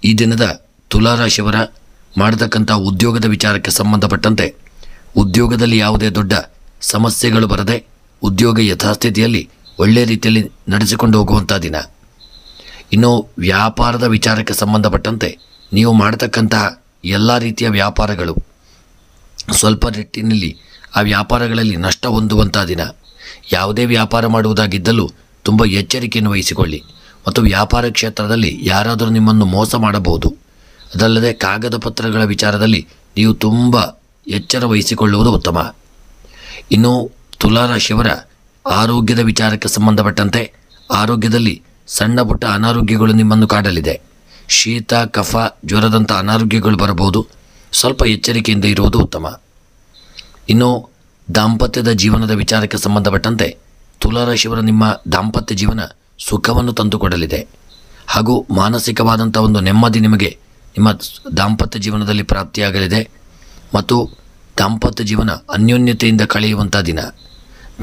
ಈ ದಿನದ ತುಲಾರಾಶಿಯವರ ಮಾಡತಕ್ಕಂಥ ಉದ್ಯೋಗದ ವಿಚಾರಕ್ಕೆ ಸಂಬಂಧಪಟ್ಟಂತೆ ಉದ್ಯೋಗದಲ್ಲಿ ಯಾವುದೇ ದೊಡ್ಡ ಸಮಸ್ಯೆಗಳು ಬರದೆ ಉದ್ಯೋಗ ಯಥಾಸ್ಥಿತಿಯಲ್ಲಿ ಒಳ್ಳೆಯ ರೀತಿಯಲ್ಲಿ ನಡೆಸಿಕೊಂಡು ಹೋಗುವಂಥ ದಿನ. ಇನ್ನು ವ್ಯಾಪಾರದ ವಿಚಾರಕ್ಕೆ ಸಂಬಂಧಪಟ್ಟಂತೆ ನೀವು ಮಾಡತಕ್ಕಂತಹ ಎಲ್ಲ ರೀತಿಯ ವ್ಯಾಪಾರಗಳು ಸ್ವಲ್ಪ ನಿಟ್ಟಿನಲ್ಲಿ ಆ ವ್ಯಾಪಾರಗಳಲ್ಲಿ ನಷ್ಟ ಹೊಂದುವಂಥ ದಿನ. ಯಾವುದೇ ವ್ಯಾಪಾರ ಮಾಡುವುದಾಗಿದ್ದಲ್ಲೂ ತುಂಬ ಎಚ್ಚರಿಕೆಯನ್ನು ವಹಿಸಿಕೊಳ್ಳಿ. ಮತ್ತು ವ್ಯಾಪಾರ ಕ್ಷೇತ್ರದಲ್ಲಿ ಯಾರಾದರೂ ನಿಮ್ಮನ್ನು ಮೋಸ ಮಾಡಬಹುದು. ಅದಲ್ಲದೆ ಕಾಗದ ಪತ್ರಗಳ ವಿಚಾರದಲ್ಲಿ ನೀವು ತುಂಬ ಎಚ್ಚರ ವಹಿಸಿಕೊಳ್ಳುವುದು ಉತ್ತಮ. ಇನ್ನು ತುಲಾರಾಶಿಯವರ ಆರೋಗ್ಯದ ವಿಚಾರಕ್ಕೆ ಸಂಬಂಧಪಟ್ಟಂತೆ ಆರೋಗ್ಯದಲ್ಲಿ ಸಣ್ಣ ಪುಟ್ಟ ಅನಾರೋಗ್ಯಗಳು ನಿಮ್ಮನ್ನು ಕಾಡಲಿದೆ. ಶೀತ, ಕಫ, ಜ್ವರದಂಥ ಅನಾರೋಗ್ಯಗಳು ಬರಬಹುದು. ಸ್ವಲ್ಪ ಎಚ್ಚರಿಕೆಯಿಂದ ಇರುವುದು ಉತ್ತಮ. ಇನ್ನು ದಾಂಪತ್ಯದ ಜೀವನದ ವಿಚಾರಕ್ಕೆ ಸಂಬಂಧಪಟ್ಟಂತೆ ತುಲಾರಾಶಿಯವರ ನಿಮ್ಮ ದಾಂಪತ್ಯ ಜೀವನ ಸುಖವನ್ನು ತಂದುಕೊಡಲಿದೆ. ಹಾಗೂ ಮಾನಸಿಕವಾದಂಥ ಒಂದು ನೆಮ್ಮದಿ ನಿಮಗೆ ನಿಮ್ಮ ದಾಂಪತ್ಯ ಜೀವನದಲ್ಲಿ ಪ್ರಾಪ್ತಿಯಾಗಲಿದೆ. ಮತ್ತು ದಾಂಪತ್ಯ ಜೀವನ ಅನ್ಯೋನ್ಯತೆಯಿಂದ ಕಳೆಯುವಂಥ ದಿನ.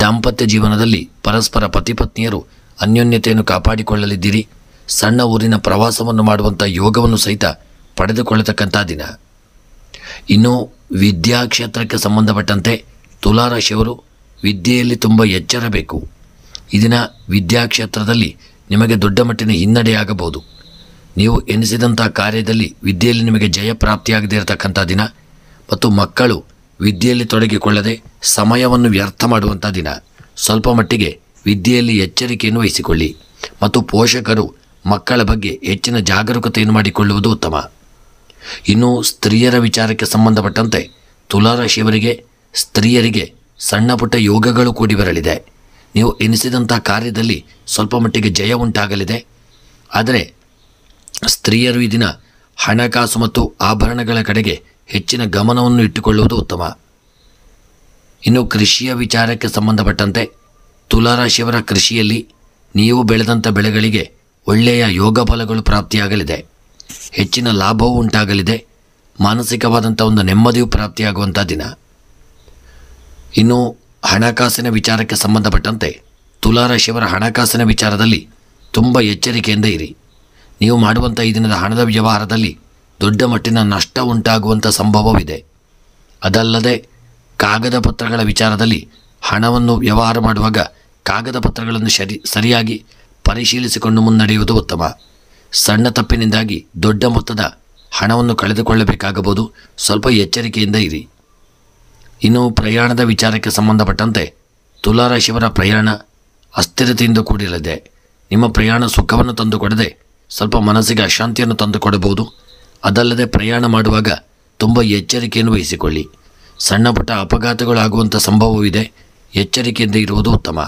ದಾಂಪತ್ಯ ಜೀವನದಲ್ಲಿ ಪರಸ್ಪರ ಪತಿಪತ್ನಿಯರು ಅನ್ಯೋನ್ಯತೆಯನ್ನು ಕಾಪಾಡಿಕೊಳ್ಳಲಿದ್ದೀರಿ. ಸಣ್ಣ ಊರಿನ ಪ್ರವಾಸವನ್ನು ಮಾಡುವಂಥ ಯೋಗವನ್ನು ಸಹಿತ ಪಡೆದುಕೊಳ್ಳತಕ್ಕಂಥ ದಿನ. ಇನ್ನು ವಿದ್ಯಾಕ್ಷೇತ್ರಕ್ಕೆ ಸಂಬಂಧಪಟ್ಟಂತೆ ತುಲಾರಾಶಿಯವರು ವಿದ್ಯೆಯಲ್ಲಿ ತುಂಬ ಎಚ್ಚರಬೇಕು. ಈ ದಿನ ವಿದ್ಯಾಕ್ಷೇತ್ರದಲ್ಲಿ ನಿಮಗೆ ದೊಡ್ಡ ಮಟ್ಟಿನ ಹಿನ್ನಡೆಯಾಗಬಹುದು. ನೀವು ಎನಿಸಿದಂಥ ಕಾರ್ಯದಲ್ಲಿ ವಿದ್ಯೆಯಲ್ಲಿ ನಿಮಗೆ ಜಯ ಪ್ರಾಪ್ತಿಯಾಗದೇ ಇರತಕ್ಕಂಥ ದಿನ. ಮತ್ತು ಮಕ್ಕಳು ವಿದ್ಯೆಯಲ್ಲಿ ತೊಡಗಿಕೊಳ್ಳದೆ ಸಮಯವನ್ನು ವ್ಯರ್ಥ ಮಾಡುವಂಥ ದಿನ. ಸ್ವಲ್ಪ ಮಟ್ಟಿಗೆ ವಿದ್ಯೆಯಲ್ಲಿ ಎಚ್ಚರಿಕೆಯನ್ನು ವಹಿಸಿಕೊಳ್ಳಿ ಮತ್ತು ಪೋಷಕರು ಮಕ್ಕಳ ಬಗ್ಗೆ ಹೆಚ್ಚಿನ ಜಾಗರೂಕತೆಯನ್ನು ಮಾಡಿಕೊಳ್ಳುವುದು ಉತ್ತಮ. ಇನ್ನು ಸ್ತ್ರೀಯರ ವಿಚಾರಕ್ಕೆ ಸಂಬಂಧಪಟ್ಟಂತೆ ತುಲಾರಾಶಿಯವರಿಗೆ ಸ್ತ್ರೀಯರಿಗೆ ಸಣ್ಣ ಪುಟ್ಟ ಯೋಗಗಳು ಕೂಡಿ ಬರಲಿದೆ. ನೀವು ಎನಿಸಿದಂಥ ಕಾರ್ಯದಲ್ಲಿ ಸ್ವಲ್ಪ ಮಟ್ಟಿಗೆ ಜಯ ಉಂಟಾಗಲಿದೆ. ಆದರೆ ಸ್ತ್ರೀಯರು ಈ ದಿನ ಹಣಕಾಸು ಮತ್ತು ಆಭರಣಗಳ ಕಡೆಗೆ ಹೆಚ್ಚಿನ ಗಮನವನ್ನು ಇಟ್ಟುಕೊಳ್ಳುವುದು ಉತ್ತಮ. ಇನ್ನು ಕೃಷಿಯ ವಿಚಾರಕ್ಕೆ ಸಂಬಂಧಪಟ್ಟಂತೆ ತುಲಾರಾಶಿಯವರ ಕೃಷಿಯಲ್ಲಿ ನೀವು ಬೆಳೆದಂಥ ಬೆಳೆಗಳಿಗೆ ಒಳ್ಳೆಯ ಯೋಗ ಫಲಗಳು ಪ್ರಾಪ್ತಿಯಾಗಲಿದೆ. ಹೆಚ್ಚಿನ ಲಾಭವೂ ಉಂಟಾಗಲಿದೆ. ಮಾನಸಿಕವಾದಂಥ ಒಂದು ನೆಮ್ಮದಿಯೂ ಪ್ರಾಪ್ತಿಯಾಗುವಂಥ ದಿನ. ಇನ್ನು ಹಣಕಾಸಿನ ವಿಚಾರಕ್ಕೆ ಸಂಬಂಧಪಟ್ಟಂತೆ ತುಲಾರಾಶಿಯವರ ಹಣಕಾಸಿನ ವಿಚಾರದಲ್ಲಿ ತುಂಬ ಎಚ್ಚರಿಕೆಯಿಂದ ಇರಿ. ನೀವು ಮಾಡುವಂಥ ಈ ದಿನದ ಹಣದ ವ್ಯವಹಾರದಲ್ಲಿ ದೊಡ್ಡ ಮಟ್ಟಿನ ನಷ್ಟ ಉಂಟಾಗುವಂಥ ಸಂಭವವಿದೆ. ಅದಲ್ಲದೆ ಕಾಗದ ಪತ್ರಗಳ ವಿಚಾರದಲ್ಲಿ ಹಣವನ್ನು ವ್ಯವಹಾರ ಮಾಡುವಾಗ ಕಾಗದ ಪತ್ರಗಳನ್ನು ಸರಿಯಾಗಿ ಪರಿಶೀಲಿಸಿಕೊಂಡು ಮುನ್ನಡೆಯುವುದು ಉತ್ತಮ. ಸಣ್ಣ ತಪ್ಪಿನಿಂದಾಗಿ ದೊಡ್ಡ ಮೊತ್ತದ ಹಣವನ್ನು ಕಳೆದುಕೊಳ್ಳಬೇಕಾಗಬಹುದು. ಸ್ವಲ್ಪ ಎಚ್ಚರಿಕೆಯಿಂದ ಇರಿ. ಇನ್ನು ಪ್ರಯಾಣದ ವಿಚಾರಕ್ಕೆ ಸಂಬಂಧಪಟ್ಟಂತೆ ತುಲಾರಾಶಿಯವರ ಪ್ರಯಾಣ ಅಸ್ಥಿರತೆಯಿಂದ ಕೂಡಿರಲಿದೆ. ನಿಮ್ಮ ಪ್ರಯಾಣ ಸುಖವನ್ನು ತಂದುಕೊಡದೆ ಸ್ವಲ್ಪ ಮನಸ್ಸಿಗೆ ಅಶಾಂತಿಯನ್ನು ತಂದುಕೊಡಬಹುದು. ಅದಲ್ಲದೆ ಪ್ರಯಾಣ ಮಾಡುವಾಗ ತುಂಬ ಎಚ್ಚರಿಕೆಯನ್ನು ವಹಿಸಿಕೊಳ್ಳಿ. ಸಣ್ಣ ಪುಟ್ಟ ಅಪಘಾತಗಳಾಗುವಂಥ ಸಂಭವವಿದೆ. ಎಚ್ಚರಿಕೆಯಿಂದ ಇರುವುದು ಉತ್ತಮ.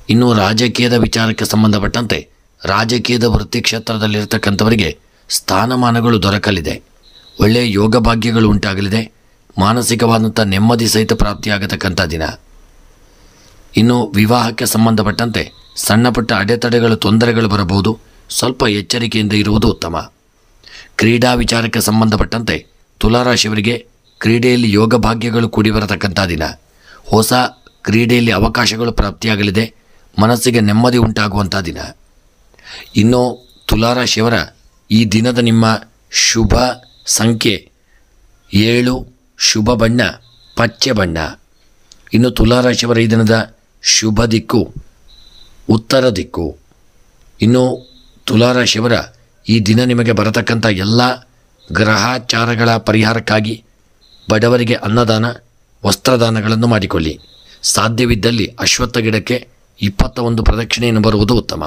ಇನ್ನು ರಾಜಕೀಯದ ವಿಚಾರಕ್ಕೆ ಸಂಬಂಧಪಟ್ಟಂತೆ ರಾಜಕೀಯದ ವೃತ್ತಿ ಕ್ಷೇತ್ರದಲ್ಲಿರ್ತಕ್ಕಂಥವರಿಗೆ ಸ್ಥಾನಮಾನಗಳು ದೊರಕಲಿದೆ. ಒಳ್ಳೆಯ ಯೋಗ ಭಾಗ್ಯಗಳು ಉಂಟಾಗಲಿದೆ. ಮಾನಸಿಕವಾದಂಥ ನೆಮ್ಮದಿ ಸಹಿತ ಪ್ರಾಪ್ತಿಯಾಗತಕ್ಕಂಥ ದಿನ. ಇನ್ನು ವಿವಾಹಕ್ಕೆ ಸಂಬಂಧಪಟ್ಟಂತೆ ಸಣ್ಣ ಪುಟ್ಟ ಅಡೆತಡೆಗಳು ತೊಂದರೆಗಳು ಬರಬಹುದು. ಸ್ವಲ್ಪ ಎಚ್ಚರಿಕೆಯಿಂದ ಇರುವುದು ಉತ್ತಮ. ಕ್ರೀಡಾ ವಿಚಾರಕ್ಕೆ ಸಂಬಂಧಪಟ್ಟಂತೆ ತುಲಾರಾಶಿಯವರಿಗೆ ಕ್ರೀಡೆಯಲ್ಲಿ ಯೋಗ ಭಾಗ್ಯಗಳು ಕೂಡಿ ಬರತಕ್ಕಂಥ ದಿನ. ಹೊಸ ಕ್ರೀಡೆಯಲ್ಲಿ ಅವಕಾಶಗಳು ಪ್ರಾಪ್ತಿಯಾಗಲಿದೆ. ಮನಸ್ಸಿಗೆ ನೆಮ್ಮದಿ ಉಂಟಾಗುವಂಥ ದಿನ. ಇನ್ನು ತುಲಾರಾಶಿಯವರ ಈ ದಿನದ ನಿಮ್ಮ ಶುಭ ಸಂಖ್ಯೆ 7, ಶುಭ ಬಣ್ಣ ಪಚ್ಚೆ ಬಣ್ಣ. ಇನ್ನು ತುಲಾರಾಶಿಯವರ ಈ ದಿನದ ಶುಭ ದಿಕ್ಕು ಉತ್ತರ ದಿಕ್ಕು. ಇನ್ನು ತುಲಾರಾಶಿಯವರ ಈ ದಿನ ನಿಮಗೆ ಬರತಕ್ಕಂಥ ಎಲ್ಲ ಗ್ರಹಾಚಾರಗಳ ಪರಿಹಾರಕ್ಕಾಗಿ ಬಡವರಿಗೆ ಅನ್ನದಾನ ವಸ್ತ್ರದಾನಗಳನ್ನು ಮಾಡಿಕೊಳ್ಳಿ. ಸಾಧ್ಯವಿದ್ದಲ್ಲಿ ಅಶ್ವತ್ಥ ಗಿಡಕ್ಕೆ 21 ಪ್ರದಕ್ಷಿಣೆಯನ್ನು ಬರುವುದು ಉತ್ತಮ.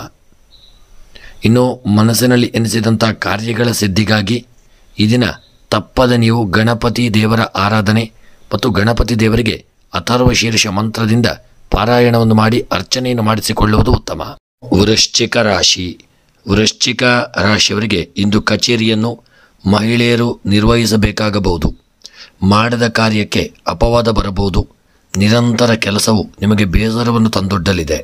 ಇನ್ನು ಮನಸ್ಸಿನಲ್ಲಿ ಎನಿಸಿದಂಥ ಕಾರ್ಯಗಳ ಸಿದ್ಧಿಗಾಗಿ ಈ ದಿನ ತಪ್ಪದೆ ನೀವು ಗಣಪತಿ ದೇವರ ಆರಾಧನೆ ಮತ್ತು ಗಣಪತಿ ದೇವರಿಗೆ ಅಥರ್ವ ಶೀರ್ಷ ಮಂತ್ರದಿಂದ ಪಾರಾಯಣವನ್ನು ಮಾಡಿ ಅರ್ಚನೆಯನ್ನು ಮಾಡಿಸಿಕೊಳ್ಳುವುದು ಉತ್ತಮ. ವೃಶ್ಚಿಕ ರಾಶಿಯವರಿಗೆ ಇಂದು ಕಚೇರಿಯನ್ನು ಮಹಿಳೆಯರು ನಿರ್ವಹಿಸಬೇಕಾಗಬಹುದು. ಮಾಡದ ಕಾರ್ಯಕ್ಕೆ ಅಪವಾದ ಬರಬಹುದು. ನಿರಂತರ ಕೆಲಸವು ನಿಮಗೆ ಬೇಸರವನ್ನು ತಂದೊಡ್ಡಲಿದೆ.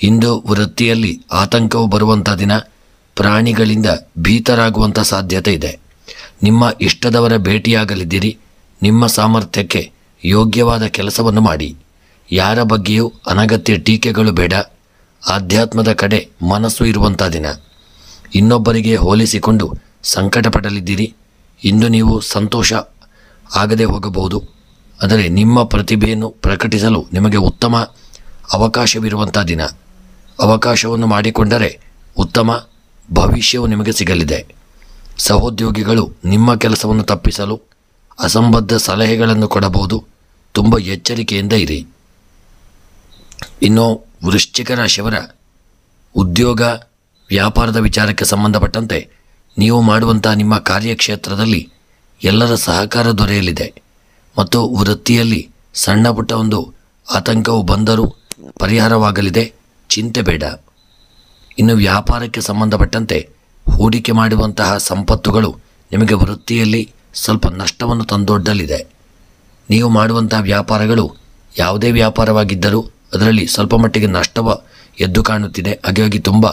ಇಂದು ವೃತ್ತಿಯಲ್ಲಿ ಆತಂಕವು ಬರುವಂಥ ದಿನ. ಪ್ರಾಣಿಗಳಿಂದ ಭೀತರಾಗುವಂಥ ಸಾಧ್ಯತೆ ಇದೆ. ನಿಮ್ಮ ಇಷ್ಟದವರ ಭೇಟಿಯಾಗಲಿದ್ದೀರಿ. ನಿಮ್ಮ ಸಾಮರ್ಥ್ಯಕ್ಕೆ ಯೋಗ್ಯವಾದ ಕೆಲಸವನ್ನು ಮಾಡಿ. ಯಾರ ಬಗ್ಗೆಯೂ ಅನಗತ್ಯ ಟೀಕೆಗಳು ಬೇಡ. ಆಧ್ಯಾತ್ಮದ ಕಡೆ ಮನಸ್ಸು ಇರುವಂಥ ದಿನ. ಇನ್ನೊಬ್ಬರಿಗೆ ಹೋಲಿಸಿಕೊಂಡು ಸಂಕಟ ಪಡಲಿದ್ದೀರಿ. ಇಂದು ನೀವು ಸಂತೋಷ ಆಗದೆ ಹೋಗಬಹುದು. ಆದರೆ ನಿಮ್ಮ ಪ್ರತಿಭೆಯನ್ನು ಪ್ರಕಟಿಸಲು ನಿಮಗೆ ಉತ್ತಮ ಅವಕಾಶವಿರುವಂಥ ದಿನ. ಅವಕಾಶವನ್ನು ಮಾಡಿಕೊಂಡರೆ ಉತ್ತಮ ಭವಿಷ್ಯವು ನಿಮಗೆ ಸಿಗಲಿದೆ. ಸಹೋದ್ಯೋಗಿಗಳು ನಿಮ್ಮ ಕೆಲಸವನ್ನು ತಪ್ಪಿಸಲು ಅಸಂಬದ್ಧ ಸಲಹೆಗಳನ್ನು ಕೊಡಬಹುದು. ತುಂಬ ಎಚ್ಚರಿಕೆಯಿಂದ ಇರಿ. ಇನ್ನು ವೃಶ್ಚಿಕ ರಾಶಿಯವರ ಉದ್ಯೋಗ ವ್ಯಾಪಾರದ ವಿಚಾರಕ್ಕೆ ಸಂಬಂಧಪಟ್ಟಂತೆ ನೀವು ಮಾಡುವಂಥ ನಿಮ್ಮ ಕಾರ್ಯಕ್ಷೇತ್ರದಲ್ಲಿ ಎಲ್ಲರ ಸಹಕಾರ ದೊರೆಯಲಿದೆ ಮತ್ತು ವೃತ್ತಿಯಲ್ಲಿ ಸಣ್ಣ ಪುಟ್ಟ ಒಂದು ಆತಂಕವು ಬಂದರೂ ಪರಿಹಾರವಾಗಲಿದೆ. ಚಿಂತೆ ಬೇಡ. ಇನ್ನು ವ್ಯಾಪಾರಕ್ಕೆ ಸಂಬಂಧಪಟ್ಟಂತೆ ಹೂಡಿಕೆ ಮಾಡುವಂತಹ ಸಂಪತ್ತುಗಳು ನಿಮಗೆ ವೃತ್ತಿಯಲ್ಲಿ ಸ್ವಲ್ಪ ನಷ್ಟವನ್ನು ತಂದೊಡ್ಡಲಿದೆ. ನೀವು ಮಾಡುವಂತಹ ವ್ಯಾಪಾರಗಳು ಯಾವುದೇ ವ್ಯಾಪಾರವಾಗಿದ್ದರೂ ಅದರಲ್ಲಿ ಸ್ವಲ್ಪ ಮಟ್ಟಿಗೆ ನಷ್ಟವ ಎದ್ದು ಕಾಣುತ್ತಿದೆ. ಹಾಗಾಗಿ ತುಂಬ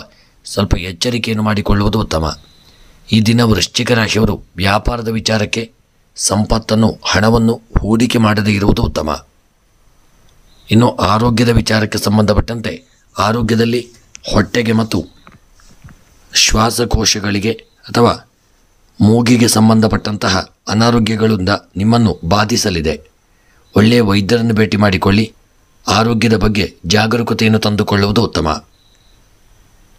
ಸ್ವಲ್ಪ ಎಚ್ಚರಿಕೆಯನ್ನು ಮಾಡಿಕೊಳ್ಳುವುದು ಉತ್ತಮ. ಈ ದಿನ ವೃಶ್ಚಿಕ ರಾಶಿಯವರು ವ್ಯಾಪಾರದ ವಿಚಾರಕ್ಕೆ ಸಂಪತ್ತನ್ನು ಹಣವನ್ನು ಹೂಡಿಕೆ ಮಾಡದೇ ಇರುವುದು ಉತ್ತಮ. ಇನ್ನು ಆರೋಗ್ಯದ ವಿಚಾರಕ್ಕೆ ಸಂಬಂಧಪಟ್ಟಂತೆ ಆರೋಗ್ಯದಲ್ಲಿ ಹೊಟ್ಟೆಗೆ ಮತ್ತು ಶ್ವಾಸಕೋಶಗಳಿಗೆ ಅಥವಾ ಮೂಗಿಗೆ ಸಂಬಂಧಪಟ್ಟಂತಹ ಅನಾರೋಗ್ಯಗಳಿಂದ ನಿಮ್ಮನ್ನು ಬಾಧಿಸಲಿದೆ. ಒಳ್ಳೆಯ ವೈದ್ಯರನ್ನು ಭೇಟಿ ಮಾಡಿಕೊಳ್ಳಿ. ಆರೋಗ್ಯದ ಬಗ್ಗೆ ಜಾಗರೂಕತೆಯನ್ನು ತಂದುಕೊಳ್ಳುವುದು ಉತ್ತಮ.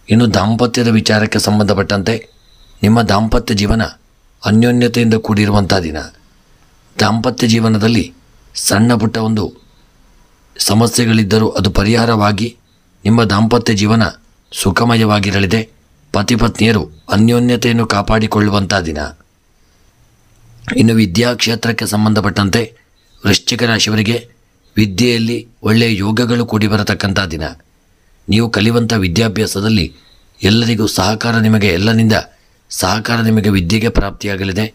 ಇನ್ನು ದಾಂಪತ್ಯದ ವಿಚಾರಕ್ಕೆ ಸಂಬಂಧಪಟ್ಟಂತೆ ನಿಮ್ಮ ದಾಂಪತ್ಯ ಜೀವನ ಅನ್ಯೋನ್ಯತೆಯಿಂದ ಕೂಡಿರುವಂಥ ದಿನ. ದಾಂಪತ್ಯ ಜೀವನದಲ್ಲಿ ಸಣ್ಣ ಪುಟ್ಟ ಒಂದು ಸಮಸ್ಯೆಗಳಿದ್ದರೂ ಅದು ಪರಿಹಾರವಾಗಿ ನಿಮ್ಮ ದಾಂಪತ್ಯ ಜೀವನ ಸುಖಮಯವಾಗಿರಲಿದೆ. ಪತಿ ಪತ್ನಿಯರು ಅನ್ಯೋನ್ಯತೆಯನ್ನು ಕಾಪಾಡಿಕೊಳ್ಳುವಂಥ ದಿನ. ಇನ್ನು ವಿದ್ಯಾಕ್ಷೇತ್ರಕ್ಕೆ ಸಂಬಂಧಪಟ್ಟಂತೆ ವೃಶ್ಚಿಕ ರಾಶಿಯವರಿಗೆ ವಿದ್ಯೆಯಲ್ಲಿ ಒಳ್ಳೆಯ ಯೋಗಗಳು ಕೂಡಿ ಬರತಕ್ಕಂಥ ದಿನ. ನೀವು ಕಲಿಯುವಂಥ ವಿದ್ಯಾಭ್ಯಾಸದಲ್ಲಿ ಎಲ್ಲರಿಗೂ ಎಲ್ಲರಿಂದ ಸಹಕಾರ ನಿಮಗೆ ವಿದ್ಯೆಗೆ ಪ್ರಾಪ್ತಿಯಾಗಲಿದೆ.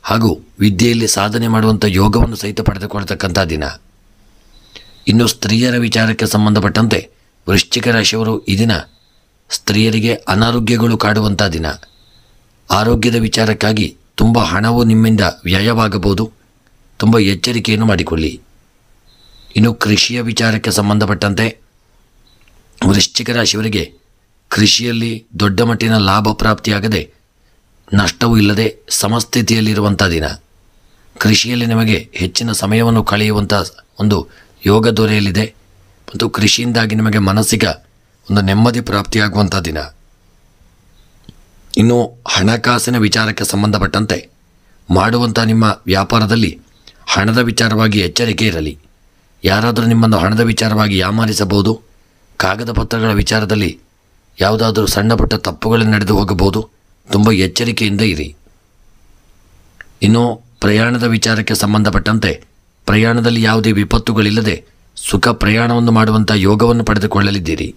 ಹಾಗೂ ವಿದ್ಯೆಯಲ್ಲಿ ಸಾಧನೆ ಮಾಡುವಂಥ ಯೋಗವನ್ನು ಸಹಿತ ಪಡೆದುಕೊಳ್ತಕ್ಕಂಥ ದಿನ. ಇನ್ನು ಸ್ತ್ರೀಯರ ವಿಚಾರಕ್ಕೆ ಸಂಬಂಧಪಟ್ಟಂತೆ ವೃಶ್ಚಿಕ ರಾಶಿಯವರು ಈ ದಿನ ಸ್ತ್ರೀಯರಿಗೆ ಅನಾರೋಗ್ಯಗಳು ಕಾಡುವಂಥ ದಿನ. ಆರೋಗ್ಯದ ವಿಚಾರಕ್ಕಾಗಿ ತುಂಬ ಹಣವು ನಿಮ್ಮಿಂದ ವ್ಯಯವಾಗಬಹುದು. ತುಂಬ ಎಚ್ಚರಿಕೆಯನ್ನು ಮಾಡಿಕೊಳ್ಳಿ. ಇನ್ನು ಕೃಷಿಯ ವಿಚಾರಕ್ಕೆ ಸಂಬಂಧಪಟ್ಟಂತೆ ವೃಶ್ಚಿಕ ರಾಶಿಯವರಿಗೆ ಕೃಷಿಯಲ್ಲಿ ದೊಡ್ಡ ಮಟ್ಟಿನ ಲಾಭ ಪ್ರಾಪ್ತಿಯಾಗದೆ ನಷ್ಟವೂ ಇಲ್ಲದೆ ಸಮಸ್ಥಿತಿಯಲ್ಲಿರುವಂಥ ದಿನ. ಕೃಷಿಯಲ್ಲಿ ನಿಮಗೆ ಹೆಚ್ಚಿನ ಸಮಯವನ್ನು ಕಳೆಯುವಂಥ ಒಂದು ಯೋಗ ದೊರೆಯಲಿದೆ ಮತ್ತು ಕೃಷಿಯಿಂದಾಗಿ ನಿಮಗೆ ಮಾನಸಿಕ ಒಂದು ನೆಮ್ಮದಿ ಪ್ರಾಪ್ತಿಯಾಗುವಂಥ ದಿನ. ಇನ್ನು ಹಣಕಾಸಿನ ವಿಚಾರಕ್ಕೆ ಸಂಬಂಧಪಟ್ಟಂತೆ ಮಾಡುವಂಥ ನಿಮ್ಮ ವ್ಯಾಪಾರದಲ್ಲಿ ಹಣದ ವಿಚಾರವಾಗಿ ಎಚ್ಚರಿಕೆ ಇರಲಿ. ಯಾರಾದರೂ ನಿಮ್ಮನ್ನು ಹಣದ ವಿಚಾರವಾಗಿ ಯಾಮಾರಿಸಬಹುದು. ಕಾಗದ ಪತ್ರಗಳ ವಿಚಾರದಲ್ಲಿ ಯಾವುದಾದರೂ ಸಣ್ಣ ಪುಟ್ಟ ತಪ್ಪುಗಳು ನಡೆದು ಹೋಗಬಹುದು. ತುಂಬ ಎಚ್ಚರಿಕೆಯಿಂದ ಇರಿ. ಇನ್ನು ಪ್ರಯಾಣದ ವಿಚಾರಕ್ಕೆ ಸಂಬಂಧಪಟ್ಟಂತೆ ಪ್ರಯಾಣದಲ್ಲಿ ಯಾವುದೇ ವಿಪತ್ತುಗಳಿಲ್ಲದೆ ಸುಖ ಪ್ರಯಾಣವನ್ನು ಮಾಡುವಂಥ ಯೋಗವನ್ನು ಪಡೆದುಕೊಳ್ಳಲಿದ್ದೀರಿ.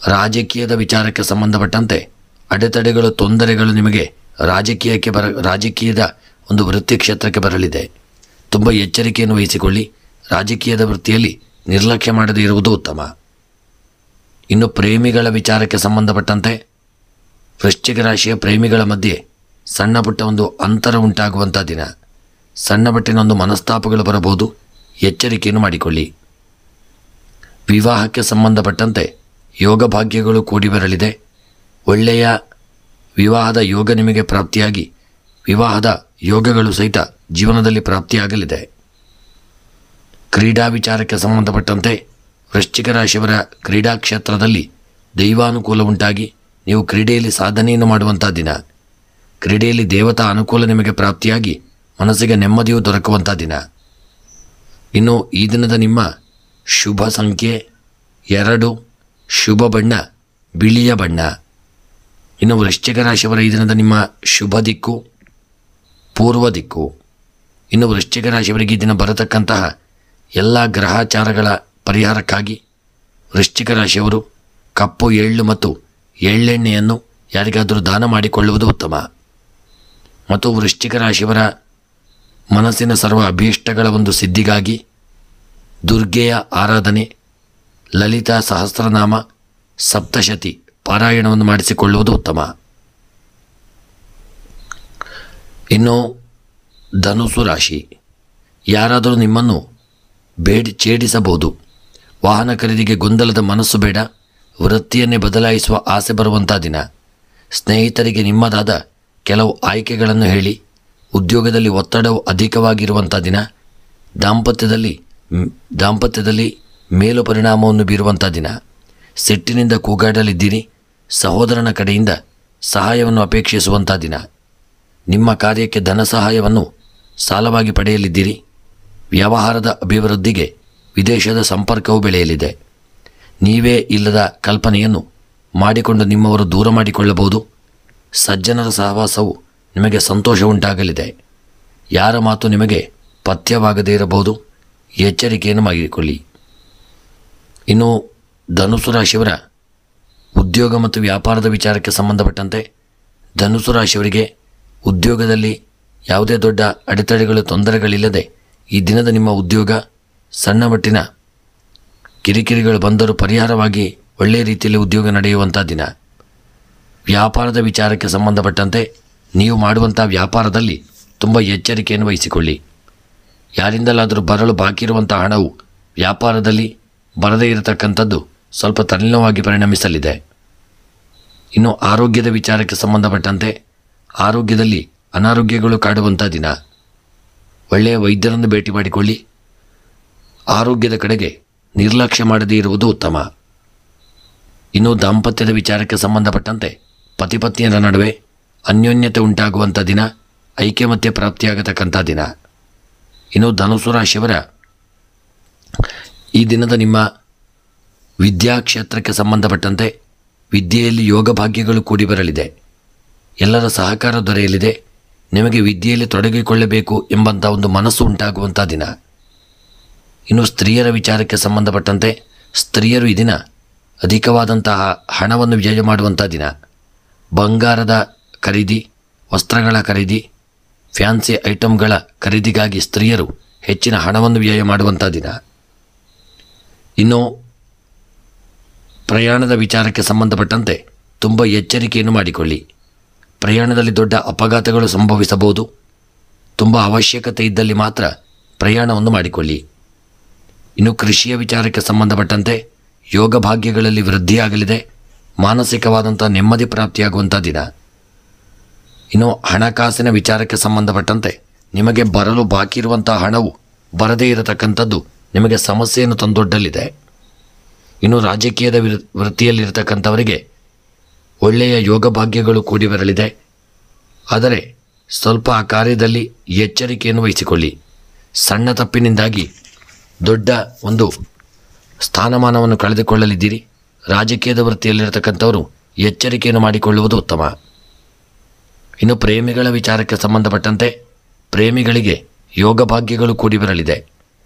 ರಾಜಕೀಯದ ವಿಚಾರಕ್ಕೆ ಸಂಬಂಧಪಟ್ಟಂತೆ ಅಡೆತಡೆಗಳು ತೊಂದರೆಗಳು ನಿಮಗೆ ರಾಜಕೀಯದ ಒಂದು ವೃತ್ತಿ ಕ್ಷೇತ್ರಕ್ಕೆ ಬರಲಿದೆ. ತುಂಬ ಎಚ್ಚರಿಕೆಯನ್ನು ವಹಿಸಿಕೊಳ್ಳಿ. ರಾಜಕೀಯದ ವೃತ್ತಿಯಲ್ಲಿ ನಿರ್ಲಕ್ಷ್ಯ ಮಾಡದೇ ಇರುವುದು ಉತ್ತಮ. ಇನ್ನು ಪ್ರೇಮಿಗಳ ವಿಚಾರಕ್ಕೆ ಸಂಬಂಧಪಟ್ಟಂತೆ ವೃಶ್ಚಿಕ ರಾಶಿಯ ಪ್ರೇಮಿಗಳ ಮಧ್ಯೆ ಸಣ್ಣ ಪುಟ್ಟ ಒಂದು ಅಂತರ ಉಂಟಾಗುವಂಥ ದಿನ. ಸಣ್ಣ ಪಟ್ಟಿನ ಒಂದು ಮನಸ್ತಾಪಗಳು ಬರಬಹುದು. ಎಚ್ಚರಿಕೆಯನ್ನು ಮಾಡಿಕೊಳ್ಳಿ. ವಿವಾಹಕ್ಕೆ ಸಂಬಂಧಪಟ್ಟಂತೆ ಯೋಗ ಭಾಗ್ಯಗಳು ಕೂಡಿ ಬರಲಿದೆ. ಒಳ್ಳೆಯ ವಿವಾಹದ ಯೋಗ ನಿಮಗೆ ಪ್ರಾಪ್ತಿಯಾಗಿ ವಿವಾಹದ ಯೋಗಗಳು ಸಹಿತ ಜೀವನದಲ್ಲಿ ಪ್ರಾಪ್ತಿಯಾಗಲಿದೆ. ಕ್ರೀಡಾ ವಿಚಾರಕ್ಕೆ ಸಂಬಂಧಪಟ್ಟಂತೆ ವೃಶ್ಚಿಕ ರಾಶಿಯವರ ಕ್ರೀಡಾ ಕ್ಷೇತ್ರದಲ್ಲಿ ದೈವಾನುಕೂಲ ಉಂಟಾಗಿ ನೀವು ಕ್ರೀಡೆಯಲ್ಲಿ ಸಾಧನೆಯನ್ನು ಮಾಡುವಂಥ ದಿನ. ಕ್ರೀಡೆಯಲ್ಲಿ ದೇವತಾ ಅನುಕೂಲ ನಿಮಗೆ ಪ್ರಾಪ್ತಿಯಾಗಿ ಮನಸ್ಸಿಗೆ ನೆಮ್ಮದಿಯೂ ದೊರಕುವಂಥ ದಿನ. ಇನ್ನು ಈ ದಿನದ ನಿಮ್ಮ ಶುಭ ಸಂಖ್ಯೆ 2, ಶುಭ ಬಣ್ಣ ಬಿಳಿಯ ಬಣ್ಣ. ಇನ್ನು ವೃಶ್ಚಿಕ ರಾಶಿಯವರ ಈ ದಿನದ ನಿಮ್ಮ ಶುಭ ದಿಕ್ಕು ಪೂರ್ವ ದಿಕ್ಕು. ಇನ್ನು ವೃಶ್ಚಿಕ ರಾಶಿಯವರಿಗೆ ಈ ದಿನ ಬರತಕ್ಕಂತಹ ಎಲ್ಲ ಗ್ರಹಾಚಾರಗಳ ಪರಿಹಾರಕ್ಕಾಗಿ ವೃಶ್ಚಿಕ ರಾಶಿಯವರು ಕಪ್ಪು ಎಳ್ಳು ಮತ್ತು ಎಳ್ಳೆಣ್ಣೆಯನ್ನು ಯಾರಿಗಾದರೂ ದಾನ ಮಾಡಿಕೊಳ್ಳುವುದು ಉತ್ತಮ. ಮತ್ತು ವೃಶ್ಚಿಕ ರಾಶಿಯವರ ಮನಸ್ಸಿನ ಸರ್ವ ಅಭೀಷ್ಟಗಳ ಒಂದು ಸಿದ್ಧಿಗಾಗಿ ದುರ್ಗೆಯ ಆರಾಧನೆ, ಲಲಿತಾ ಸಹಸ್ರನಾಮ, ಸಪ್ತಶತಿ ಪಾರಾಯಣವನ್ನು ಮಾಡಿಸಿಕೊಳ್ಳುವುದು ಉತ್ತಮ. ಇನ್ನು ಧನುಸು ರಾಶಿ, ಯಾರಾದರೂ ನಿಮ್ಮನ್ನು ಛೇಡಿಸಬಹುದು. ವಾಹನ ಖರೀದಿಗೆ ಗೊಂದಲದ ಮನಸ್ಸು ಬೇಡ. ವೃತ್ತಿಯನ್ನೇ ಬದಲಾಯಿಸುವ ಆಸೆ ಬರುವಂಥ ದಿನ. ಸ್ನೇಹಿತರಿಗೆ ನಿಮ್ಮದಾದ ಕೆಲವು ಆಯ್ಕೆಗಳನ್ನು ಹೇಳಿ. ಉದ್ಯೋಗದಲ್ಲಿ ಒತ್ತಡವು ಅಧಿಕವಾಗಿರುವಂಥ ದಿನ. ದಾಂಪತ್ಯದಲ್ಲಿ ಮೇಲು ಪರಿಣಾಮವನ್ನು ಬೀರುವಂಥ ದಿನ. ಸಿಟ್ಟಿನಿಂದ ಕೂಗಾಡಲಿದ್ದೀರಿ. ಸಹೋದರನ ಕಡೆಯಿಂದ ಸಹಾಯವನ್ನು ಅಪೇಕ್ಷಿಸುವಂಥ ದಿನ. ನಿಮ್ಮ ಕಾರ್ಯಕ್ಕೆ ಧನ ಸಹಾಯವನ್ನು ಸಾಲವಾಗಿ ಪಡೆಯಲಿದ್ದೀರಿ. ವ್ಯವಹಾರದ ಅಭಿವೃದ್ಧಿಗೆ ವಿದೇಶದ ಸಂಪರ್ಕವು ಬೆಳೆಯಲಿದೆ. ನೀವೇ ಇಲ್ಲದ ಕಲ್ಪನೆಯನ್ನು ಮಾಡಿಕೊಂಡು ನಿಮ್ಮವರು ದೂರ ಮಾಡಿಕೊಳ್ಳಬಹುದು. ಸಜ್ಜನರ ಸಹವಾಸವು ನಿಮಗೆ ಸಂತೋಷ ಉಂಟಾಗಲಿದೆ. ಯಾರ ಮಾತು ನಿಮಗೆ ಪಥ್ಯವಾಗದೇ ಇರಬಹುದು. ಎಚ್ಚರಿಕೆಯನ್ನು ಮಾಡಿಕೊಳ್ಳಿ. ಇನ್ನು ಧನುಸು ರಾಶಿಯವರ ಉದ್ಯೋಗ ಮತ್ತು ವ್ಯಾಪಾರದ ವಿಚಾರಕ್ಕೆ ಸಂಬಂಧಪಟ್ಟಂತೆ ಧನುಸು ರಾಶಿಯವರಿಗೆ ಉದ್ಯೋಗದಲ್ಲಿ ಯಾವುದೇ ದೊಡ್ಡ ಅಡೆತಡೆಗಳು ತೊಂದರೆಗಳಿಲ್ಲದೆ ಈ ದಿನದ ನಿಮ್ಮ ಉದ್ಯೋಗ ಸಣ್ಣ ಮಟ್ಟಿನ ಕಿರಿಕಿರಿಗಳು ಬಂದರೂ ಪರಿಹಾರವಾಗಿ ಒಳ್ಳೆಯ ರೀತಿಯಲ್ಲಿ ಉದ್ಯೋಗ ನಡೆಯುವಂಥ ದಿನ. ವ್ಯಾಪಾರದ ವಿಚಾರಕ್ಕೆ ಸಂಬಂಧಪಟ್ಟಂತೆ ನೀವು ಮಾಡುವಂಥ ವ್ಯಾಪಾರದಲ್ಲಿ ತುಂಬ ಎಚ್ಚರಿಕೆಯನ್ನು ವಹಿಸಿಕೊಳ್ಳಿ. ಯಾರಿಂದಲಾದರೂ ಬರಲು ಬಾಕಿ ಇರುವಂಥ ಹಣವು ವ್ಯಾಪಾರದಲ್ಲಿ ಬರದೇ ಇರತಕ್ಕಂಥದ್ದು ಸ್ವಲ್ಪ ತಲೆನೋವಾಗಿ ಪರಿಣಮಿಸಲಿದೆ. ಇನ್ನು ಆರೋಗ್ಯದ ವಿಚಾರಕ್ಕೆ ಸಂಬಂಧಪಟ್ಟಂತೆ ಆರೋಗ್ಯದಲ್ಲಿ ಅನಾರೋಗ್ಯಗಳು ಕಾಡುವಂಥ ದಿನ. ಒಳ್ಳೆಯ ವೈದ್ಯರನ್ನು ಭೇಟಿ ಮಾಡಿಕೊಳ್ಳಿ. ಆರೋಗ್ಯದ ಕಡೆಗೆ ನಿರ್ಲಕ್ಷ್ಯ ಮಾಡದೇ ಇರುವುದು ಉತ್ತಮ. ಇನ್ನು ದಾಂಪತ್ಯದ ವಿಚಾರಕ್ಕೆ ಸಂಬಂಧಪಟ್ಟಂತೆ ಪತಿಪತ್ನಿಯರ ನಡುವೆ ಅನ್ಯೋನ್ಯತೆ ಉಂಟಾಗುವಂಥ ದಿನ. ಐಕ್ಯಮತ್ಯ ಪ್ರಾಪ್ತಿಯಾಗತಕ್ಕಂಥ ದಿನ. ಇನ್ನು ಧನುಸು ರಾಶಿಯವರ ಈ ದಿನದ ನಿಮ್ಮ ವಿದ್ಯಾ ಕ್ಷೇತ್ರಕ್ಕೆ ಸಂಬಂಧಪಟ್ಟಂತೆ ವಿದ್ಯೆಯಲ್ಲಿ ಯೋಗ ಭಾಗ್ಯಗಳು ಕೂಡಿ ಬರಲಿದೆ. ಎಲ್ಲರ ಸಹಕಾರ ದೊರೆಯಲಿದೆ. ನಿಮಗೆ ವಿದ್ಯೆಯಲ್ಲಿ ತೊಡಗಿಕೊಳ್ಳಬೇಕು ಎಂಬಂಥ ಒಂದು ಮನಸ್ಸು ಉಂಟಾಗುವಂಥ ದಿನ. ಇನ್ನು ಸ್ತ್ರೀಯರ ವಿಚಾರಕ್ಕೆ ಸಂಬಂಧಪಟ್ಟಂತೆ ಸ್ತ್ರೀಯರು ಈ ದಿನ ಅಧಿಕವಾದಂತಹ ಹಣವನ್ನು ವ್ಯಯ ಮಾಡುವಂಥ ದಿನ. ಬಂಗಾರದ ಖರೀದಿ, ವಸ್ತ್ರಗಳ ಖರೀದಿ, ಫ್ಯಾನ್ಸಿ ಐಟಮ್ಗಳ ಖರೀದಿಗಾಗಿ ಸ್ತ್ರೀಯರು ಹೆಚ್ಚಿನ ಹಣವನ್ನು ವ್ಯಯ ಮಾಡುವಂಥ ದಿನ. ಇನ್ನು ಪ್ರಯಾಣದ ವಿಚಾರಕ್ಕೆ ಸಂಬಂಧಪಟ್ಟಂತೆ ತುಂಬ ಎಚ್ಚರಿಕೆಯನ್ನು ಮಾಡಿಕೊಳ್ಳಿ. ಪ್ರಯಾಣದಲ್ಲಿ ದೊಡ್ಡ ಅಪಘಾತಗಳು ಸಂಭವಿಸಬಹುದು. ತುಂಬ ಅವಶ್ಯಕತೆ ಇದ್ದಲ್ಲಿ ಮಾತ್ರ ಪ್ರಯಾಣವನ್ನು ಮಾಡಿಕೊಳ್ಳಿ. ಇನ್ನು ಕೃಷಿಯ ವಿಚಾರಕ್ಕೆ ಸಂಬಂಧಪಟ್ಟಂತೆ ಯೋಗ ಭಾಗ್ಯಗಳಲ್ಲಿ ವೃದ್ಧಿಯಾಗಲಿದೆ. ಮಾನಸಿಕವಾದಂಥ ನೆಮ್ಮದಿ ಪ್ರಾಪ್ತಿಯಾಗುವಂಥ ದಿನ. ಇನ್ನು ಹಣಕಾಸಿನ ವಿಚಾರಕ್ಕೆ ಸಂಬಂಧಪಟ್ಟಂತೆ ನಿಮಗೆ ಬರಲು ಬಾಕಿ ಇರುವಂಥ ಹಣವು ಬರದೇ ಇರತಕ್ಕಂಥದ್ದು ನಿಮಗೆ ಸಮಸ್ಯೆಯನ್ನು ತಂದೊಡ್ಡಲಿದೆ. ಇನ್ನು ರಾಜಕೀಯದ ವೃತ್ತಿಯಲ್ಲಿರತಕ್ಕಂಥವರಿಗೆ ಒಳ್ಳೆಯ ಯೋಗ ಭಾಗ್ಯಗಳು ಕೂಡಿ ಬರಲಿದೆ. ಆದರೆ ಸ್ವಲ್ಪ ಆ ಕಾರ್ಯದಲ್ಲಿ ಎಚ್ಚರಿಕೆಯನ್ನು ವಹಿಸಿಕೊಳ್ಳಿ. ಸಣ್ಣ ತಪ್ಪಿನಿಂದಾಗಿ ದೊಡ್ಡ ಒಂದು ಸ್ಥಾನಮಾನವನ್ನು ಕಳೆದುಕೊಳ್ಳಲಿದ್ದೀರಿ. ರಾಜಕೀಯದ ವೃತ್ತಿಯಲ್ಲಿರತಕ್ಕಂಥವರು ಎಚ್ಚರಿಕೆಯನ್ನು ಮಾಡಿಕೊಳ್ಳುವುದು ಉತ್ತಮ. ಇನ್ನು ಪ್ರೇಮಿಗಳ ವಿಚಾರಕ್ಕೆ ಸಂಬಂಧಪಟ್ಟಂತೆ ಪ್ರೇಮಿಗಳಿಗೆ ಯೋಗ ಭಾಗ್ಯಗಳು ಕೂಡಿ ಬರಲಿದೆ.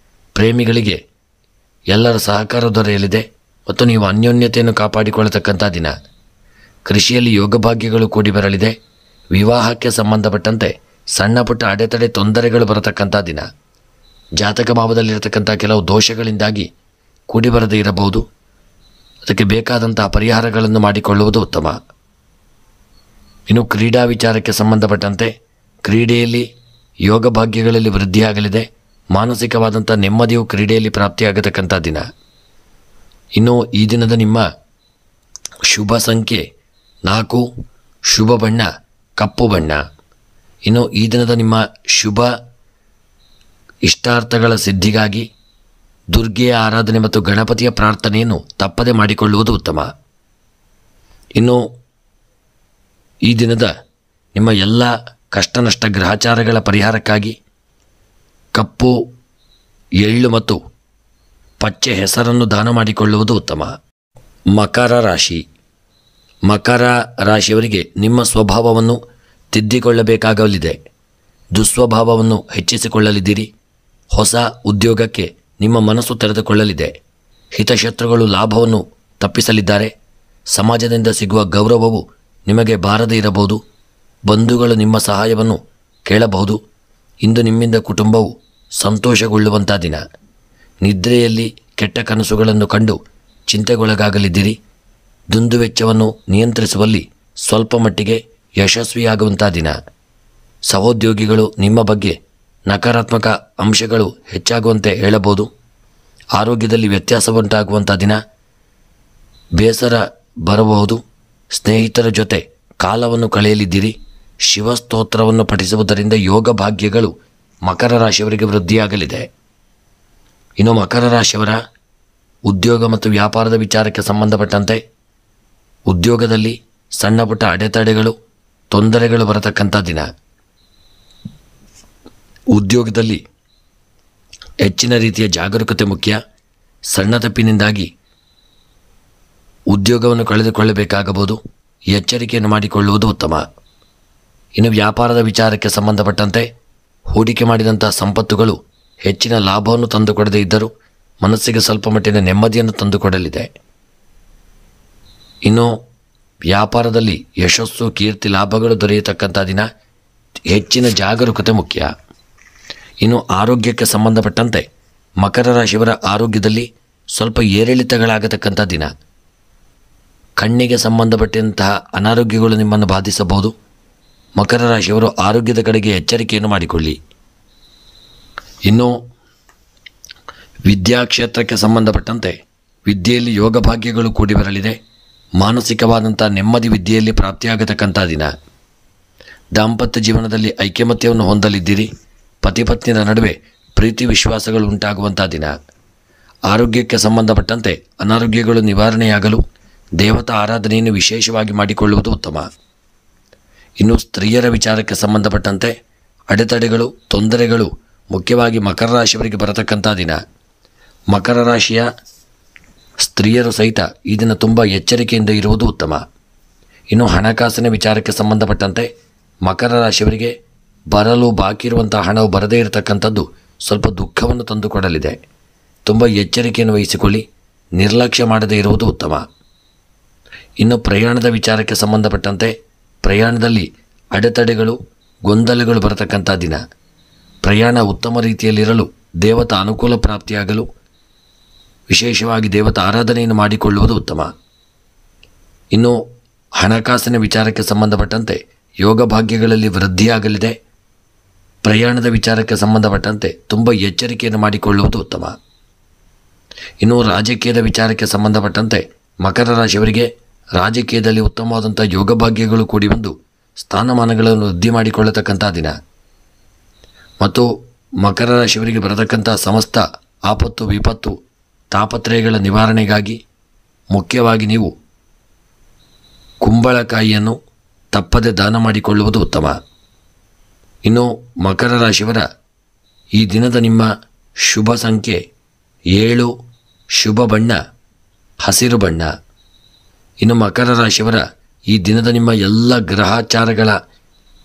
ಪ್ರೇಮಿಗಳಿಗೆ ಎಲ್ಲರ ಸಹಕಾರ ದೊರೆಯಲಿದೆ ಮತ್ತು ನೀವು ಅನ್ಯೋನ್ಯತೆಯನ್ನು ಕಾಪಾಡಿಕೊಳ್ಳತಕ್ಕಂಥ ದಿನ. ಕೃಷಿಯಲ್ಲಿ ಯೋಗ ಭಾಗ್ಯಗಳು ಕೂಡಿ ಬರಲಿದೆ. ವಿವಾಹಕ್ಕೆ ಸಂಬಂಧಪಟ್ಟಂತೆ ಸಣ್ಣ ಪುಟ್ಟ ಅಡೆತಡೆ ತೊಂದರೆಗಳು ಬರತಕ್ಕಂಥ ದಿನ. ಜಾತಕ ಭಾವದಲ್ಲಿರತಕ್ಕಂಥ ಕೆಲವು ದೋಷಗಳಿಂದಾಗಿ ಕೂಡಿ ಬರದೇ ಇರಬಹುದು. ಅದಕ್ಕೆ ಬೇಕಾದಂತಹ ಪರಿಹಾರಗಳನ್ನು ಮಾಡಿಕೊಳ್ಳುವುದು ಉತ್ತಮ. ಇನ್ನು ಕ್ರೀಡಾ ವಿಚಾರಕ್ಕೆ ಸಂಬಂಧಪಟ್ಟಂತೆ ಕ್ರೀಡೆಯಲ್ಲಿ ಯೋಗ ಭಾಗ್ಯಗಳಲ್ಲಿ ವೃದ್ಧಿಯಾಗಲಿದೆ. ಮಾನಸಿಕವಾದಂಥ ನೆಮ್ಮದಿಯು ಕ್ರೀಡೆಯಲ್ಲಿ ಪ್ರಾಪ್ತಿಯಾಗತಕ್ಕಂಥ ದಿನ. ಇನ್ನು ಈ ದಿನದ ನಿಮ್ಮ ಶುಭ ಸಂಖ್ಯೆ 4, ಶುಭ ಬಣ್ಣ ಕಪ್ಪು ಬಣ್ಣ. ಇನ್ನು ಈ ದಿನದ ನಿಮ್ಮ ಶುಭ ಇಷ್ಟಾರ್ಥಗಳ ಸಿದ್ಧಿಗಾಗಿ ದುರ್ಗೆಯ ಆರಾಧನೆ ಮತ್ತು ಗಣಪತಿಯ ಪ್ರಾರ್ಥನೆಯನ್ನು ತಪ್ಪದೆ ಮಾಡಿಕೊಳ್ಳುವುದು ಉತ್ತಮ. ಇನ್ನು ಈ ದಿನದ ನಿಮ್ಮ ಎಲ್ಲ ಕಷ್ಟ ನಷ್ಟ ಗ್ರಹಚಾರಗಳ ಪರಿಹಾರಕ್ಕಾಗಿ ಕಪ್ಪು ಎಳ್ಳು ಮತ್ತು ಪಚ್ಚೆ ಹೆಸರನ್ನು ದಾನ ಮಾಡಿಕೊಳ್ಳುವುದು ಉತ್ತಮ. ಮಕರ ರಾಶಿ. ಮಕರ ರಾಶಿಯವರಿಗೆ ನಿಮ್ಮ ಸ್ವಭಾವವನ್ನು ತಿದ್ದಿಕೊಳ್ಳಬೇಕಾಗಲಿದೆ. ದುಸ್ವಭಾವವನ್ನು ಹೆಚ್ಚಿಸಿಕೊಳ್ಳಲಿದ್ದೀರಿ. ಹೊಸ ಉದ್ಯೋಗಕ್ಕೆ ನಿಮ್ಮ ಮನಸ್ಸು ತೆರೆದುಕೊಳ್ಳಲಿದೆ. ಹಿತಶತ್ರುಗಳು ಲಾಭವನ್ನು ತಪ್ಪಿಸಲಿದ್ದಾರೆ. ಸಮಾಜದಿಂದ ಸಿಗುವ ಗೌರವವು ನಿಮಗೆ ಬಾರದೇ ಇರಬಹುದು. ಬಂಧುಗಳು ನಿಮ್ಮ ಸಹಾಯವನ್ನು ಕೇಳಬಹುದು. ಇಂದು ನಿಮ್ಮಿಂದ ಕುಟುಂಬವು ಸಂತೋಷಗೊಳ್ಳುವಂಥ ದಿನ. ನಿದ್ರೆಯಲ್ಲಿ ಕೆಟ್ಟ ಕನಸುಗಳನ್ನು ಕಂಡು ಚಿಂತೆಗೊಳಗಾಗಲಿದ್ದೀರಿ. ದುಂದುವೆಚ್ಚವನ್ನು ನಿಯಂತ್ರಿಸುವಲ್ಲಿ ಸ್ವಲ್ಪ ಮಟ್ಟಿಗೆ ಯಶಸ್ವಿಯಾಗುವಂಥ ದಿನ. ಸಹೋದ್ಯೋಗಿಗಳು ನಿಮ್ಮ ಬಗ್ಗೆ ನಕಾರಾತ್ಮಕ ಅಂಶಗಳು ಹೆಚ್ಚಾಗುವಂತೆ ಹೇಳಬಹುದು. ಆರೋಗ್ಯದಲ್ಲಿ ವ್ಯತ್ಯಾಸವುಂಟಾಗುವಂಥ ದಿನ. ಬೇಸರ ಬರಬಹುದು. ಸ್ನೇಹಿತರ ಜೊತೆ ಕಾಲವನ್ನು ಕಳೆಯಲಿದ್ದೀರಿ. ಶಿವಸ್ತೋತ್ರವನ್ನು ಪಠಿಸುವುದರಿಂದ ಯೋಗ ಭಾಗ್ಯಗಳು ಮಕರ ರಾಶಿಯವರಿಗೆ ವೃದ್ಧಿಯಾಗಲಿದೆ. ಇನ್ನು ಮಕರ ರಾಶಿಯವರ ಉದ್ಯೋಗ ಮತ್ತು ವ್ಯಾಪಾರದ ವಿಚಾರಕ್ಕೆ ಸಂಬಂಧಪಟ್ಟಂತೆ ಉದ್ಯೋಗದಲ್ಲಿ ಸಣ್ಣ ಪುಟ್ಟ ಅಡೆತಡೆಗಳು ತೊಂದರೆಗಳು ಬರತಕ್ಕಂಥ ದಿನ. ಉದ್ಯೋಗದಲ್ಲಿ ಹೆಚ್ಚಿನ ರೀತಿಯ ಜಾಗರೂಕತೆ ಮುಖ್ಯ. ಸಣ್ಣ ತಪ್ಪಿನಿಂದಾಗಿ ಉದ್ಯೋಗವನ್ನು ಕಳೆದುಕೊಳ್ಳಬೇಕಾಗಬಹುದು. ಎಚ್ಚರಿಕೆಯನ್ನು ಮಾಡಿಕೊಳ್ಳುವುದು ಉತ್ತಮ. ಇನ್ನು ವ್ಯಾಪಾರದ ವಿಚಾರಕ್ಕೆ ಸಂಬಂಧಪಟ್ಟಂತೆ ಹೂಡಿಕೆ ಮಾಡಿದಂಥ ಸಂಪತ್ತುಗಳು ಹೆಚ್ಚಿನ ಲಾಭವನ್ನು ತಂದುಕೊಡದೇ ಇದ್ದರೂ ಮನಸ್ಸಿಗೆ ಸ್ವಲ್ಪ ಮಟ್ಟಿನ ನೆಮ್ಮದಿಯನ್ನು ತಂದುಕೊಡಲಿದೆ. ಇನ್ನು ವ್ಯಾಪಾರದಲ್ಲಿ ಯಶಸ್ಸು, ಕೀರ್ತಿ, ಲಾಭಗಳು ದೊರೆಯತಕ್ಕಂಥ ದಿನ. ಹೆಚ್ಚಿನ ಜಾಗರೂಕತೆ ಮುಖ್ಯ. ಇನ್ನು ಆರೋಗ್ಯಕ್ಕೆ ಸಂಬಂಧಪಟ್ಟಂತೆ ಮಕರ ರಾಶಿಯವರ ಆರೋಗ್ಯದಲ್ಲಿ ಸ್ವಲ್ಪ ಏರಿಳಿತಗಳಾಗತಕ್ಕಂಥ ದಿನ. ಕಣ್ಣಿಗೆ ಸಂಬಂಧಪಟ್ಟಂತಹ ಅನಾರೋಗ್ಯಗಳು ನಿಮ್ಮನ್ನು ಬಾಧಿಸಬಹುದು. ಮಕರ ರಾಶಿಯವರು ಆರೋಗ್ಯದ ಕಡೆಗೆ ಎಚ್ಚರಿಕೆಯನ್ನು ಮಾಡಿಕೊಳ್ಳಿ. ಇನ್ನು ವಿದ್ಯಾಕ್ಷೇತ್ರಕ್ಕೆ ಸಂಬಂಧಪಟ್ಟಂತೆ ವಿದ್ಯೆಯಲ್ಲಿ ಯೋಗ ಭಾಗ್ಯಗಳು ಕೂಡಿ ಬರಲಿದೆ. ಮಾನಸಿಕವಾದಂಥ ನೆಮ್ಮದಿ ವಿದ್ಯೆಯಲ್ಲಿ ಪ್ರಾಪ್ತಿಯಾಗತಕ್ಕಂಥ ದಿನ. ದಾಂಪತ್ಯ ಜೀವನದಲ್ಲಿ ಐಕ್ಯಮತ್ಯವನ್ನು ಹೊಂದಲಿದ್ದೀರಿ. ಪತಿಪತ್ನಿಯರ ನಡುವೆ ಪ್ರೀತಿ ವಿಶ್ವಾಸಗಳು ಉಂಟಾಗುವಂಥ ದಿನ. ಆರೋಗ್ಯಕ್ಕೆ ಸಂಬಂಧಪಟ್ಟಂತೆ ಅನಾರೋಗ್ಯಗಳು ನಿವಾರಣೆಯಾಗಲು ದೇವತಾ ಆರಾಧನೆಯನ್ನು ವಿಶೇಷವಾಗಿ ಮಾಡಿಕೊಳ್ಳುವುದು ಉತ್ತಮ. ಇನ್ನು ಸ್ತ್ರೀಯರ ವಿಚಾರಕ್ಕೆ ಸಂಬಂಧಪಟ್ಟಂತೆ ಅಡೆತಡೆಗಳು, ತೊಂದರೆಗಳು ಮುಖ್ಯವಾಗಿ ಮಕರ ರಾಶಿಯವರಿಗೆ ಬರತಕ್ಕಂಥ ದಿನ. ಮಕರ ರಾಶಿಯ ಸ್ತ್ರೀಯರು ಸಹಿತ ಈ ದಿನ ತುಂಬ ಎಚ್ಚರಿಕೆಯಿಂದ ಇರುವುದು ಉತ್ತಮ. ಇನ್ನು ಹಣಕಾಸಿನ ವಿಚಾರಕ್ಕೆ ಸಂಬಂಧಪಟ್ಟಂತೆ ಮಕರ ರಾಶಿಯವರಿಗೆ ಬರಲು ಬಾಕಿ ಇರುವಂಥ ಹಣವು ಬರದೇ ಇರತಕ್ಕಂಥದ್ದು ಸ್ವಲ್ಪ ದುಃಖವನ್ನು ತಂದುಕೊಡಲಿದೆ. ತುಂಬ ಎಚ್ಚರಿಕೆಯನ್ನು ವಹಿಸಿಕೊಳ್ಳಿ, ನಿರ್ಲಕ್ಷ್ಯ ಮಾಡದೇ ಇರುವುದು ಉತ್ತಮ. ಇನ್ನು ಪ್ರಯಾಣದ ವಿಚಾರಕ್ಕೆ ಸಂಬಂಧಪಟ್ಟಂತೆ ಪ್ರಯಾಣದಲ್ಲಿ ಅಡೆತಡೆಗಳು, ಗೊಂದಲಗಳು ಬರತಕ್ಕಂಥ ದಿನ. ಪ್ರಯಾಣ ಉತ್ತಮ ರೀತಿಯಲ್ಲಿರಲು, ದೇವತಾ ಅನುಕೂಲ ಪ್ರಾಪ್ತಿಯಾಗಲು ವಿಶೇಷವಾಗಿ ದೇವತಾ ಆರಾಧನೆಯನ್ನು ಮಾಡಿಕೊಳ್ಳುವುದು ಉತ್ತಮ. ಇನ್ನು ಹಣಕಾಸಿನ ವಿಚಾರಕ್ಕೆ ಸಂಬಂಧಪಟ್ಟಂತೆ ಯೋಗ ಭಾಗ್ಯಗಳಲ್ಲಿ ವೃದ್ಧಿಯಾಗಲಿದೆ. ಪ್ರಯಾಣದ ವಿಚಾರಕ್ಕೆ ಸಂಬಂಧಪಟ್ಟಂತೆ ತುಂಬ ಎಚ್ಚರಿಕೆಯನ್ನು ಮಾಡಿಕೊಳ್ಳುವುದು ಉತ್ತಮ. ಇನ್ನು ರಾಜಕೀಯದ ವಿಚಾರಕ್ಕೆ ಸಂಬಂಧಪಟ್ಟಂತೆ ಮಕರ ರಾಶಿಯವರಿಗೆ ರಾಜಕೀಯದಲ್ಲಿ ಉತ್ತಮವಾದಂಥ ಯೋಗ ಭಾಗ್ಯಗಳು ಕೂಡಿ ಬಂದು ಸ್ಥಾನಮಾನಗಳನ್ನು ವೃದ್ಧಿ ಮಾಡಿಕೊಳ್ಳತಕ್ಕಂಥ ದಿನ. ಮತ್ತು ಮಕರ ರಾಶಿಯವರಿಗೆ ಬರತಕ್ಕಂಥ ಸಮಸ್ತ ಆಪತ್ತು, ವಿಪತ್ತು, ತಾಪತ್ರಯಗಳ ನಿವಾರಣೆಗಾಗಿ ಮುಖ್ಯವಾಗಿ ನೀವು ಕುಂಬಳಕಾಯಿಯನ್ನು ತಪ್ಪದೆ ದಾನ ಮಾಡಿಕೊಳ್ಳುವುದು ಉತ್ತಮ. ಇನ್ನು ಮಕರ ರಾಶಿಯವರ ಈ ದಿನದ ನಿಮ್ಮ ಶುಭ ಸಂಖ್ಯೆ 7, ಶುಭ ಬಣ್ಣ ಹಸಿರು ಬಣ್ಣ. ಇನ್ನು ಮಕರ ರಾಶಿಯವರ ಈ ದಿನದ ನಿಮ್ಮ ಎಲ್ಲ ಗ್ರಹಾಚಾರಗಳ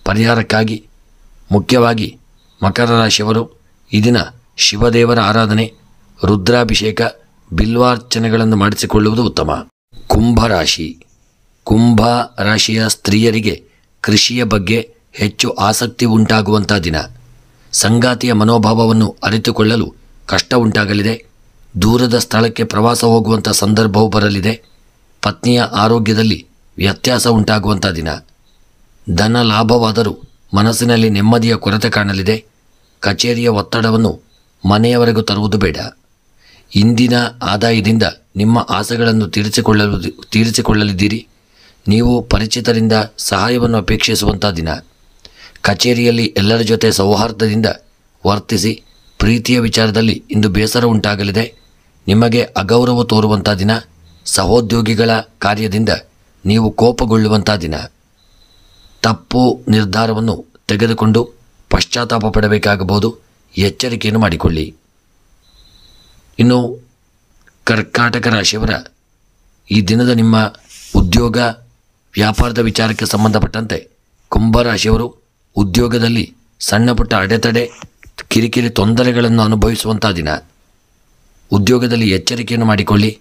ಪರಿಹಾರಕ್ಕಾಗಿ ಮುಖ್ಯವಾಗಿ ಮಕರ ರಾಶಿಯವರು ಈ ದಿನ ಶಿವದೇವರ ಆರಾಧನೆ, ರುದ್ರಾಭಿಷೇಕ, ಬಿಲ್ವಾರ್ಚನೆಗಳನ್ನು ಮಾಡಿಸಿಕೊಳ್ಳುವುದು ಉತ್ತಮ. ಕುಂಭರಾಶಿ. ಕುಂಭ ರಾಶಿಯ ಸ್ತ್ರೀಯರಿಗೆ ಕೃಷಿಯ ಬಗ್ಗೆ ಹೆಚ್ಚು ಆಸಕ್ತಿ ಉಂಟಾಗುವಂಥ ದಿನ. ಸಂಗಾತಿಯ ಮನೋಭಾವವನ್ನು ಅರಿತುಕೊಳ್ಳಲು ಕಷ್ಟ ಉಂಟಾಗಲಿದೆ. ದೂರದ ಸ್ಥಳಕ್ಕೆ ಪ್ರವಾಸ ಹೋಗುವಂಥ ಸಂದರ್ಭವೂ ಬರಲಿದೆ. ಪತ್ನಿಯ ಆರೋಗ್ಯದಲ್ಲಿ ವ್ಯತ್ಯಾಸ ಉಂಟಾಗುವಂಥ ದಿನ. ಧನ ಲಾಭವಾದರೂ ಮನಸ್ಸಿನಲ್ಲಿ ನೆಮ್ಮದಿಯ ಕೊರತೆ ಕಾಣಲಿದೆ. ಕಚೇರಿಯ ಒತ್ತಡವನ್ನು ಮನೆಯವರೆಗೂ ತರುವುದು ಬೇಡ. ಇಂದಿನ ಆದಾಯದಿಂದ ನಿಮ್ಮ ಆಸೆಗಳನ್ನು ತೀರಿಸಿಕೊಳ್ಳಲಿದ್ದೀರಿ. ನೀವು ಪರಿಚಿತರಿಂದ ಸಹಾಯವನ್ನು ಅಪೇಕ್ಷಿಸುವಂಥ ದಿನ. ಕಚೇರಿಯಲ್ಲಿ ಎಲ್ಲರ ಜೊತೆ ಸೌಹಾರ್ದದಿಂದ ವರ್ತಿಸಿ. ಪ್ರೀತಿಯ ವಿಚಾರದಲ್ಲಿ ಇಂದು ಬೇಸರ ಉಂಟಾಗಲಿದೆ. ನಿಮಗೆ ಅಗೌರವ ತೋರುವಂಥ ದಿನ. ಸಹೋದ್ಯೋಗಿಗಳ ಕಾರ್ಯದಿಂದ ನೀವು ಕೋಪಗೊಳ್ಳುವಂಥ ದಿನ. ತಪ್ಪು ನಿರ್ಧಾರವನ್ನು ತೆಗೆದುಕೊಂಡು ಪಶ್ಚಾತ್ತಾಪ ಪಡಬೇಕಾಗಬಹುದು. ಎಚ್ಚರಿಕೆಯನ್ನು ಮಾಡಿಕೊಳ್ಳಿ. ಇನ್ನು ಕರ್ಕಾಟಕ ರಾಶಿಯವರ ಈ ದಿನದ ನಿಮ್ಮ ಉದ್ಯೋಗ ವ್ಯಾಪಾರದ ವಿಚಾರಕ್ಕೆ ಸಂಬಂಧಪಟ್ಟಂತೆ ಕುಂಭರಾಶಿಯವರು ಉದ್ಯೋಗದಲ್ಲಿ ಸಣ್ಣ ಪುಟ್ಟ ಅಡೆತಡೆ, ಕಿರಿಕಿರಿ ತೊಂದರೆಗಳನ್ನು ಅನುಭವಿಸುವಂಥ ದಿನ. ಉದ್ಯೋಗದಲ್ಲಿ ಎಚ್ಚರಿಕೆಯನ್ನು ಮಾಡಿಕೊಳ್ಳಿ.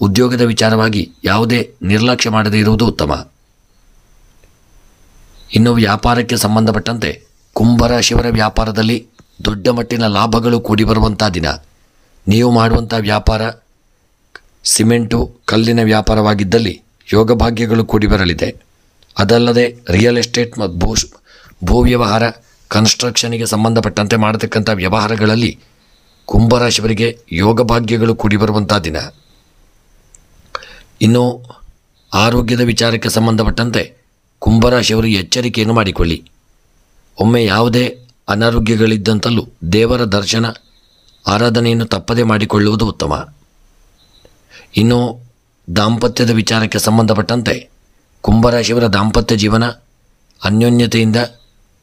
ಉದ್ಯೋಗದ ವಿಚಾರವಾಗಿ ಯಾವುದೇ ನಿರ್ಲಕ್ಷ್ಯ ಮಾಡದೇ ಇರುವುದು ಉತ್ತಮ. ಇನ್ನು ವ್ಯಾಪಾರಕ್ಕೆ ಸಂಬಂಧಪಟ್ಟಂತೆ ಕುಂಭರಾಶಿಯವರ ವ್ಯಾಪಾರದಲ್ಲಿ ದೊಡ್ಡ ಮಟ್ಟಿನ ಲಾಭಗಳು ಕೂಡಿ ಬರುವಂಥ ದಿನ. ನೀವು ಮಾಡುವಂಥ ವ್ಯಾಪಾರ ಸಿಮೆಂಟು, ಕಲ್ಲಿನ ವ್ಯಾಪಾರವಾಗಿದ್ದಲ್ಲಿ ಯೋಗ ಭಾಗ್ಯಗಳು ಕೂಡಿ ಬರಲಿದೆ. ಅದಲ್ಲದೆ ರಿಯಲ್ ಎಸ್ಟೇಟ್ ಮತ್ತು ಭೂ ವ್ಯವಹಾರ, ಕನ್ಸ್ಟ್ರಕ್ಷನ್ಗೆ ಸಂಬಂಧಪಟ್ಟಂತೆ ಮಾಡತಕ್ಕಂಥ ವ್ಯವಹಾರಗಳಲ್ಲಿ ಕುಂಭರಾಶಿಯವರಿಗೆ ಯೋಗ ಭಾಗ್ಯಗಳು ಕೂಡಿ ಬರುವಂಥ ದಿನ. ಇನ್ನು ಆರೋಗ್ಯದ ವಿಚಾರಕ್ಕೆ ಸಂಬಂಧಪಟ್ಟಂತೆ ಕುಂಭರಾಶಿಯವರು ಎಚ್ಚರಿಕೆಯನ್ನು ಮಾಡಿಕೊಳ್ಳಿ. ಒಮ್ಮೆ ಯಾವುದೇ ಅನಾರೋಗ್ಯಗಳಿದ್ದಂತಲೂ ದೇವರ ದರ್ಶನ, ಆರಾಧನೆಯನ್ನು ತಪ್ಪದೇ ಮಾಡಿಕೊಳ್ಳುವುದು ಉತ್ತಮ. ಇನ್ನು ದಾಂಪತ್ಯದ ವಿಚಾರಕ್ಕೆ ಸಂಬಂಧಪಟ್ಟಂತೆ ಕುಂಭರಾಶಿಯವರ ದಾಂಪತ್ಯ ಜೀವನ ಅನ್ಯೋನ್ಯತೆಯಿಂದ,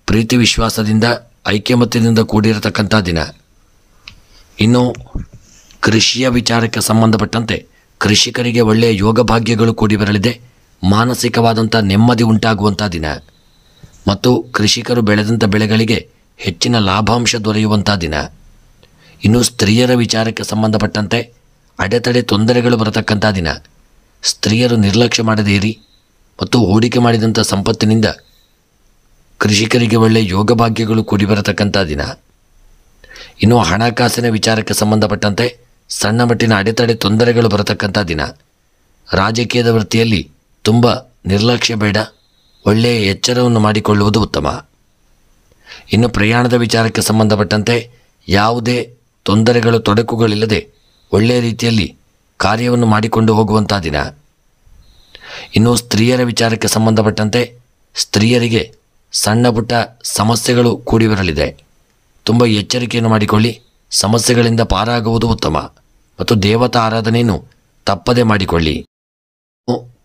ಪ್ರೀತಿ ವಿಶ್ವಾಸದಿಂದ, ಐಕ್ಯಮತ್ಯದಿಂದ ಕೂಡಿರತಕ್ಕಂಥ ದಿನ. ಇನ್ನು ಕೃಷಿಯ ವಿಚಾರಕ್ಕೆ ಸಂಬಂಧಪಟ್ಟಂತೆ ಕೃಷಿಕರಿಗೆ ಒಳ್ಳೆಯ ಯೋಗ ಭಾಗ್ಯಗಳು ಕೂಡಿ ಬರಲಿದೆ. ಮಾನಸಿಕವಾದಂಥ ನೆಮ್ಮದಿ ಉಂಟಾಗುವಂಥ ದಿನ. ಮತ್ತು ಕೃಷಿಕರು ಬೆಳೆದಂಥ ಬೆಳೆಗಳಿಗೆ ಹೆಚ್ಚಿನ ಲಾಭಾಂಶ ದೊರೆಯುವಂಥ ದಿನ. ಇನ್ನು ಸ್ತ್ರೀಯರ ವಿಚಾರಕ್ಕೆ ಸಂಬಂಧಪಟ್ಟಂತೆ ಅಡೆತಡೆ ತೊಂದರೆಗಳು ಬರತಕ್ಕಂಥ ದಿನ. ಸ್ತ್ರೀಯರು ನಿರ್ಲಕ್ಷ್ಯ ಮಾಡದೇ ಇರಿ. ಮತ್ತು ಹೂಡಿಕೆ ಮಾಡಿದಂಥ ಸಂಪತ್ತಿನಿಂದ ಕೃಷಿಕರಿಗೆ ಒಳ್ಳೆಯ ಯೋಗ ಭಾಗ್ಯಗಳು ಕೂಡಿ ಬರತಕ್ಕಂಥ ದಿನ. ಇನ್ನು ಹಣಕಾಸಿನ ವಿಚಾರಕ್ಕೆ ಸಂಬಂಧಪಟ್ಟಂತೆ ಸಣ್ಣ ಮಟ್ಟಿನ ಅಡೆತಡೆ ತೊಂದರೆಗಳು ಬರತಕ್ಕಂಥ ದಿನ. ರಾಜಕೀಯದ ವೃತ್ತಿಯಲ್ಲಿ ತುಂಬ ನಿರ್ಲಕ್ಷ್ಯ ಬೇಡ. ಒಳ್ಳೆಯ ಎಚ್ಚರವನ್ನು ಮಾಡಿಕೊಳ್ಳುವುದು ಉತ್ತಮ. ಇನ್ನು ಪ್ರಯಾಣದ ವಿಚಾರಕ್ಕೆ ಸಂಬಂಧಪಟ್ಟಂತೆ ಯಾವುದೇ ತೊಂದರೆಗಳು, ತೊಡಕುಗಳಿಲ್ಲದೆ ಒಳ್ಳೆಯ ರೀತಿಯಲ್ಲಿ ಕಾರ್ಯವನ್ನು ಮಾಡಿಕೊಂಡು ಹೋಗುವಂಥ ದಿನ. ಇನ್ನು ಸ್ತ್ರೀಯರ ವಿಚಾರಕ್ಕೆ ಸಂಬಂಧಪಟ್ಟಂತೆ ಸ್ತ್ರೀಯರಿಗೆ ಸಣ್ಣ ಪುಟ್ಟ ಸಮಸ್ಯೆಗಳು ಕೂಡಿ ಬರಲಿದೆ. ತುಂಬ ಎಚ್ಚರಿಕೆಯನ್ನು ಮಾಡಿಕೊಳ್ಳಿ. ಸಮಸ್ಯೆಗಳಿಂದ ಪಾರಾಗುವುದು ಉತ್ತಮ. ಮತ್ತು ದೇವತಾ ಆರಾಧನೆಯನ್ನು ತಪ್ಪದೇ ಮಾಡಿಕೊಳ್ಳಿ.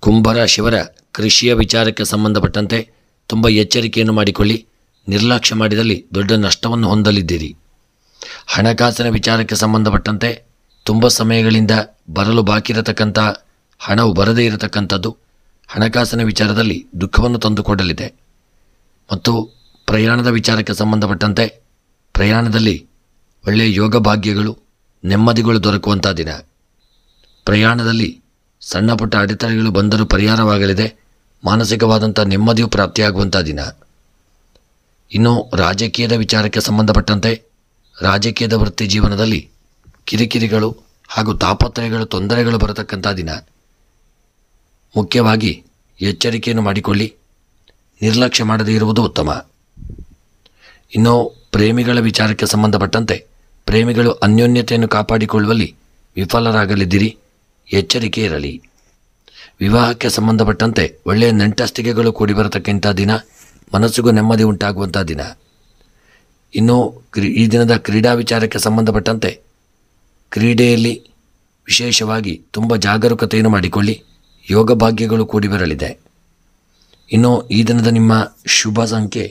ಕುಂಭರಾಶಿಯವರ ಕೃಷಿಯ ವಿಚಾರಕ್ಕೆ ಸಂಬಂಧಪಟ್ಟಂತೆ ತುಂಬ ಎಚ್ಚರಿಕೆಯನ್ನು ಮಾಡಿಕೊಳ್ಳಿ. ನಿರ್ಲಕ್ಷ್ಯ ಮಾಡಿದಲ್ಲಿ ದೊಡ್ಡ ನಷ್ಟವನ್ನು ಹೊಂದಲಿದ್ದೀರಿ. ಹಣಕಾಸಿನ ವಿಚಾರಕ್ಕೆ ಸಂಬಂಧಪಟ್ಟಂತೆ ತುಂಬ ಸಮಯಗಳಿಂದ ಬರಲು ಬಾಕಿ ಇರತಕ್ಕಂಥ ಹಣವು ಬರದೇ ಇರತಕ್ಕಂಥದ್ದು ಹಣಕಾಸಿನ ವಿಚಾರದಲ್ಲಿ ದುಃಖವನ್ನು ತಂದುಕೊಡಲಿದೆ. ಮತ್ತು ಪ್ರಯಾಣದ ವಿಚಾರಕ್ಕೆ ಸಂಬಂಧಪಟ್ಟಂತೆ ಪ್ರಯಾಣದಲ್ಲಿ ಒಳ್ಳೆಯ ಯೋಗ ಭಾಗ್ಯಗಳು, ನೆಮ್ಮದಿಗಳು ದೊರಕುವಂಥ ದಿನ. ಪ್ರಯಾಣದಲ್ಲಿ ಸಣ್ಣ ಪುಟ್ಟ ಅಡೆತಡೆಗಳು ಬಂದರೂ ಪರಿಹಾರವಾಗಲಿದೆ. ಮಾನಸಿಕವಾದಂಥ ನೆಮ್ಮದಿಯು ಪ್ರಾಪ್ತಿಯಾಗುವಂಥ ದಿನ. ಇನ್ನು ರಾಜಕೀಯದ ವಿಚಾರಕ್ಕೆ ಸಂಬಂಧಪಟ್ಟಂತೆ ರಾಜಕೀಯದ ವೃತ್ತಿ ಜೀವನದಲ್ಲಿ ಕಿರಿಕಿರಿಗಳು ಹಾಗೂ ತಾಪತ್ರಯಗಳು, ತೊಂದರೆಗಳು ಬರತಕ್ಕಂಥ ದಿನ. ಮುಖ್ಯವಾಗಿ ಎಚ್ಚರಿಕೆಯನ್ನು ಮಾಡಿಕೊಳ್ಳಿ, ನಿರ್ಲಕ್ಷ್ಯ ಮಾಡದೇ ಇರುವುದು ಉತ್ತಮ. ಇನ್ನು ಪ್ರೇಮಿಗಳ ವಿಚಾರಕ್ಕೆ ಸಂಬಂಧಪಟ್ಟಂತೆ ಪ್ರೇಮಿಗಳು ಅನ್ಯೋನ್ಯತೆಯನ್ನು ಕಾಪಾಡಿಕೊಳ್ಳುವಲ್ಲಿ ವಿಫಲರಾಗಲಿದ್ದೀರಿ, ಎಚ್ಚರಿಕೆ ಇರಲಿ. ವಿವಾಹಕ್ಕೆ ಸಂಬಂಧಪಟ್ಟಂತೆ ಒಳ್ಳೆಯ ನೆಂಟಸ್ತಿಕೆಗಳು ಕೂಡಿ ಬರತಕ್ಕಂಥ ದಿನ, ಮನಸ್ಸಿಗೂ ನೆಮ್ಮದಿ ಉಂಟಾಗುವಂಥ ದಿನ. ಇನ್ನು ಈ ದಿನದ ಕ್ರೀಡಾ ವಿಚಾರಕ್ಕೆ ಸಂಬಂಧಪಟ್ಟಂತೆ ಕ್ರೀಡೆಯಲ್ಲಿ ವಿಶೇಷವಾಗಿ ತುಂಬ ಜಾಗರೂಕತೆಯನ್ನು ಮಾಡಿಕೊಳ್ಳಿ, ಯೋಗ ಭಾಗ್ಯಗಳು ಕೂಡಿ ಬರಲಿದೆ. ಇನ್ನು ಈ ದಿನದ ನಿಮ್ಮ ಶುಭ ಸಂಖ್ಯೆ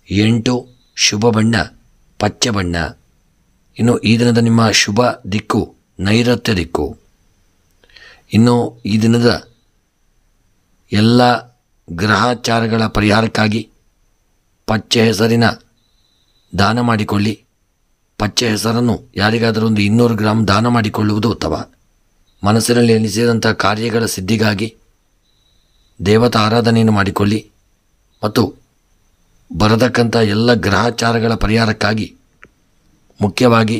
8, ಶುಭ ಬಣ್ಣ ಪಚ್ಚೆ ಬಣ್ಣ. ಇನ್ನು ಈ ದಿನದ ನಿಮ್ಮ ಶುಭ ದಿಕ್ಕು ನೈಋತ್ಯ ದಿಕ್ಕು. ಇನ್ನು ಈ ದಿನದ ಎಲ್ಲ ಗ್ರಹಾಚಾರಗಳ ಪರಿಹಾರಕ್ಕಾಗಿ ಪಚ್ಚೆ ಹೆಸರಿನ ದಾನ ಮಾಡಿಕೊಳ್ಳಿ. ಪಚ್ಚೆ ಹೆಸರನ್ನು ಯಾರಿಗಾದರೂ ಒಂದು 200 ಗ್ರಾಂ ದಾನ ಮಾಡಿಕೊಳ್ಳುವುದು ಉತ್ತಮ. ಮನಸ್ಸಿನಲ್ಲಿ ಎನಿಸಿದಂಥ ಕಾರ್ಯಗಳ ಸಿದ್ಧಿಗಾಗಿ ದೇವತಾ ಆರಾಧನೆಯನ್ನು ಮಾಡಿಕೊಳ್ಳಿ. ಮತ್ತು ಬರತಕ್ಕಂಥ ಎಲ್ಲ ಗ್ರಹಾಚಾರಗಳ ಪರಿಹಾರಕ್ಕಾಗಿ ಮುಖ್ಯವಾಗಿ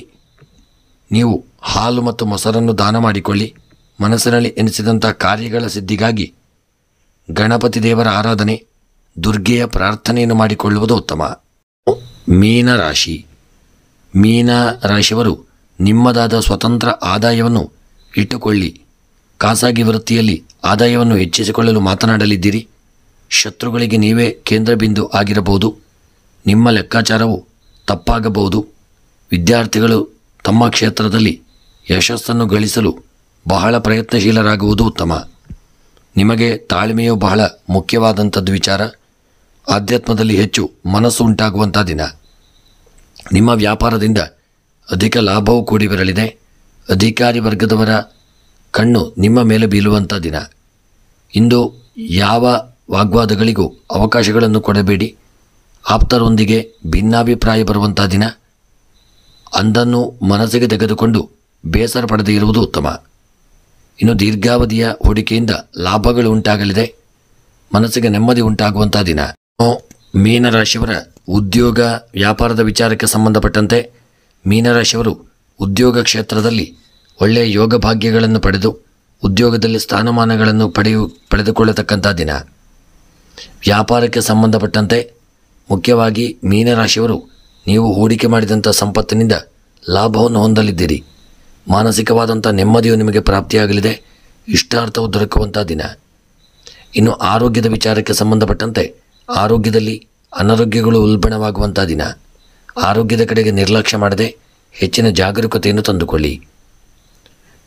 ನೀವು ಹಾಲು ಮತ್ತು ಮೊಸರನ್ನು ದಾನ ಮಾಡಿಕೊಳ್ಳಿ. ಮನಸ್ಸಿನಲ್ಲಿ ಎನಿಸಿದಂಥ ಕಾರ್ಯಗಳ ಸಿದ್ಧಿಗಾಗಿ ಗಣಪತಿ ದೇವರ ಆರಾಧನೆ, ದುರ್ಗೆಯ ಪ್ರಾರ್ಥನೆಯನ್ನು ಮಾಡಿಕೊಳ್ಳುವುದು ಉತ್ತಮ. ಮೀನ ರಾಶಿ. ಮೀನ ರಾಶಿಯವರು ನಿಮ್ಮದಾದ ಸ್ವತಂತ್ರ ಆದಾಯವನ್ನು ಇಟ್ಟುಕೊಳ್ಳಿ. ಖಾಸಗಿ ವೃತ್ತಿಯಲ್ಲಿ ಆದಾಯವನ್ನು ಹೆಚ್ಚಿಸಿಕೊಳ್ಳಲು ಮಾತನಾಡಲಿದ್ದೀರಿ. ಶತ್ರುಗಳಿಗೆ ನೀವೇ ಕೇಂದ್ರ ಬಿಂದು ಆಗಿರಬಹುದು. ನಿಮ್ಮ ಲೆಕ್ಕಾಚಾರವು ತಪ್ಪಾಗಬಹುದು. ವಿದ್ಯಾರ್ಥಿಗಳು ತಮ್ಮ ಕ್ಷೇತ್ರದಲ್ಲಿ ಯಶಸ್ಸನ್ನು ಗಳಿಸಲು ಬಹಳ ಪ್ರಯತ್ನಶೀಲರಾಗುವುದು ಉತ್ತಮ. ನಿಮಗೆ ತಾಳ್ಮೆಯು ಬಹಳ ಮುಖ್ಯವಾದಂಥದ್ದು ವಿಚಾರ. ಆಧ್ಯಾತ್ಮದಲ್ಲಿ ಹೆಚ್ಚು ಮನಸ್ಸು ಉಂಟಾಗುವಂಥ ದಿನ. ನಿಮ್ಮ ವ್ಯಾಪಾರದಿಂದ ಅಧಿಕ ಲಾಭವೂ ಕೂಡಿ ಬರಲಿದೆ. ಅಧಿಕಾರಿ ವರ್ಗದವರ ಕಣ್ಣು ನಿಮ್ಮ ಮೇಲೆ ಬೀಳುವಂಥ ದಿನ. ಇಂದು ಯಾವ ವಾಗ್ವಾದಗಳಿಗೂ ಅವಕಾಶಗಳನ್ನು ಕೊಡಬೇಡಿ. ಆಪ್ತರೊಂದಿಗೆ ಭಿನ್ನಾಭಿಪ್ರಾಯ ಬರುವಂಥ ದಿನ. ಅದನ್ನು ಮನಸ್ಸಿಗೆ ತೆಗೆದುಕೊಂಡು ಬೇಸರ ಪಡದೇ ಇರುವುದು ಉತ್ತಮ. ಇನ್ನು ದೀರ್ಘಾವಧಿಯ ಹೂಡಿಕೆಯಿಂದ ಲಾಭಗಳು ಉಂಟಾಗಲಿದೆ. ಮನಸ್ಸಿಗೆ ನೆಮ್ಮದಿ ಉಂಟಾಗುವಂಥ ದಿನ. ಮೀನರಾಶಿಯವರ ಉದ್ಯೋಗ ವ್ಯಾಪಾರದ ವಿಚಾರಕ್ಕೆ ಸಂಬಂಧಪಟ್ಟಂತೆ ಮೀನರಾಶಿಯವರು ಉದ್ಯೋಗ ಕ್ಷೇತ್ರದಲ್ಲಿ ಒಳ್ಳೆಯ ಯೋಗ ಭಾಗ್ಯಗಳನ್ನು ಪಡೆದು ಉದ್ಯೋಗದಲ್ಲಿ ಸ್ಥಾನಮಾನಗಳನ್ನು ಪಡೆದುಕೊಳ್ಳತಕ್ಕಂಥ ದಿನ. ವ್ಯಾಪಾರಕ್ಕೆ ಸಂಬಂಧಪಟ್ಟಂತೆ ಮುಖ್ಯವಾಗಿ ಮೀನರಾಶಿಯವರು ನೀವು ಹೂಡಿಕೆ ಮಾಡಿದಂಥ ಸಂಪತ್ತಿನಿಂದ ಲಾಭವನ್ನು ಹೊಂದಲಿದ್ದೀರಿ. ಮಾನಸಿಕವಾದಂಥ ನೆಮ್ಮದಿಯು ನಿಮಗೆ ಪ್ರಾಪ್ತಿಯಾಗಲಿದೆ. ಇಷ್ಟಾರ್ಥವು ದೊರಕುವಂಥ ದಿನ. ಇನ್ನು ಆರೋಗ್ಯದ ವಿಚಾರಕ್ಕೆ ಸಂಬಂಧಪಟ್ಟಂತೆ ಆರೋಗ್ಯದಲ್ಲಿ ಅನಾರೋಗ್ಯಗಳು ಉಲ್ಬಣವಾಗುವಂಥ ದಿನ. ಆರೋಗ್ಯದ ಕಡೆಗೆ ನಿರ್ಲಕ್ಷ್ಯ ಮಾಡದೆ ಹೆಚ್ಚಿನ ಜಾಗರೂಕತೆಯನ್ನು ತಂದುಕೊಳ್ಳಿ.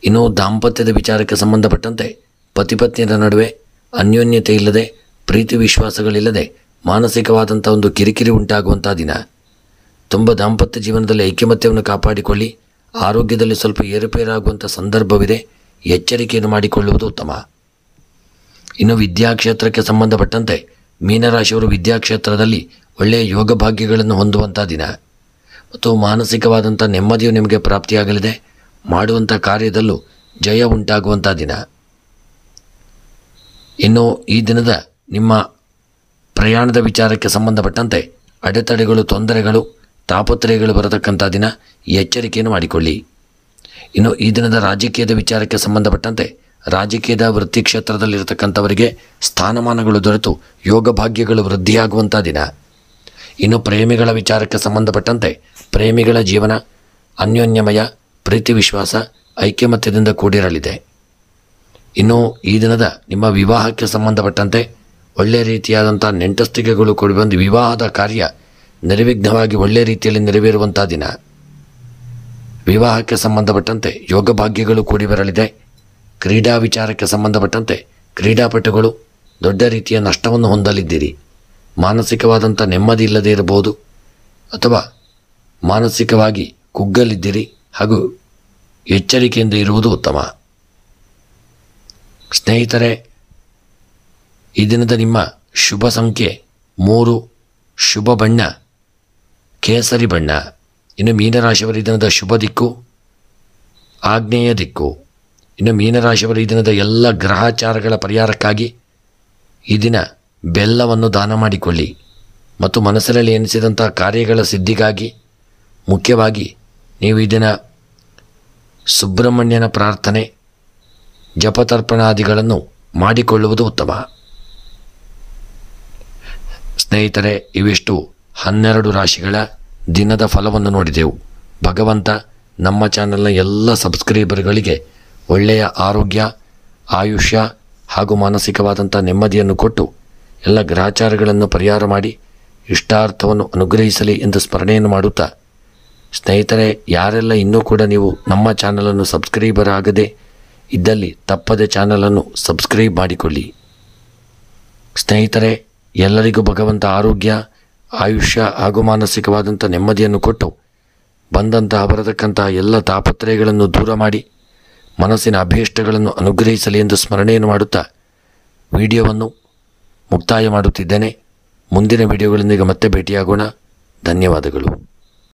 ಇನ್ನು ದಾಂಪತ್ಯದ ವಿಚಾರಕ್ಕೆ ಸಂಬಂಧಪಟ್ಟಂತೆ ಪತಿಪತ್ನಿಯರ ನಡುವೆ ಅನ್ಯೋನ್ಯತೆ ಇಲ್ಲದೆ, ಪ್ರೀತಿ ವಿಶ್ವಾಸಗಳಿಲ್ಲದೆ ಮಾನಸಿಕವಾದಂಥ ಒಂದು ಕಿರಿಕಿರಿ ಉಂಟಾಗುವಂಥ ದಿನ. ತುಂಬ ದಾಂಪತ್ಯ ಜೀವನದಲ್ಲಿ ಐಕ್ಯಮತ್ಯವನ್ನು ಕಾಪಾಡಿಕೊಳ್ಳಿ. ಆರೋಗ್ಯದಲ್ಲಿ ಸ್ವಲ್ಪ ಏರುಪೇರಾಗುವಂಥ ಸಂದರ್ಭವಿದೆ. ಎಚ್ಚರಿಕೆಯನ್ನು ಮಾಡಿಕೊಳ್ಳುವುದು ಉತ್ತಮ. ಇನ್ನು ವಿದ್ಯಾಕ್ಷೇತ್ರಕ್ಕೆ ಸಂಬಂಧಪಟ್ಟಂತೆ ಮೀನರಾಶಿಯವರು ವಿದ್ಯಾಕ್ಷೇತ್ರದಲ್ಲಿ ಒಳ್ಳೆಯ ಯೋಗ ಭಾಗ್ಯಗಳನ್ನು ಹೊಂದುವಂಥ ದಿನ. ಮತ್ತು ಮಾನಸಿಕವಾದಂಥ ನೆಮ್ಮದಿಯು ನಿಮಗೆ ಪ್ರಾಪ್ತಿಯಾಗಲಿದೆ. ಮಾಡುವಂಥ ಕಾರ್ಯದಲ್ಲೂ ಜಯ ಉಂಟಾಗುವಂಥ ದಿನ. ಇನ್ನು ಈ ದಿನದ ನಿಮ್ಮ ಪ್ರಯಾಣದ ವಿಚಾರಕ್ಕೆ ಸಂಬಂಧಪಟ್ಟಂತೆ ಅಡೆತಡೆಗಳು, ತೊಂದರೆಗಳು, ತಾಪತ್ರಯಗಳು ಬರತಕ್ಕಂಥ ದಿನ. ಎಚ್ಚರಿಕೆಯನ್ನು ಮಾಡಿಕೊಳ್ಳಿ. ಇನ್ನು ಈ ದಿನದ ರಾಜಕೀಯದ ವಿಚಾರಕ್ಕೆ ಸಂಬಂಧಪಟ್ಟಂತೆ ರಾಜಕೀಯದ ವೃತ್ತಿ ಕ್ಷೇತ್ರದಲ್ಲಿರತಕ್ಕಂಥವರಿಗೆ ಸ್ಥಾನಮಾನಗಳು ದೊರೆತು ಯೋಗ ಭಾಗ್ಯಗಳು ವೃದ್ಧಿಯಾಗುವಂಥ ದಿನ. ಇನ್ನು ಪ್ರೇಮಿಗಳ ವಿಚಾರಕ್ಕೆ ಸಂಬಂಧಪಟ್ಟಂತೆ ಪ್ರೇಮಿಗಳ ಜೀವನ ಅನ್ಯೋನ್ಯಮಯ, ಪ್ರೀತಿ ವಿಶ್ವಾಸ, ಐಕ್ಯಮತ್ಯದಿಂದ ಕೂಡಿರಲಿದೆ. ಇನ್ನು ಈ ದಿನದ ನಿಮ್ಮ ವಿವಾಹಕ್ಕೆ ಸಂಬಂಧಪಟ್ಟಂತೆ ಒಳ್ಳೆಯ ರೀತಿಯಾದಂಥ ನೆಂಟಸ್ತಿಕೆಗಳು ಕೂಡಿ ಬಂದು ವಿವಾಹದ ಕಾರ್ಯ ನಿರ್ವಿಘ್ನವಾಗಿ ಒಳ್ಳೆಯ ರೀತಿಯಲ್ಲಿ ನೆರವೇರುವಂಥ ದಿನ. ವಿವಾಹಕ್ಕೆ ಸಂಬಂಧಪಟ್ಟಂತೆ ಯೋಗ ಭಾಗ್ಯಗಳು ಕೂಡಿ ಬರಲಿದೆ. ಕ್ರೀಡಾ ವಿಚಾರಕ್ಕೆ ಸಂಬಂಧಪಟ್ಟಂತೆ ಕ್ರೀಡಾಪಟುಗಳು ದೊಡ್ಡ ರೀತಿಯ ನಷ್ಟವನ್ನು ಹೊಂದಲಿದ್ದೀರಿ. ಮಾನಸಿಕವಾದಂಥ ನೆಮ್ಮದಿ ಇಲ್ಲದೇ ಇರಬಹುದು, ಅಥವಾ ಮಾನಸಿಕವಾಗಿ ಕುಗ್ಗಲಿದ್ದೀರಿ ಹಾಗೂ ಎಚ್ಚರಿಕೆಯಿಂದ ಇರುವುದು ಉತ್ತಮ. ಸ್ನೇಹಿತರೆ, ಈ ದಿನದ ನಿಮ್ಮ ಶುಭ ಸಂಖ್ಯೆ 3, ಶುಭ ಬಣ್ಣ ಕೇಸರಿ ಬಣ್ಣ. ಇನ್ನು ಮೀನರಾಶಿಯವರ ಈ ದಿನದ ಶುಭ ದಿಕ್ಕು ಆಗ್ನೇಯ ದಿಕ್ಕು. ಇನ್ನು ಮೀನರಾಶಿಯವರ ಈ ದಿನದ ಎಲ್ಲ ಗ್ರಹಾಚಾರಗಳ ಪರಿಹಾರಕ್ಕಾಗಿ ಈ ದಿನ ಬೆಲ್ಲವನ್ನು ದಾನ ಮಾಡಿಕೊಳ್ಳಿ ಮತ್ತು ಮನಸ್ಸಿನಲ್ಲಿ ಎನಿಸಿದಂಥ ಕಾರ್ಯಗಳ ಸಿದ್ಧಿಗಾಗಿ ಮುಖ್ಯವಾಗಿ ನೀವು ಈ ದಿನ ಸುಬ್ರಹ್ಮಣ್ಯನ ಪ್ರಾರ್ಥನೆ ಜಪತರ್ಪಣಾದಿಗಳನ್ನು ಮಾಡಿಕೊಳ್ಳುವುದು ಉತ್ತಮ. ಸ್ನೇಹಿತರೆ, ಇವಿಷ್ಟು 12 ರಾಶಿಗಳ ದಿನದ ಫಲವನ್ನು ನೋಡಿದೆವು. ಭಗವಂತ ನಮ್ಮ ಚಾನಲ್ನ ಎಲ್ಲ ಸಬ್ಸ್ಕ್ರೈಬರ್ಗಳಿಗೆ ಒಳ್ಳೆಯ ಆರೋಗ್ಯ, ಆಯುಷ್ಯ ಹಾಗೂ ಮಾನಸಿಕವಾದಂಥ ನೆಮ್ಮದಿಯನ್ನು ಕೊಟ್ಟು ಎಲ್ಲ ಗ್ರಹಚಾರಗಳನ್ನು ಪರಿಹಾರ ಮಾಡಿ ಇಷ್ಟಾರ್ಥವನ್ನು ಅನುಗ್ರಹಿಸಲಿ ಎಂದು ಸ್ಮರಣೆಯನ್ನು ಮಾಡುತ್ತಾ, ಸ್ನೇಹಿತರೆ, ಯಾರೆಲ್ಲ ಇನ್ನೂ ಕೂಡ ನೀವು ನಮ್ಮ ಚಾನಲನ್ನು ಸಬ್ಸ್ಕ್ರೈಬರ್ ಆಗದೆ ಇದ್ದಲ್ಲಿ ತಪ್ಪದೆ ಚಾನಲನ್ನು ಸಬ್ಸ್ಕ್ರೈಬ್ ಮಾಡಿಕೊಳ್ಳಿ. ಸ್ನೇಹಿತರೆ, ಎಲ್ಲರಿಗೂ ಭಗವಂತ ಆರೋಗ್ಯ, ಆಯುಷ್ಯ ಹಾಗೂ ಮಾನಸಿಕವಾದಂಥ ನೆಮ್ಮದಿಯನ್ನು ಕೊಟ್ಟು ಬಂದಂತಹ ಬರತಕ್ಕಂತಹ ಎಲ್ಲ ತಾಪತ್ರಯಗಳನ್ನು ದೂರ ಮಾಡಿ ಮನಸ್ಸಿನ ಅಭೀಷ್ಟಗಳನ್ನು ಅನುಗ್ರಹಿಸಲಿ ಎಂದು ಸ್ಮರಣೆಯನ್ನು ಮಾಡುತ್ತಾ ವಿಡಿಯೋವನ್ನು ಮುಕ್ತಾಯ ಮಾಡುತ್ತಿದ್ದೇನೆ. ಮುಂದಿನ ವಿಡಿಯೋಗಳೊಂದಿಗೆ ಮತ್ತೆ ಭೇಟಿಯಾಗೋಣ. ಧನ್ಯವಾದಗಳು.